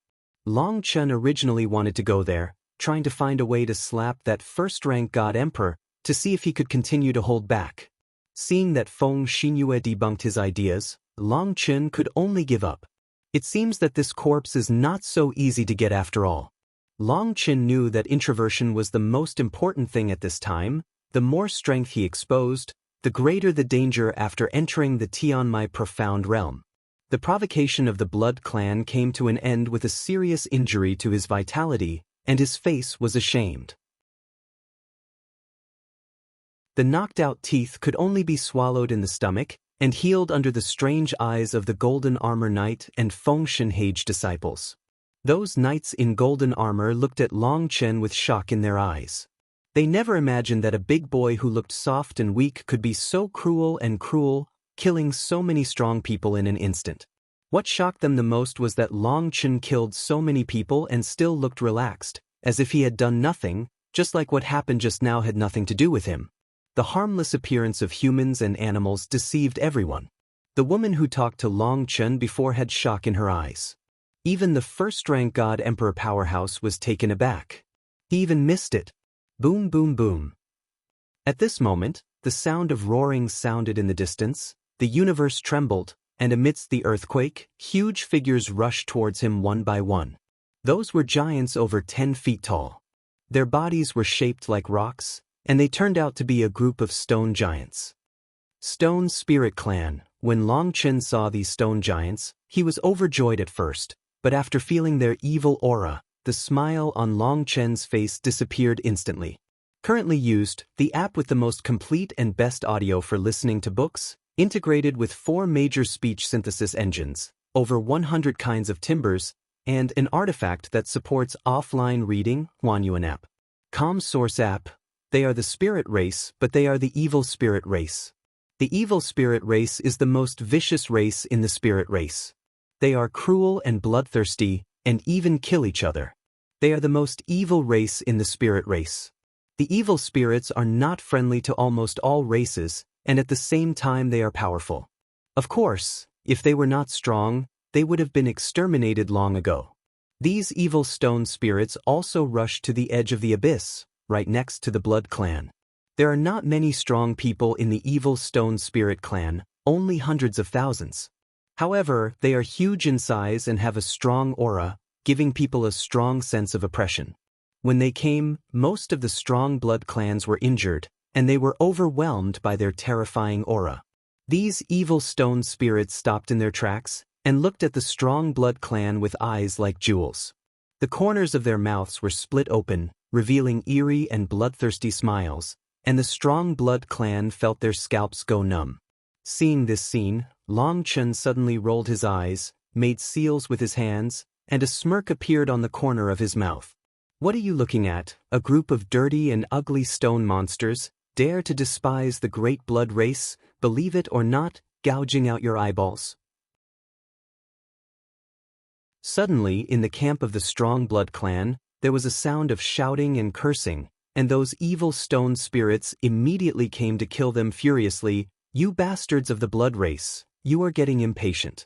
Long Chen originally wanted to go there, trying to find a way to slap that first-rank God Emperor, to see if he could continue to hold back. Seeing that Feng Xinyue debunked his ideas, Long Chen could only give up. It seems that this corpse is not so easy to get after all. Long Chen knew that introversion was the most important thing at this time. The more strength he exposed, the greater the danger after entering the Tianmai profound realm. The provocation of the Blood Clan came to an end with a serious injury to his vitality, and his face was ashamed. The knocked-out teeth could only be swallowed in the stomach, and healed under the strange eyes of the Golden Armor Knight and Feng Shenhage disciples. Those knights in golden armor looked at Long Chen with shock in their eyes. They never imagined that a big boy who looked soft and weak could be so cruel, killing so many strong people in an instant. What shocked them the most was that Long Chen killed so many people and still looked relaxed. as if he had done nothing, just like what happened just now had nothing to do with him. The harmless appearance of humans and animals deceived everyone. The woman who talked to Long Chen before had shock in her eyes. Even the first-rank God Emperor powerhouse was taken aback. He even missed it. Boom, boom, boom. At this moment, the sound of roaring sounded in the distance, the universe trembled, and amidst the earthquake, huge figures rushed towards him one by one. Those were giants over 10 feet tall. Their bodies were shaped like rocks, and they turned out to be a group of stone giants. Stone Spirit Clan. When Long Chen saw these stone giants, he was overjoyed at first, but after feeling their evil aura, the smile on Long Chen's face disappeared instantly. Currently used, the app with the most complete and best audio for listening to books, integrated with 4 major speech synthesis engines, over 100 kinds of timbers, and an artifact that supports offline reading, Huanyuan app. Source app. They are the spirit race, but they are the evil spirit race. The evil spirit race is the most vicious race in the spirit race. They are cruel and bloodthirsty, and even kill each other. They are the most evil race in the spirit race. The evil spirits are not friendly to almost all races, and at the same time they are powerful. Of course, if they were not strong, they would have been exterminated long ago. These evil stone spirits also rushed to the edge of the abyss, right next to the Blood Clan. There are not many strong people in the evil stone spirit clan, only hundreds of thousands. However, they are huge in size and have a strong aura, giving people a strong sense of oppression. When they came, most of the strong blood clans were injured, and they were overwhelmed by their terrifying aura. These evil stone spirits stopped in their tracks, and looked at the strong blood clan with eyes like jewels. The corners of their mouths were split open, revealing eerie and bloodthirsty smiles, and the strong blood clan felt their scalps go numb. Seeing this scene, Long Chen suddenly rolled his eyes, made seals with his hands, and a smirk appeared on the corner of his mouth. What are you looking at? A group of dirty and ugly stone monsters, dare to despise the great blood race, believe it or not, gouging out your eyeballs. Suddenly, in the camp of the strong blood clan, there was a sound of shouting and cursing, and those evil stone spirits immediately came to kill them furiously. You bastards of the blood race, you are getting impatient.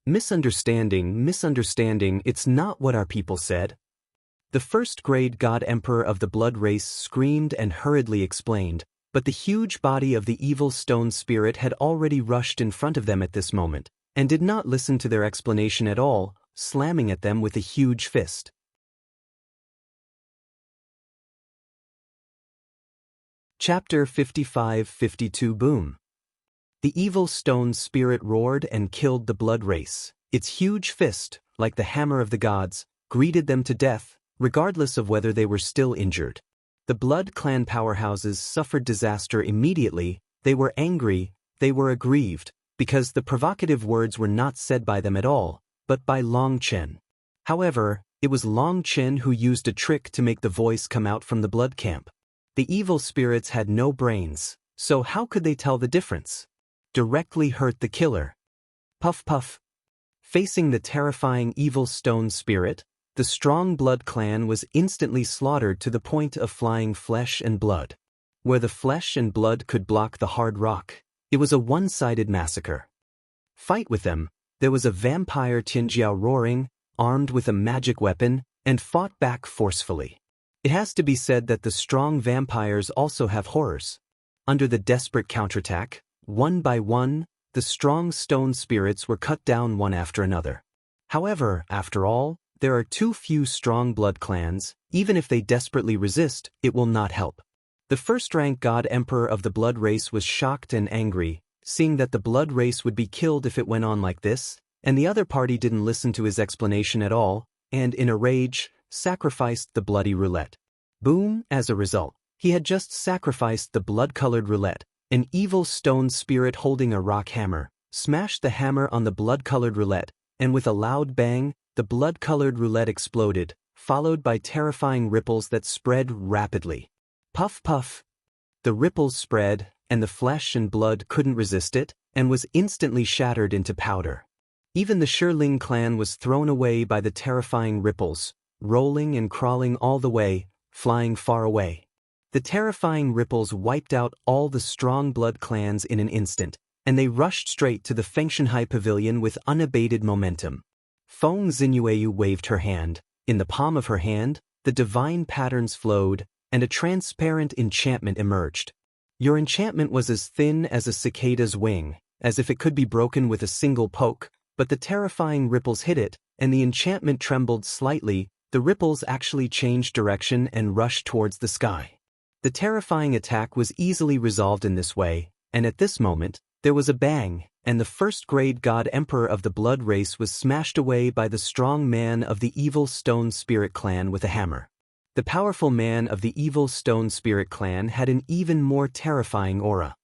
Misunderstanding, it's not what our people said. The first-grade God Emperor of the blood race screamed and hurriedly explained, but the huge body of the evil stone spirit had already rushed in front of them at this moment, and did not listen to their explanation at all, slamming at them with a huge fist. Chapter 55-52 Boom. The evil stone spirit roared and killed the blood race. Its huge fist, like the hammer of the gods, greeted them to death, regardless of whether they were still injured. The blood clan powerhouses suffered disaster immediately. They were angry, they were aggrieved, because the provocative words were not said by them at all, but by Long Chen. However, it was Long Chen who used a trick to make the voice come out from the blood camp. The evil spirits had no brains, so how could they tell the difference? Directly hurt the killer. Puff puff. Facing the terrifying evil stone spirit, the strong blood clan was instantly slaughtered to the point of flying flesh and blood. Where the flesh and blood could block the hard rock, it was a one-sided massacre. Fight with them. There was a vampire Tianjiao roaring, armed with a magic weapon, and fought back forcefully. It has to be said that the strong vampires also have horrors. Under the desperate counterattack, one by one, the strong stone spirits were cut down one after another. However, after all, there are too few strong blood clans. Even if they desperately resist, it will not help. The first-rank God Emperor of the blood race was shocked and angry, seeing that the blood race would be killed if it went on like this, and the other party didn't listen to his explanation at all, and in a rage, sacrificed the bloody roulette. Boom! As a result, he had just sacrificed the blood-colored roulette. An evil stone spirit holding a rock hammer smashed the hammer on the blood-colored roulette, and with a loud bang, the blood-colored roulette exploded, followed by terrifying ripples that spread rapidly. Puff puff. The ripples spread, and the flesh and blood couldn't resist it, and was instantly shattered into powder. Even the Shiling clan was thrown away by the terrifying ripples, rolling and crawling all the way, flying far away. The terrifying ripples wiped out all the strong blood clans in an instant, and they rushed straight to the Fengshanhai pavilion with unabated momentum. Feng Xinyue waved her hand. In the palm of her hand, the divine patterns flowed, and a transparent enchantment emerged. Your enchantment was as thin as a cicada's wing, as if it could be broken with a single poke, but the terrifying ripples hit it, and the enchantment trembled slightly. The ripples actually changed direction and rushed towards the sky. The terrifying attack was easily resolved in this way, and at this moment, there was a bang, and the first-grade god emperor of the blood race was smashed away by the strong man of the evil stone spirit clan with a hammer. The powerful man of the evil stone spirit clan had an even more terrifying aura.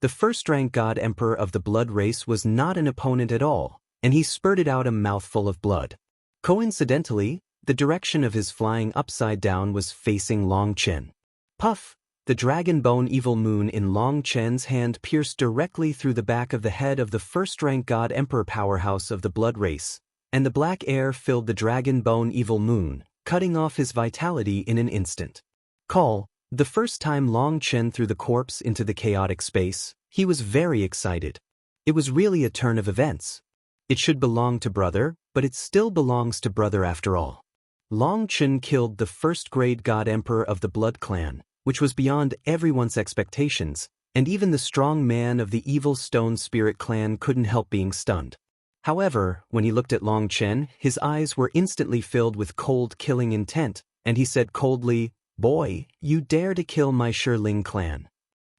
The first-rank god emperor of the blood race was not an opponent at all, and he spurted out a mouthful of blood. Coincidentally, the direction of his flying upside down was facing Long Chen. Puff! The dragon bone evil moon in Long Chen's hand pierced directly through the back of the head of the first-rank god emperor powerhouse of the blood race, and the black air filled the dragon bone evil moon, cutting off his vitality in an instant. Call. The first time Long Chen threw the corpse into the chaotic space, he was very excited. It was really a turn of events. It should belong to brother, but it still belongs to brother after all. Long Chen killed the first-grade god emperor of the blood clan, which was beyond everyone's expectations, and even the strong man of the evil stone spirit clan couldn't help being stunned. However, when he looked at Long Chen, his eyes were instantly filled with cold killing intent, and he said coldly, "Boy, you dare to kill my Shiling clan."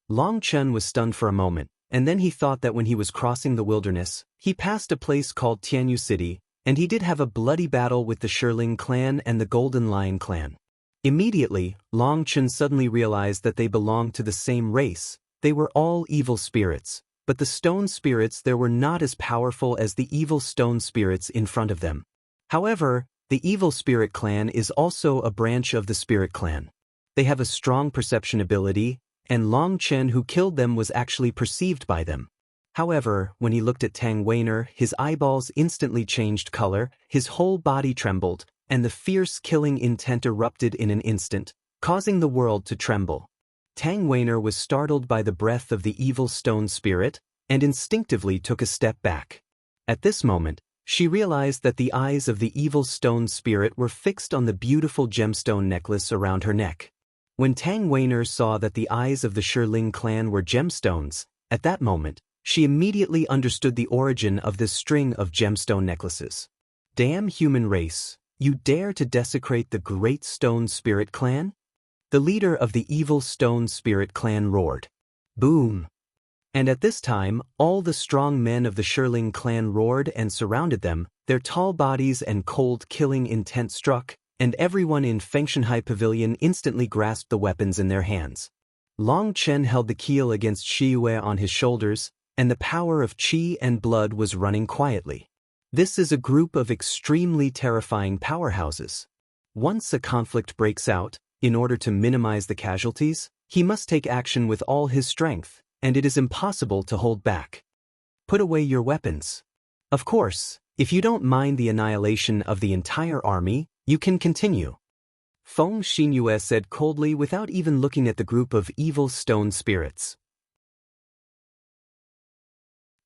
Long Chen was stunned for a moment, and then he thought that when he was crossing the wilderness, he passed a place called Tianyu City, and he did have a bloody battle with the Shiling clan and the Golden Lion clan. Immediately, Long Chen suddenly realized that they belonged to the same race. They were all evil spirits, but the stone spirits there were not as powerful as the evil stone spirits in front of them. However, the evil spirit clan is also a branch of the spirit clan. They have a strong perception ability, and Long Chen who killed them was actually perceived by them. However, when he looked at Tang Weiner, his eyeballs instantly changed color, his whole body trembled, and the fierce killing intent erupted in an instant, causing the world to tremble. Tang Weiner was startled by the breath of the evil stone spirit, and instinctively took a step back. At this moment, she realized that the eyes of the evil stone spirit were fixed on the beautiful gemstone necklace around her neck. When Tang Weiner saw that the eyes of the Shiling clan were gemstones, at that moment, she immediately understood the origin of this string of gemstone necklaces. Damn human race, you dare to desecrate the great stone spirit clan? The leader of the evil stone spirit clan roared. Boom! And at this time, all the strong men of the Shiling clan roared and surrounded them, their tall bodies and cold killing intent struck, and everyone in Fengshanhai Pavilion instantly grasped the weapons in their hands. Long Chen held the keel against Shiyue on his shoulders, and the power of qi and blood was running quietly. This is a group of extremely terrifying powerhouses. Once a conflict breaks out, in order to minimize the casualties, he must take action with all his strength, and it is impossible to hold back. Put away your weapons. Of course, if you don't mind the annihilation of the entire army, you can continue. Feng Xinyue said coldly without even looking at the group of evil stone spirits.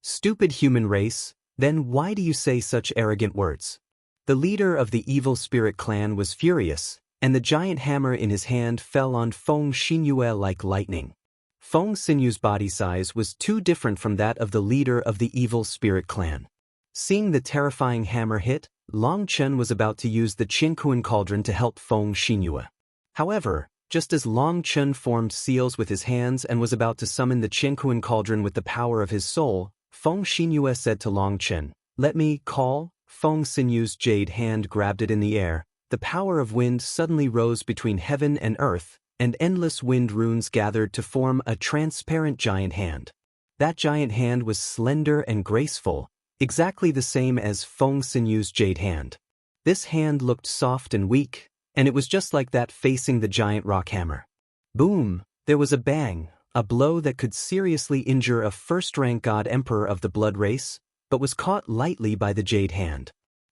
Stupid human race, then why do you say such arrogant words? The leader of the evil spirit clan was furious, and the giant hammer in his hand fell on Feng Xinyue like lightning. Feng Xinyue's body size was too different from that of the leader of the evil spirit clan. Seeing the terrifying hammer hit, Long Chen was about to use the Qinkuan cauldron to help Feng Xinyue. However, just as Long Chen formed seals with his hands and was about to summon the Qinkuan cauldron with the power of his soul, Feng Xinyue said to Long Chen, "Let me call." Feng Xinyue's jade hand grabbed it in the air. The power of wind suddenly rose between heaven and earth, and endless wind runes gathered to form a transparent giant hand. That giant hand was slender and graceful, exactly the same as Feng Xinyue's jade hand. This hand looked soft and weak, and it was just like that facing the giant rock hammer. Boom! There was a bang, a blow that could seriously injure a first-rank god emperor of the blood race, but was caught lightly by the jade hand.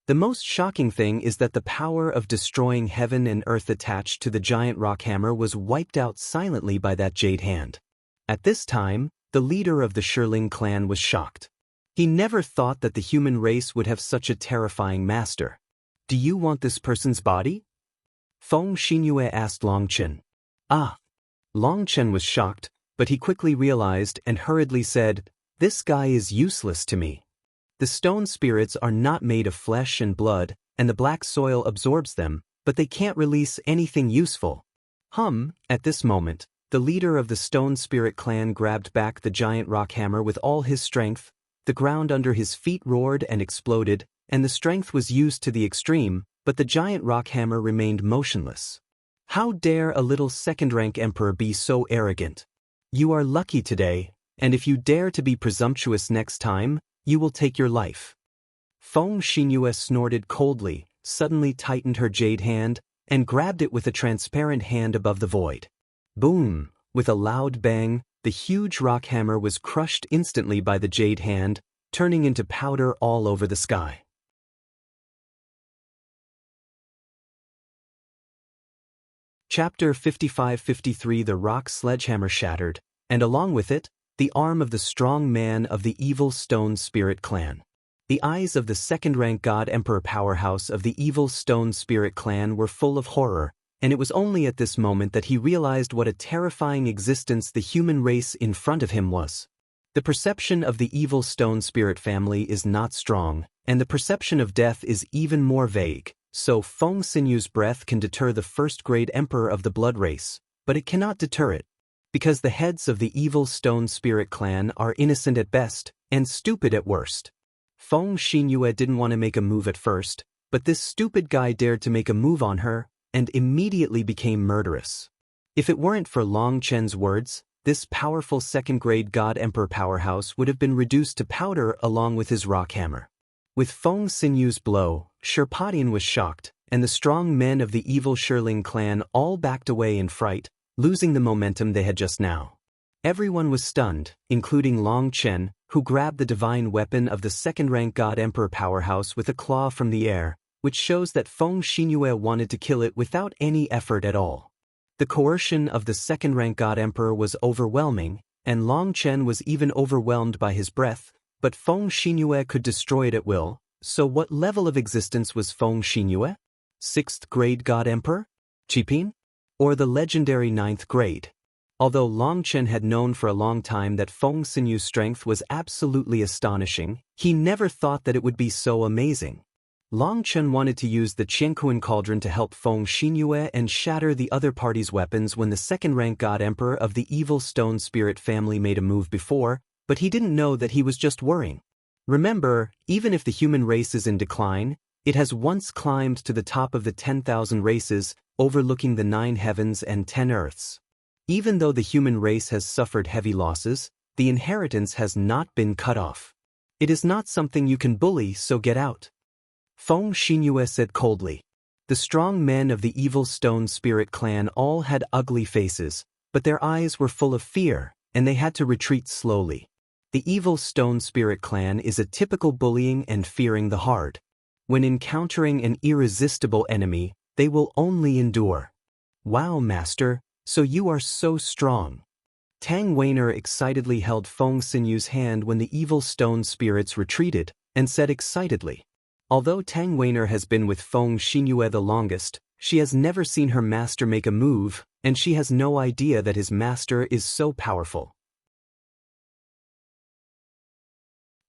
The most shocking thing is that the power of destroying heaven and earth attached to the giant rock hammer was wiped out silently by that jade hand. At this time, the leader of the Shirling clan was shocked. He never thought that the human race would have such a terrifying master. "Do you want this person's body?" Feng Xinyue asked Long Chen. "Ah." Long Chen was shocked, but he quickly realized and hurriedly said, "This guy is useless to me. The stone spirits are not made of flesh and blood, and the black soil absorbs them, but they can't release anything useful." At this moment, the leader of the stone spirit clan grabbed back the giant rock hammer with all his strength. The ground under his feet roared and exploded, and the strength was used to the extreme, but the giant rock hammer remained motionless. How dare a little second-rank emperor be so arrogant? You are lucky today, and if you dare to be presumptuous next time, you will take your life. Feng Xinyue snorted coldly, suddenly tightened her jade hand, and grabbed it with a transparent hand above the void. Boom! With a loud bang, the huge rock hammer was crushed instantly by the jade hand, turning into powder all over the sky. Chapter 55-53 The rock sledgehammer shattered, and along with it, the arm of the strong man of the evil stone spirit clan. The eyes of the second-rank god emperor powerhouse of the evil stone spirit clan were full of horror, and it was only at this moment that he realized what a terrifying existence the human race in front of him was. The perception of the evil stone spirit family is not strong, and the perception of death is even more vague. So Feng Xinyue's breath can deter the first-grade emperor of the blood race, but it cannot deter it. Because the heads of the evil stone spirit clan are innocent at best, and stupid at worst. Feng Xinyue didn't want to make a move at first, but this stupid guy dared to make a move on her, and immediately became murderous. If it weren't for Long Chen's words, this powerful second-grade god emperor powerhouse would have been reduced to powder along with his rock hammer. With Feng Xinyue's blow, Shirpadian was shocked, and the strong men of the evil Shirling clan all backed away in fright, losing the momentum they had just now. Everyone was stunned, including Long Chen, who grabbed the divine weapon of the second-rank god emperor powerhouse with a claw from the air, which shows that Feng Xinyue wanted to kill it without any effort at all. The coercion of the second-rank god emperor was overwhelming, and Long Chen was even overwhelmed by his breath, but Feng Xinyue could destroy it at will. So what level of existence was Feng Xinyue? 6th grade god emperor? Qiping? Or the legendary 9th grade? Although Long Chen had known for a long time that Feng Xinyue's strength was absolutely astonishing, he never thought that it would be so amazing. Long Chen wanted to use the Qianquan cauldron to help Feng Xinyue and shatter the other party's weapons when the second-rank god emperor of the evil stone spirit family made a move before, but he didn't know that he was just worrying. Remember, even if the human race is in decline, it has once climbed to the top of the 10,000 races, overlooking the 9 heavens and 10 earths. Even though the human race has suffered heavy losses, the inheritance has not been cut off. It is not something you can bully, so get out. Feng Xinyue said coldly. The strong men of the evil stone spirit clan all had ugly faces, but their eyes were full of fear, and they had to retreat slowly. The evil stone spirit clan is a typical bullying and fearing the hard. When encountering an irresistible enemy, they will only endure. Wow, master, so you are so strong. Tang Weiner excitedly held Feng Xinyue's hand when the evil stone spirits retreated, and said excitedly. Although Tang Weiner has been with Feng Xinyue the longest, she has never seen her master make a move, and she has no idea that his master is so powerful.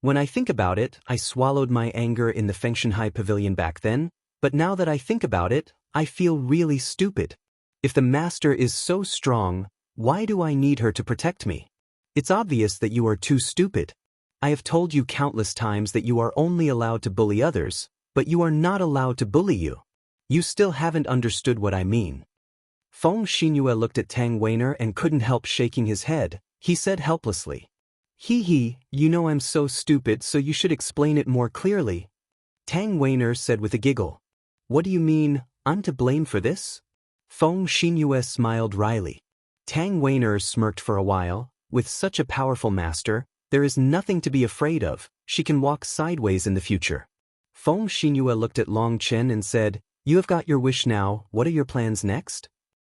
When I think about it, I swallowed my anger in the Fengshanhai Pavilion back then, but now that I think about it, I feel really stupid. If the master is so strong, why do I need her to protect me? It's obvious that you are too stupid. I have told you countless times that you are only allowed to bully others, but you are not allowed to bully you. You still haven't understood what I mean. Feng Xinyue looked at Tang Weiner and couldn't help shaking his head. He said helplessly. Hee, you know I'm so stupid, so you should explain it more clearly. Tang Weiner said with a giggle. What do you mean, I'm to blame for this? Feng Xinyue smiled wryly. Tang Weiner smirked for a while. With such a powerful master, there is nothing to be afraid of. She can walk sideways in the future. Feng Xingyue looked at Long Chen and said, "You have got your wish now, what are your plans next?"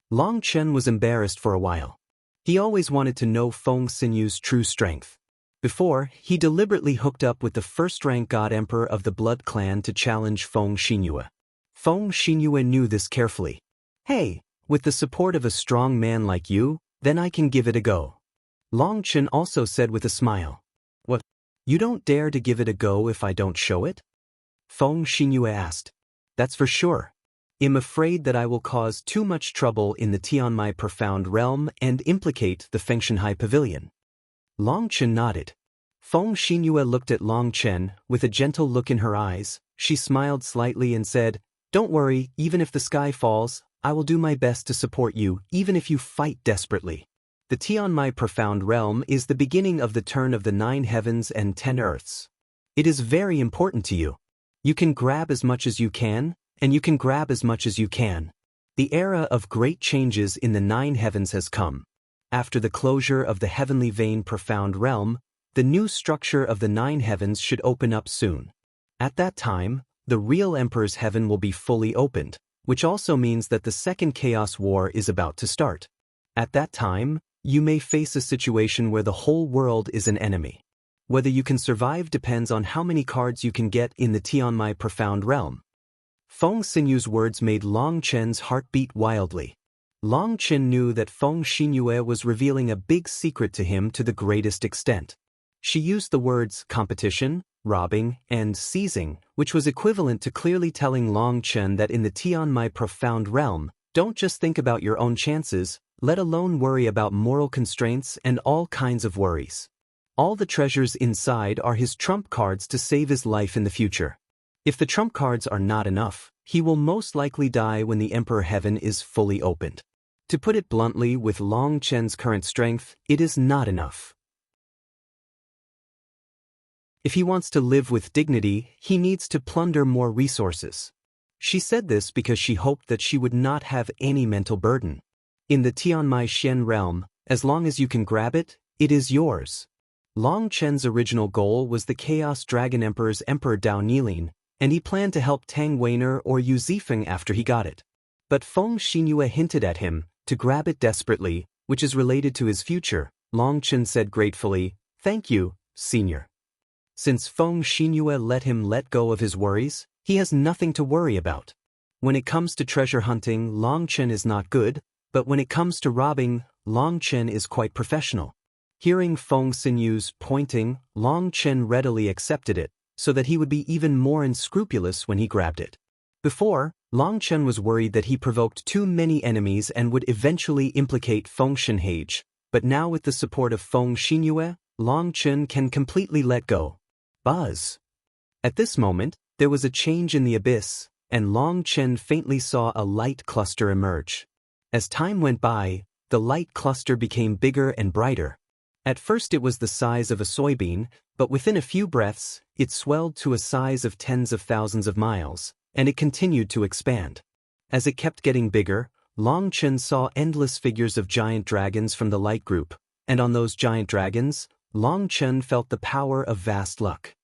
Long Chen was embarrassed for a while. He always wanted to know Feng Xinyue's true strength. Before, he deliberately hooked up with the first-rank God Emperor of the Blood Clan to challenge Feng Xingyue. Feng Xingyue knew this carefully. "Hey, with the support of a strong man like you, then I can give it a go." Long Chen also said with a smile. "What? You don't dare to give it a go if I don't show it?" Feng Xingyue asked. "That's for sure. I'm afraid that I will cause too much trouble in the Tianmai Profound Realm and implicate the Fengshanhai Pavilion." Long Chen nodded. Feng Xingyue looked at Long Chen with a gentle look in her eyes. She smiled slightly and said, "Don't worry, even if the sky falls, I will do my best to support you, even if you fight desperately. The Tianmai Profound Realm is the beginning of the turn of the 9 heavens and 10 earths. It is very important to you. You can grab as much as you can, and you can grab as much as you can. The era of great changes in the 9 heavens has come. After the closure of the Heavenly Vein Profound Realm, the new structure of the 9 heavens should open up soon. At that time, the real Emperor's heaven will be fully opened, which also means that the second Chaos War is about to start. At that time, you may face a situation where the whole world is an enemy. Whether you can survive depends on how many cards you can get in the Tianmai Profound Realm." Feng Xinyue's words made Long Chen's heart beat wildly. Long Chen knew that Feng Xingyue was revealing a big secret to him to the greatest extent. She used the words competition, robbing, and seizing, which was equivalent to clearly telling Long Chen that in the Tianmai Profound Realm, don't just think about your own chances, let alone worry about moral constraints and all kinds of worries. All the treasures inside are his trump cards to save his life in the future. If the trump cards are not enough, he will most likely die when the Emperor Heaven is fully opened. To put it bluntly, with Long Chen's current strength, it is not enough. If he wants to live with dignity, he needs to plunder more resources. She said this because she hoped that she would not have any mental burden. In the Tianmai Xian realm, as long as you can grab it, it is yours. Long Chen's original goal was the Chaos Dragon Emperor's Emperor Dao Nilin, and he planned to help Tang Weiner or Yu Zifeng after he got it. But Feng Xingyue hinted at him to grab it desperately, which is related to his future. Long Chen said gratefully, "Thank you, senior." Since Feng Xingyue let him let go of his worries, he has nothing to worry about. When it comes to treasure hunting, Long Chen is not good, but when it comes to robbing, Long Chen is quite professional. Hearing Feng Xinyue's pointing, Long Chen readily accepted it, so that he would be even more unscrupulous when he grabbed it. Before, Long Chen was worried that he provoked too many enemies and would eventually implicate Feng Shenhage, but now with the support of Feng Xingyue, Long Chen can completely let go. Buzz. At this moment, there was a change in the abyss, and Long Chen faintly saw a light cluster emerge. As time went by, the light cluster became bigger and brighter. At first it was the size of a soybean, but within a few breaths, it swelled to a size of tens of thousands of miles, and it continued to expand. As it kept getting bigger, Long Chen saw endless figures of giant dragons from the light group, and on those giant dragons, Long Chen felt the power of vast luck.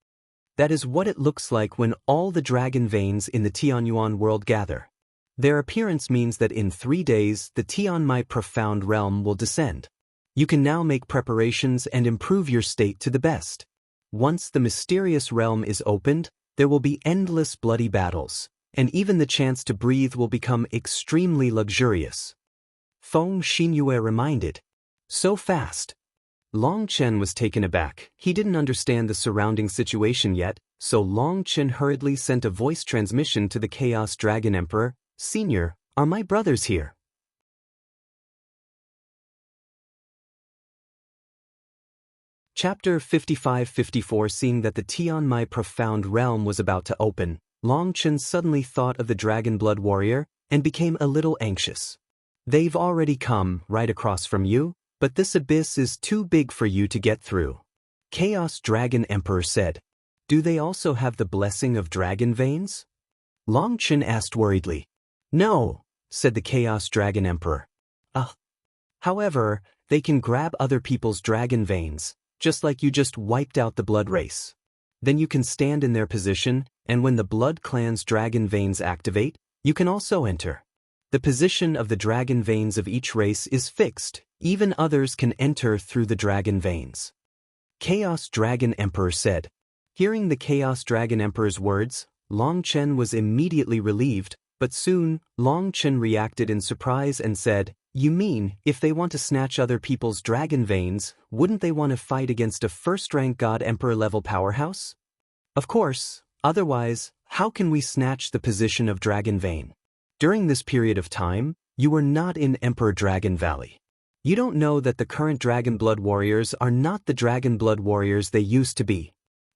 That is what it looks like when all the dragon veins in the Tianyuan world gather. Their appearance means that in 3 days the Tianmai Profound Realm will descend. You can now make preparations and improve your state to the best. Once the mysterious realm is opened, there will be endless bloody battles, and even the chance to breathe will become extremely luxurious. Feng Xingyue reminded. So fast. Long Chen was taken aback. He didn't understand the surrounding situation yet, so Long Chen hurriedly sent a voice transmission to the Chaos Dragon Emperor. "Senior, are my brothers here?" Chapter 55-54. Seeing that the Tianmai Profound Realm was about to open, Long Chen suddenly thought of the Dragon Blood Warrior and became a little anxious. "They've already come right across from you, but this abyss is too big for you to get through." Chaos Dragon Emperor said. "Do they also have the blessing of dragon veins?" Long Chen asked worriedly. "No," said the Chaos Dragon Emperor. However, they can grab other people's dragon veins, just like you just wiped out the blood race." Then you can stand in their position, and when the Blood Clan's dragon veins activate, you can also enter. The position of the dragon veins of each race is fixed, even others can enter through the dragon veins. Chaos Dragon Emperor said. Hearing the Chaos Dragon Emperor's words, Long Chen was immediately relieved, but soon, Long Chen reacted in surprise and said, "You mean, if they want to snatch other people's dragon veins, wouldn't they want to fight against a first-rank God Emperor level powerhouse? Of course, otherwise, how can we snatch the position of Dragon Vein? During this period of time, you were not in Emperor Dragon Valley. You don't know that the current Dragon Blood Warriors are not the Dragon Blood Warriors they used to be.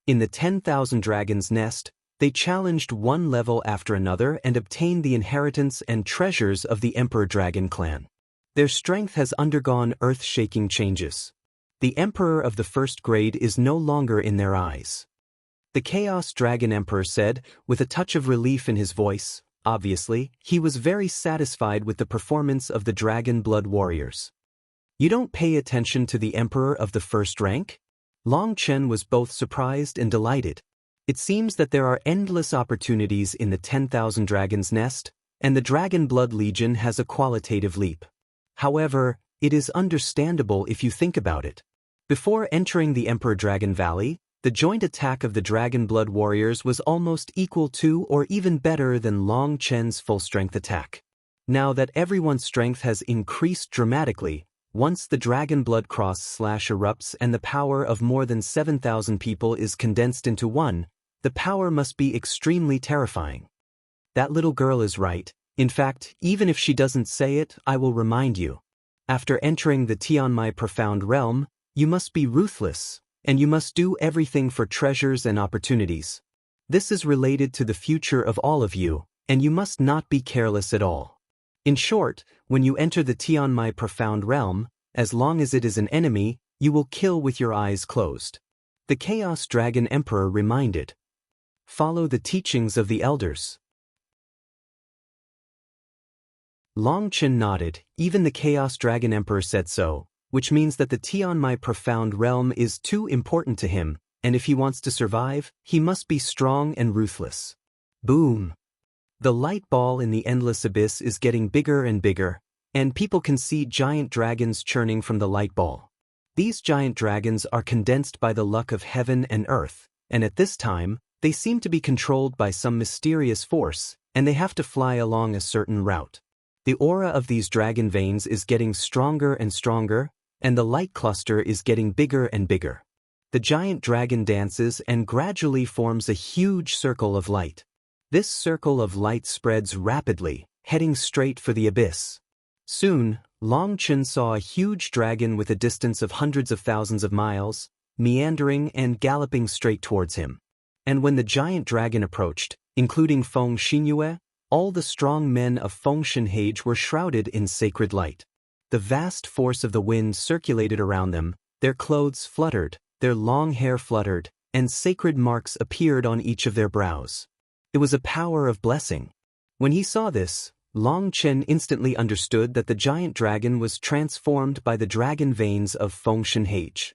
In the 10,000 Dragons Nest, they challenged one level after another and obtained the inheritance and treasures of the Emperor Dragon Clan. Their strength has undergone earth-shaking changes. The Emperor of the first grade is no longer in their eyes." The Chaos Dragon Emperor said, with a touch of relief in his voice. Obviously, he was very satisfied with the performance of the Dragon Blood Warriors. "You don't pay attention to the Emperor of the first rank?" Long Chen was both surprised and delighted. It seems that there are endless opportunities in the 10,000 Dragons Nest, and the Dragon Blood Legion has a qualitative leap. However, it is understandable if you think about it. Before entering the Emperor Dragon Valley, the joint attack of the Dragon Blood Warriors was almost equal to or even better than Long Chen's full-strength attack. Now that everyone's strength has increased dramatically, once the Dragon Blood Cross / erupts and the power of more than 7,000 people is condensed into one, the power must be extremely terrifying. That little girl is right. In fact, even if she doesn't say it, I will remind you. After entering the Tianmai Profound Realm, you must be ruthless, and you must do everything for treasures and opportunities. This is related to the future of all of you, and you must not be careless at all. In short, when you enter the Tianmai Profound Realm, as long as it is an enemy, you will kill with your eyes closed. The Chaos Dragon Emperor reminded. Follow the teachings of the elders. Long Chen nodded. Even the Chaos Dragon Emperor said so, which means that the Tianmai Profound Realm is too important to him, and if he wants to survive, he must be strong and ruthless. Boom! The light ball in the endless abyss is getting bigger and bigger, and people can see giant dragons churning from the light ball. These giant dragons are condensed by the luck of heaven and earth, and at this time, they seem to be controlled by some mysterious force, and they have to fly along a certain route. The aura of these dragon veins is getting stronger and stronger, and the light cluster is getting bigger and bigger. The giant dragon dances and gradually forms a huge circle of light. This circle of light spreads rapidly, heading straight for the abyss. Soon, Long Chen saw a huge dragon with a distance of hundreds of thousands of miles, meandering and galloping straight towards him. And when the giant dragon approached, including Feng Xinyue, all the strong men of Fengshenhage were shrouded in sacred light. The vast force of the wind circulated around them, their clothes fluttered, their long hair fluttered, and sacred marks appeared on each of their brows. It was a power of blessing. When he saw this, Long Chen instantly understood that the giant dragon was transformed by the dragon veins of Fengshenhage.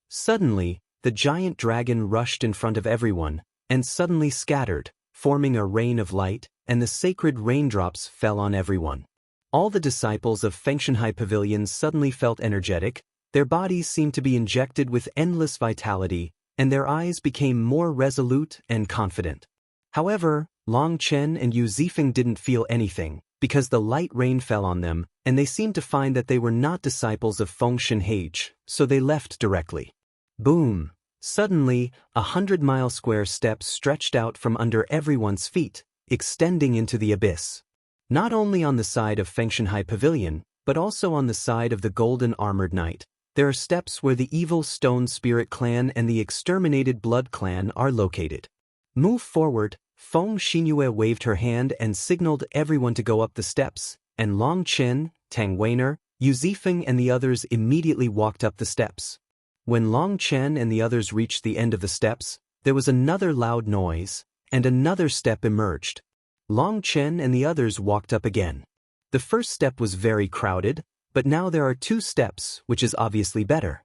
Suddenly, the giant dragon rushed in front of everyone, and suddenly scattered, forming a rain of light, and the sacred raindrops fell on everyone. All the disciples of Fengshenhai Pavilion suddenly felt energetic, their bodies seemed to be injected with endless vitality, and their eyes became more resolute and confident. However, Long Chen and Yu Zifeng didn't feel anything, because the light rain fell on them, and they seemed to find that they were not disciples of Fengshenhage, so they left directly. Boom! Suddenly, 100-mile square steps stretched out from under everyone's feet, extending into the abyss. Not only on the side of Fengshenhai Pavilion, but also on the side of the Golden Armored Knight, there are steps where the evil Stone Spirit Clan and the exterminated Blood Clan are located. Move forward, Feng Xinyue waved her hand and signaled everyone to go up the steps, and Long Chen, Tang Weiner, Yu Zifeng and the others immediately walked up the steps. When Long Chen and the others reached the end of the steps, there was another loud noise, and another step emerged. Long Chen and the others walked up again. The first step was very crowded, but now there are 2 steps, which is obviously better.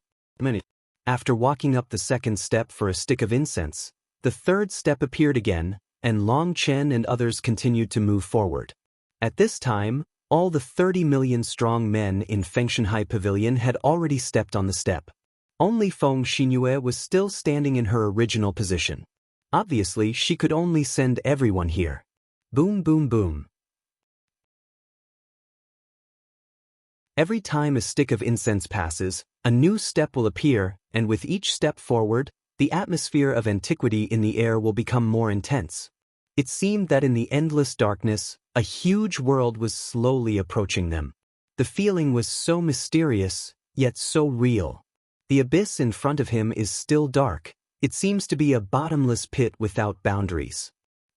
After walking up the second step for a stick of incense, the third step appeared again, and Long Chen and others continued to move forward. At this time, all the 30 million strong men in Fengshanhai Pavilion had already stepped on the step. Only Feng Xinyue was still standing in her original position. Obviously, she could only send everyone here. Boom, boom, boom. Every time a stick of incense passes, a new step will appear, and with each step forward, the atmosphere of antiquity in the air will become more intense. It seemed that in the endless darkness, a huge world was slowly approaching them. The feeling was so mysterious, yet so real. The abyss in front of him is still dark. It seems to be a bottomless pit without boundaries.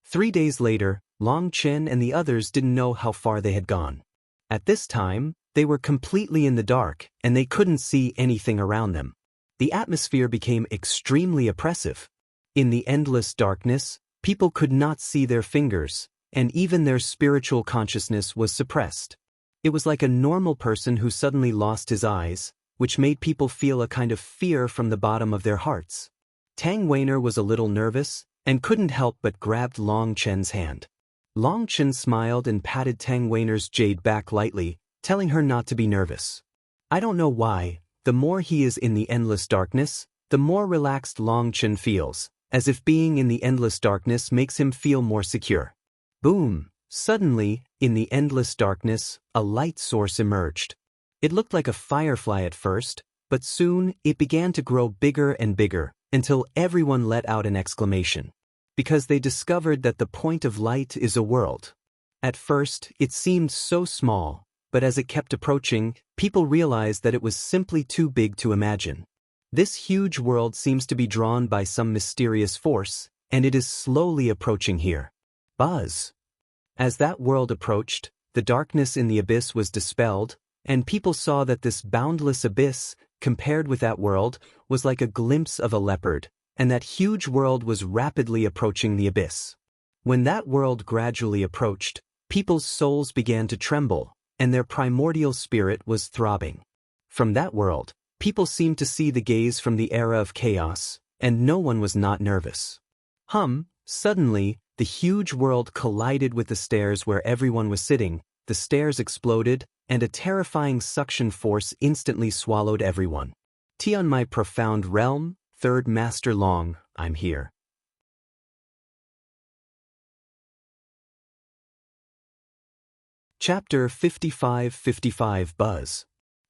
3 days later, Long Chen and the others didn't know how far they had gone. At this time, they were completely in the dark, and they couldn't see anything around them. The atmosphere became extremely oppressive. In the endless darkness, people could not see their fingers, and even their spiritual consciousness was suppressed. It was like a normal person who suddenly lost his eyes, which made people feel a kind of fear from the bottom of their hearts. Tang Weiner was a little nervous, and couldn't help but grabbed Long Chen's hand. Long Chen smiled and patted Tang Weiner's jade back lightly, telling her not to be nervous. I don't know why, the more he is in the endless darkness, the more relaxed Long Chen feels, as if being in the endless darkness makes him feel more secure. Boom! Suddenly, in the endless darkness, a light source emerged. It looked like a firefly at first, but soon it began to grow bigger and bigger, until everyone let out an exclamation. Because they discovered that the point of light is a world. At first, it seemed so small, but as it kept approaching, people realized that it was simply too big to imagine. This huge world seems to be drawn by some mysterious force, and it is slowly approaching here. Buzz! As that world approached, the darkness in the abyss was dispelled, and people saw that this boundless abyss, compared with that world, was like a glimpse of a leopard, and that huge world was rapidly approaching the abyss. When that world gradually approached, people's souls began to tremble, and their primordial spirit was throbbing. From that world, people seemed to see the gaze from the era of chaos, and no one was not nervous. Suddenly, the huge world collided with the stairs where everyone was sitting, the stairs exploded, and a terrifying suction force instantly swallowed everyone. Tian my profound realm, Third Master Long, I'm here. Chapter 55-55 Buzz.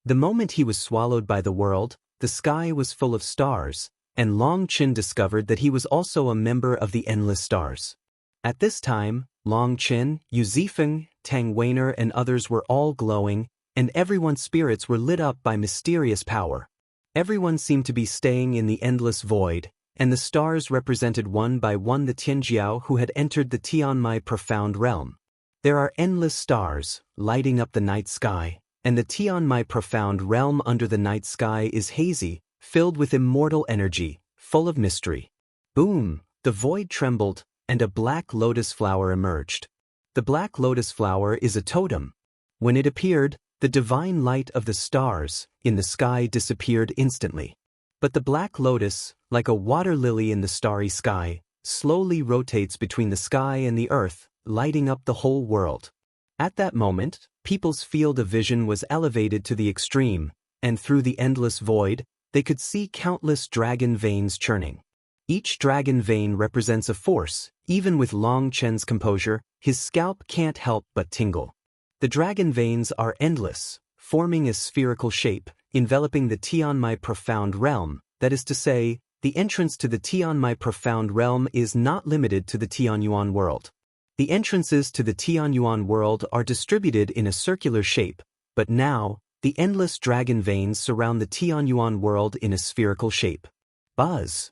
The moment he was swallowed by the world, the sky was full of stars, and Long Chen discovered that he was also a member of the Endless Stars. At this time, Long Chen, Yu Zifeng, Tang Weiner and others were all glowing, and everyone's spirits were lit up by mysterious power. Everyone seemed to be staying in the endless void, and the stars represented one by one the Tianjiao who had entered the Tianmai profound realm. There are endless stars, lighting up the night sky, and the Tianmai profound realm under the night sky is hazy, filled with immortal energy, full of mystery. Boom! The void trembled, and a black lotus flower emerged. The black lotus flower is a totem. When it appeared, the divine light of the stars in the sky disappeared instantly. But the black lotus, like a water lily in the starry sky, slowly rotates between the sky and the earth, lighting up the whole world. At that moment, people's field of vision was elevated to the extreme, and through the endless void, they could see countless dragon veins churning. Each dragon vein represents a force. Even with Long Chen's composure, his scalp can't help but tingle. The dragon veins are endless, forming a spherical shape, enveloping the Tianmai profound realm. That is to say, the entrance to the Tianmai profound realm is not limited to the Tianyuan world. The entrances to the Tianyuan world are distributed in a circular shape, but now, the endless dragon veins surround the Tianyuan world in a spherical shape. Buzz!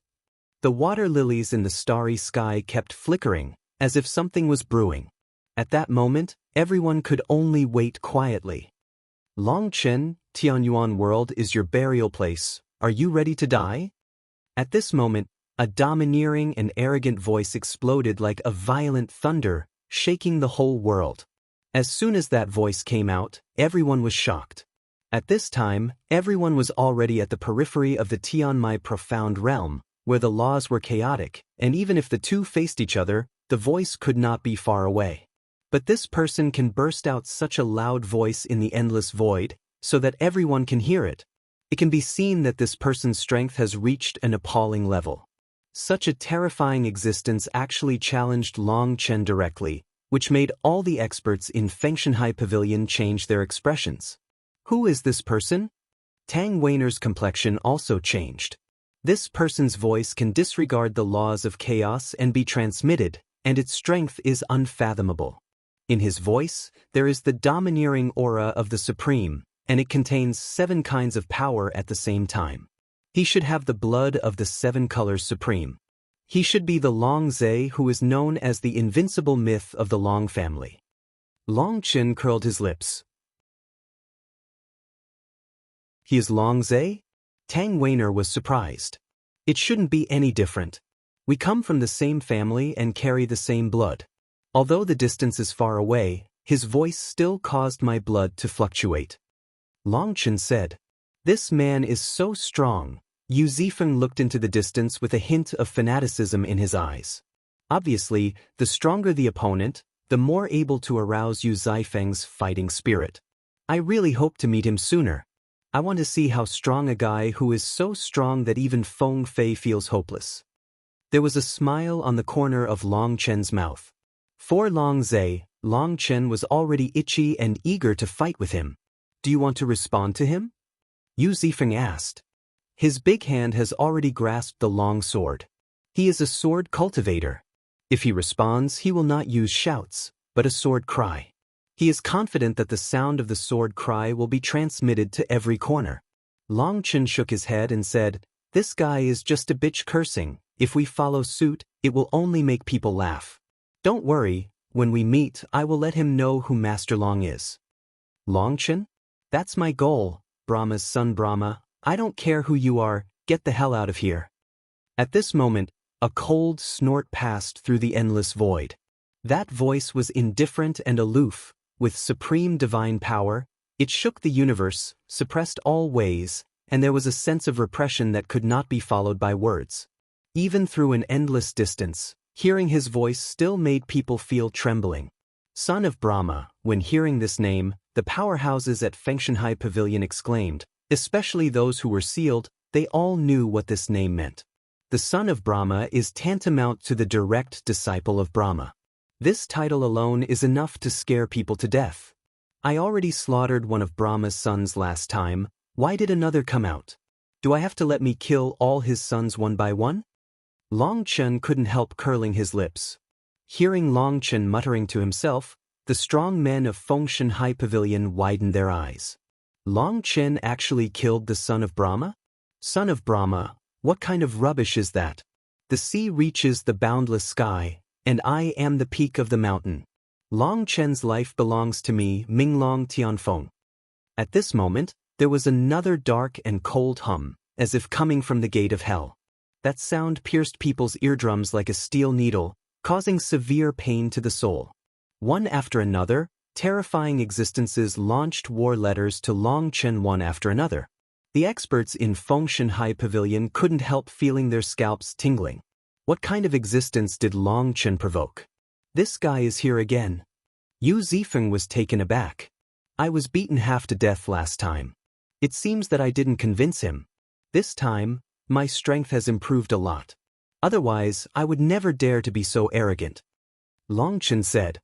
The water lilies in the starry sky kept flickering, as if something was brewing. At that moment, everyone could only wait quietly. Long Chen, Tianyuan world is your burial place. Are you ready to die? At this moment, a domineering and arrogant voice exploded like a violent thunder, shaking the whole world. As soon as that voice came out, everyone was shocked. At this time, everyone was already at the periphery of the Tianmai profound realm, where the laws were chaotic, and even if the two faced each other, the voice could not be far away. But this person can burst out such a loud voice in the endless void, so that everyone can hear it. It can be seen that this person's strength has reached an appalling level. Such a terrifying existence actually challenged Long Chen directly, which made all the experts in Fengshanhai Pavilion change their expressions. Who is this person? Tang Weiner's complexion also changed. This person's voice can disregard the laws of chaos and be transmitted, and its strength is unfathomable. In his voice, there is the domineering aura of the Supreme, and it contains 7 kinds of power at the same time. He should have the blood of the 7 colors supreme. He should be the Long Zhe who is known as the invincible myth of the Long family. Long Chen curled his lips. He is Long Zhe? Tang Weiner was surprised. It shouldn't be any different. We come from the same family and carry the same blood. Although the distance is far away, his voice still caused my blood to fluctuate. Long Chen said, "This man is so strong." Yu Zifeng looked into the distance with a hint of fanaticism in his eyes. Obviously, the stronger the opponent, the more able to arouse Yu Zifeng's fighting spirit. I really hope to meet him sooner. I want to see how strong a guy who is so strong that even Feng Fei feels hopeless. There was a smile on the corner of Long Chen's mouth. For Long Zhe, Long Chen was already itchy and eager to fight with him. Do you want to respond to him? Yu Zifeng asked. His big hand has already grasped the long sword. He is a sword cultivator. If he responds, he will not use shouts, but a sword cry. He is confident that the sound of the sword cry will be transmitted to every corner. Long Chen shook his head and said, "This guy is just a bitch cursing. If we follow suit, it will only make people laugh. Don't worry, when we meet, I will let him know who Master Long is." Long Chen? That's my goal, Brahma's son Brahma. I don't care who you are, get the hell out of here. At this moment, a cold snort passed through the endless void. That voice was indifferent and aloof, with supreme divine power. It shook the universe, suppressed all ways, and there was a sense of repression that could not be followed by words. Even through an endless distance, hearing his voice still made people feel trembling. Son of Brahma, when hearing this name, the powerhouses at Fengshanhai Pavilion exclaimed, especially those who were sealed. They all knew what this name meant. The son of Brahma is tantamount to the direct disciple of Brahma. This title alone is enough to scare people to death. I already slaughtered one of Brahma's sons last time. Why did another come out? Do I have to let me kill all his sons one by one? Long Chen couldn't help curling his lips. Hearing Long Chen muttering to himself, the strong men of Fengshanhai Pavilion widened their eyes. Long Chen actually killed the son of Brahma? Son of Brahma, what kind of rubbish is that? The sea reaches the boundless sky, and I am the peak of the mountain. Long Chen's life belongs to me, Minglong Tianfeng. At this moment, there was another dark and cold hum, as if coming from the gate of hell. That sound pierced people's eardrums like a steel needle, causing severe pain to the soul. One after another, terrifying existences launched war letters to Long Chen one after another. The experts in Fengshanhai Pavilion couldn't help feeling their scalps tingling. What kind of existence did Long Chen provoke? This guy is here again. Yu Zifeng was taken aback. I was beaten half to death last time. It seems that I didn't convince him. This time, my strength has improved a lot. Otherwise, I would never dare to be so arrogant. Long Chen said.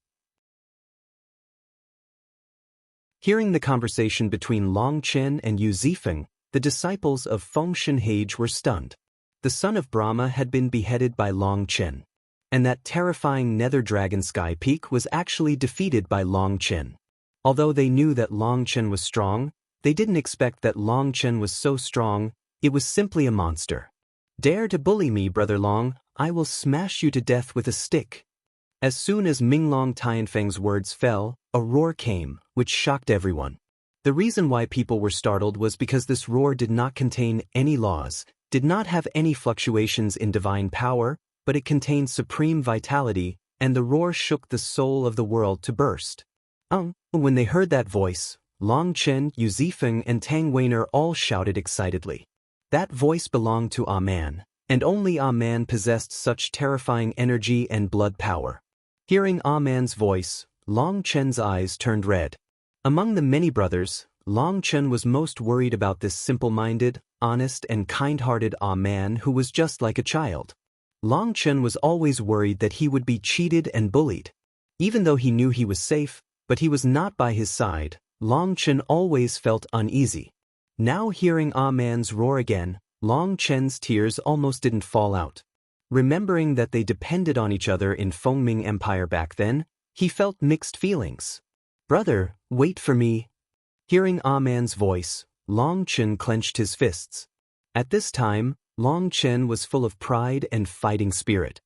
Hearing the conversation between Long Chen and Yu Zifeng, the disciples of Fengshanhai were stunned. The son of Brahma had been beheaded by Long Chen. And that terrifying nether dragon Sky Peak was actually defeated by Long Chen. Although they knew that Long Chen was strong, they didn't expect that Long Chen was so strong. It was simply a monster. Dare to bully me, Brother Long, I will smash you to death with a stick. As soon as Minglong Tianfeng's words fell, a roar came, which shocked everyone. The reason why people were startled was because this roar did not contain any laws, did not have any fluctuations in divine power, but it contained supreme vitality, and the roar shook the soul of the world to burst. When they heard that voice, Long Chen, Yu Zifeng, and Tang Weiner all shouted excitedly. That voice belonged to Ah Man, and only Ah Man possessed such terrifying energy and blood power. Hearing Ah Man's voice, Long Chen's eyes turned red. Among the many brothers, Long Chen was most worried about this simple-minded, honest, and kind-hearted Ah Man who was just like a child. Long Chen was always worried that he would be cheated and bullied. Even though he knew he was safe, but he was not by his side, Long Chen always felt uneasy. Now hearing Ah Man's roar again, Long Chen's tears almost didn't fall out. Remembering that they depended on each other in Fengming Empire back then, he felt mixed feelings. "Brother, wait for me." Hearing Ah Man's voice, Long Chen clenched his fists. At this time, Long Chen was full of pride and fighting spirit.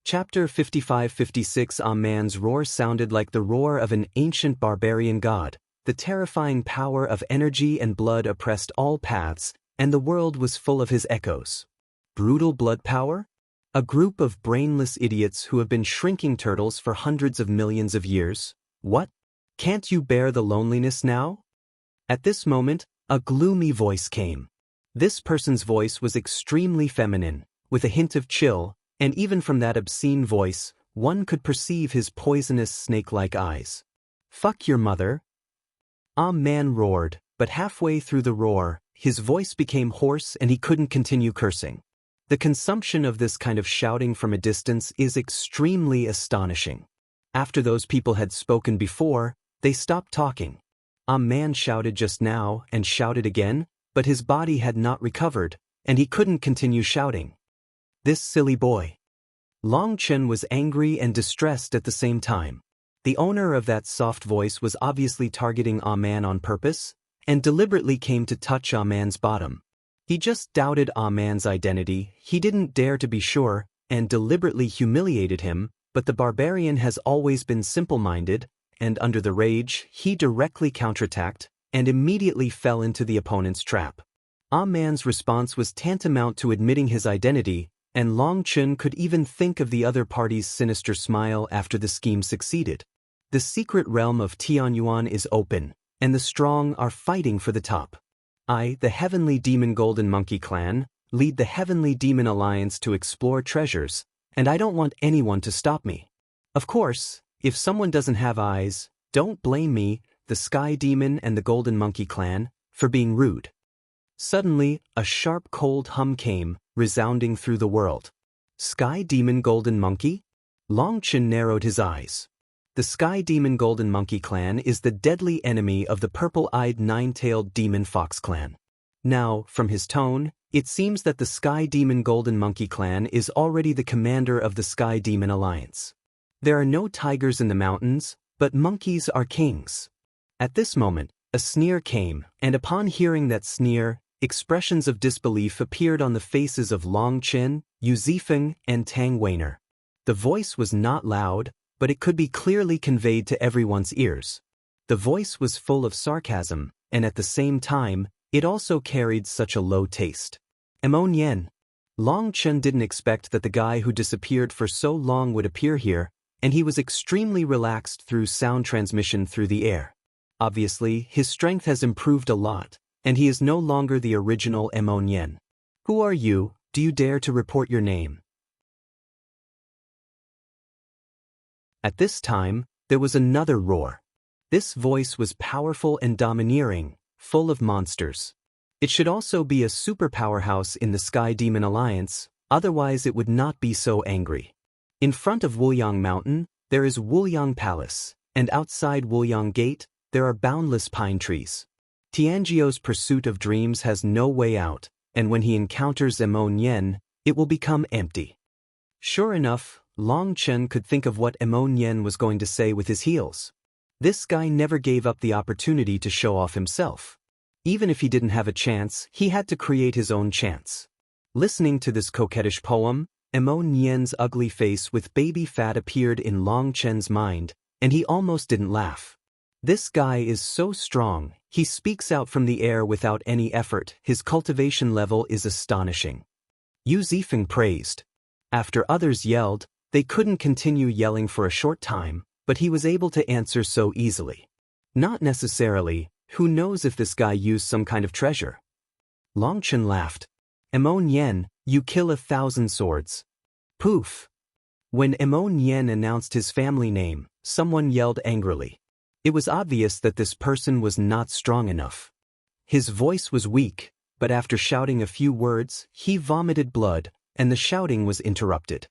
Chapter 55-56. Ah Man's roar sounded like the roar of an ancient barbarian god. The terrifying power of energy and blood oppressed all paths, and the world was full of his echoes. Brutal blood power? A group of brainless idiots who have been shrinking turtles for hundreds of millions of years? What? Can't you bear the loneliness now? At this moment, a gloomy voice came. This person's voice was extremely feminine, with a hint of chill, and even from that obscene voice, one could perceive his poisonous snake-like eyes. "Fuck your mother." Ah Man roared, but halfway through the roar, his voice became hoarse and he couldn't continue cursing. The consumption of this kind of shouting from a distance is extremely astonishing. After those people had spoken before, they stopped talking. Ah Man shouted just now and shouted again, but his body had not recovered, and he couldn't continue shouting. This silly boy. Long Chen was angry and distressed at the same time. The owner of that soft voice was obviously targeting Ah Man on purpose, and deliberately came to touch Ah Man's bottom. He just doubted Ah Man's identity, he didn't dare to be sure, and deliberately humiliated him, but the barbarian has always been simple-minded, and under the rage, he directly counterattacked, and immediately fell into the opponent's trap. Ah Man's response was tantamount to admitting his identity, and Long Chen could even think of the other party's sinister smile after the scheme succeeded. The secret realm of Tianyuan is open, and the strong are fighting for the top. I, the Heavenly Demon Golden Monkey Clan, lead the Heavenly Demon Alliance to explore treasures, and I don't want anyone to stop me. Of course, if someone doesn't have eyes, don't blame me, the Sky Demon and the Golden Monkey Clan, for being rude. Suddenly, a sharp cold hum came, resounding through the world. Sky Demon Golden Monkey? Long Chen narrowed his eyes. The Sky Demon Golden Monkey Clan is the deadly enemy of the purple-eyed nine-tailed Demon Fox Clan. Now, from his tone, it seems that the Sky Demon Golden Monkey Clan is already the commander of the Sky Demon Alliance. There are no tigers in the mountains, but monkeys are kings. At this moment, a sneer came, and upon hearing that sneer, expressions of disbelief appeared on the faces of Long Chen, Yu Zifeng, and Tang Weiner. The voice was not loud, but it could be clearly conveyed to everyone's ears. The voice was full of sarcasm, and at the same time, it also carried such a low taste. Yen. Long Chen didn't expect that the guy who disappeared for so long would appear here, and he was extremely relaxed through sound transmission through the air. Obviously, his strength has improved a lot, and he is no longer the original Yen. Who are you? Do you dare to report your name? At this time, there was another roar. This voice was powerful and domineering, full of monsters. It should also be a super powerhouse in the Sky Demon Alliance, otherwise it would not be so angry. In front of Wuliang Mountain, there is Wuliang Palace, and outside Wuliang Gate, there are boundless pine trees. Tianjio's pursuit of dreams has no way out, and when he encounters Yen, it will become empty. Sure enough, Long Chen could think of what Yen was going to say with his heels. This guy never gave up the opportunity to show off himself. Even if he didn't have a chance, he had to create his own chance. Listening to this coquettish poem, Yen's ugly face with baby fat appeared in Long Chen's mind, and he almost didn't laugh. This guy is so strong, he speaks out from the air without any effort, his cultivation level is astonishing. Yu Zifeng praised. After others yelled, They couldn't continue yelling for a short time, but he was able to answer so easily. Not necessarily. Who knows if this guy used some kind of treasure? Longchen laughed. Emon Yen, you kill 1,000 swords. Poof. When Emon Yen announced his family name, someone yelled angrily. It was obvious that this person was not strong enough. His voice was weak, but after shouting a few words, he vomited blood, and the shouting was interrupted.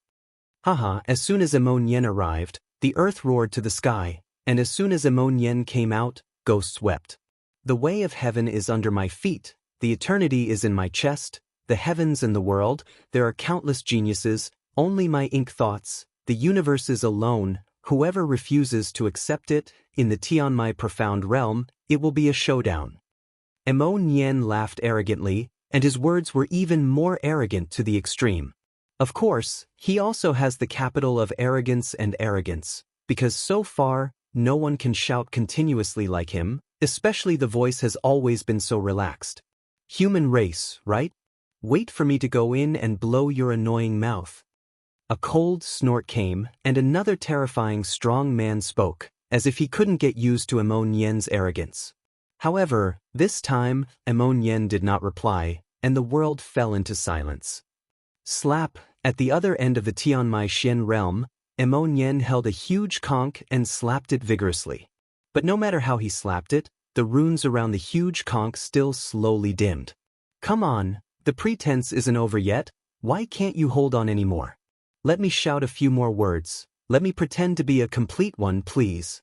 Haha, as soon as Emon Yen arrived, the earth roared to the sky, and as soon as Emon Yen came out, ghosts wept. The way of heaven is under my feet, the eternity is in my chest, the heavens and the world, there are countless geniuses, only my ink thoughts, the universe is alone, whoever refuses to accept it, in the Tianmai profound realm, it will be a showdown. Emon Yen laughed arrogantly, and his words were even more arrogant to the extreme. Of course, he also has the capital of arrogance and arrogance, because so far, no one can shout continuously like him, especially the voice has always been so relaxed. Human race, right? Wait for me to go in and blow your annoying mouth. A cold snort came, and another terrifying strong man spoke, as if he couldn't get used to Emon Yen's arrogance. However, this time, Emon Yen did not reply, and the world fell into silence. Slap, at the other end of the Tianmai Xian realm, Emon Yen held a huge conch and slapped it vigorously. But no matter how he slapped it, the runes around the huge conch still slowly dimmed. Come on, the pretense isn't over yet, why can't you hold on anymore? Let me shout a few more words, let me pretend to be a complete one, please.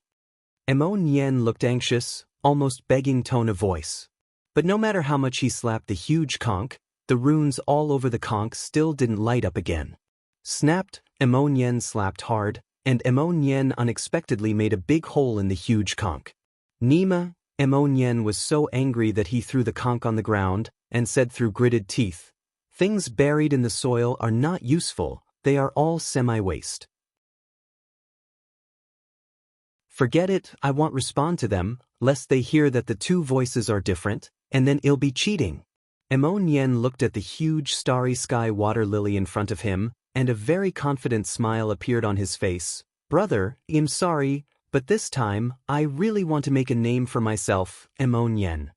Emon Yen looked anxious, almost begging tone of voice. But no matter how much he slapped the huge conch, the runes all over the conch still didn't light up again. Snapped, Emon Yen slapped hard, and Emon Yen unexpectedly made a big hole in the huge conch. Nima, Emon Yen was so angry that he threw the conch on the ground, and said through gritted teeth, "Things buried in the soil are not useful, they are all semi-waste." Forget it, I won't respond to them, lest they hear that the two voices are different, and then it'll be cheating. Emon Yen looked at the huge starry sky water lily in front of him, and a very confident smile appeared on his face. Brother, I'm sorry, but this time, I really want to make a name for myself, Emon Yen.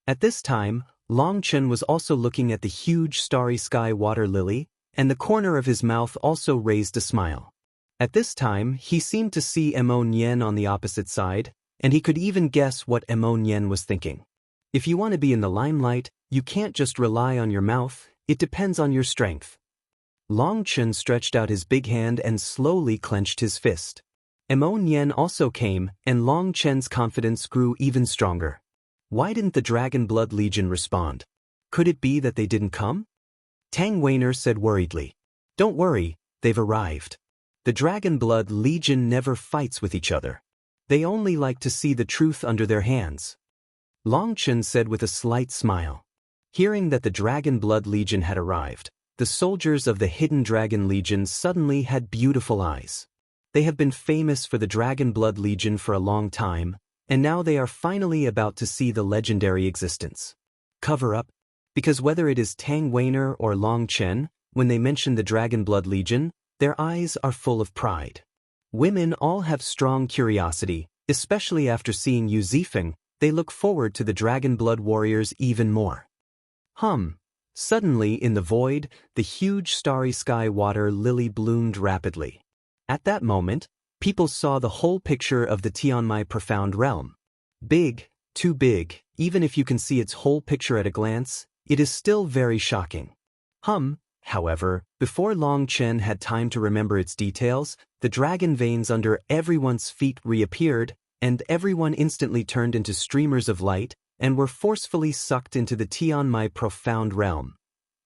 At this time, Longchen was also looking at the huge starry sky water lily, and the corner of his mouth also raised a smile. At this time, he seemed to see Emon Yen on the opposite side, and he could even guess what Emon Yen was thinking. If you want to be in the limelight, you can't just rely on your mouth, it depends on your strength. Longchen stretched out his big hand and slowly clenched his fist. Emon Yen also came, and Longchen's confidence grew even stronger. Why didn't the Dragon Blood Legion respond? Could it be that they didn't come? Tang Weiner said worriedly. Don't worry, they've arrived. The Dragon Blood Legion never fights with each other. They only like to see the truth under their hands. Longchen said with a slight smile. Hearing that the Dragon Blood Legion had arrived, the soldiers of the Hidden Dragon Legion suddenly had beautiful eyes. They have been famous for the Dragon Blood Legion for a long time, and now they are finally about to see the legendary existence. Cover up? Because whether it is Tang Weiner or Longchen, when they mention the Dragon Blood Legion, their eyes are full of pride. Women all have strong curiosity, especially after seeing Yu Zifeng, they look forward to the Dragon Blood Warriors even more. Suddenly in the void, the huge starry sky water lily bloomed rapidly. At that moment, people saw the whole picture of the Tianmai profound realm. Big, too big, even if you can see its whole picture at a glance, it is still very shocking. However, before Longchen had time to remember its details, the dragon veins under everyone's feet reappeared, and everyone instantly turned into streamers of light, and were forcefully sucked into the Tianmai profound realm.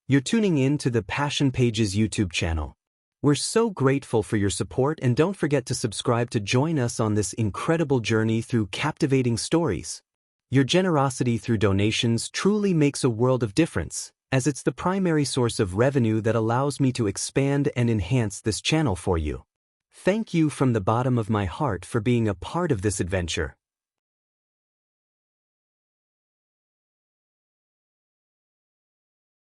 You're tuning in to the Passion Pages YouTube channel. We're so grateful for your support, and don't forget to subscribe to join us on this incredible journey through captivating stories. Your generosity through donations truly makes a world of difference, as it's the primary source of revenue that allows me to expand and enhance this channel for you. Thank you from the bottom of my heart for being a part of this adventure.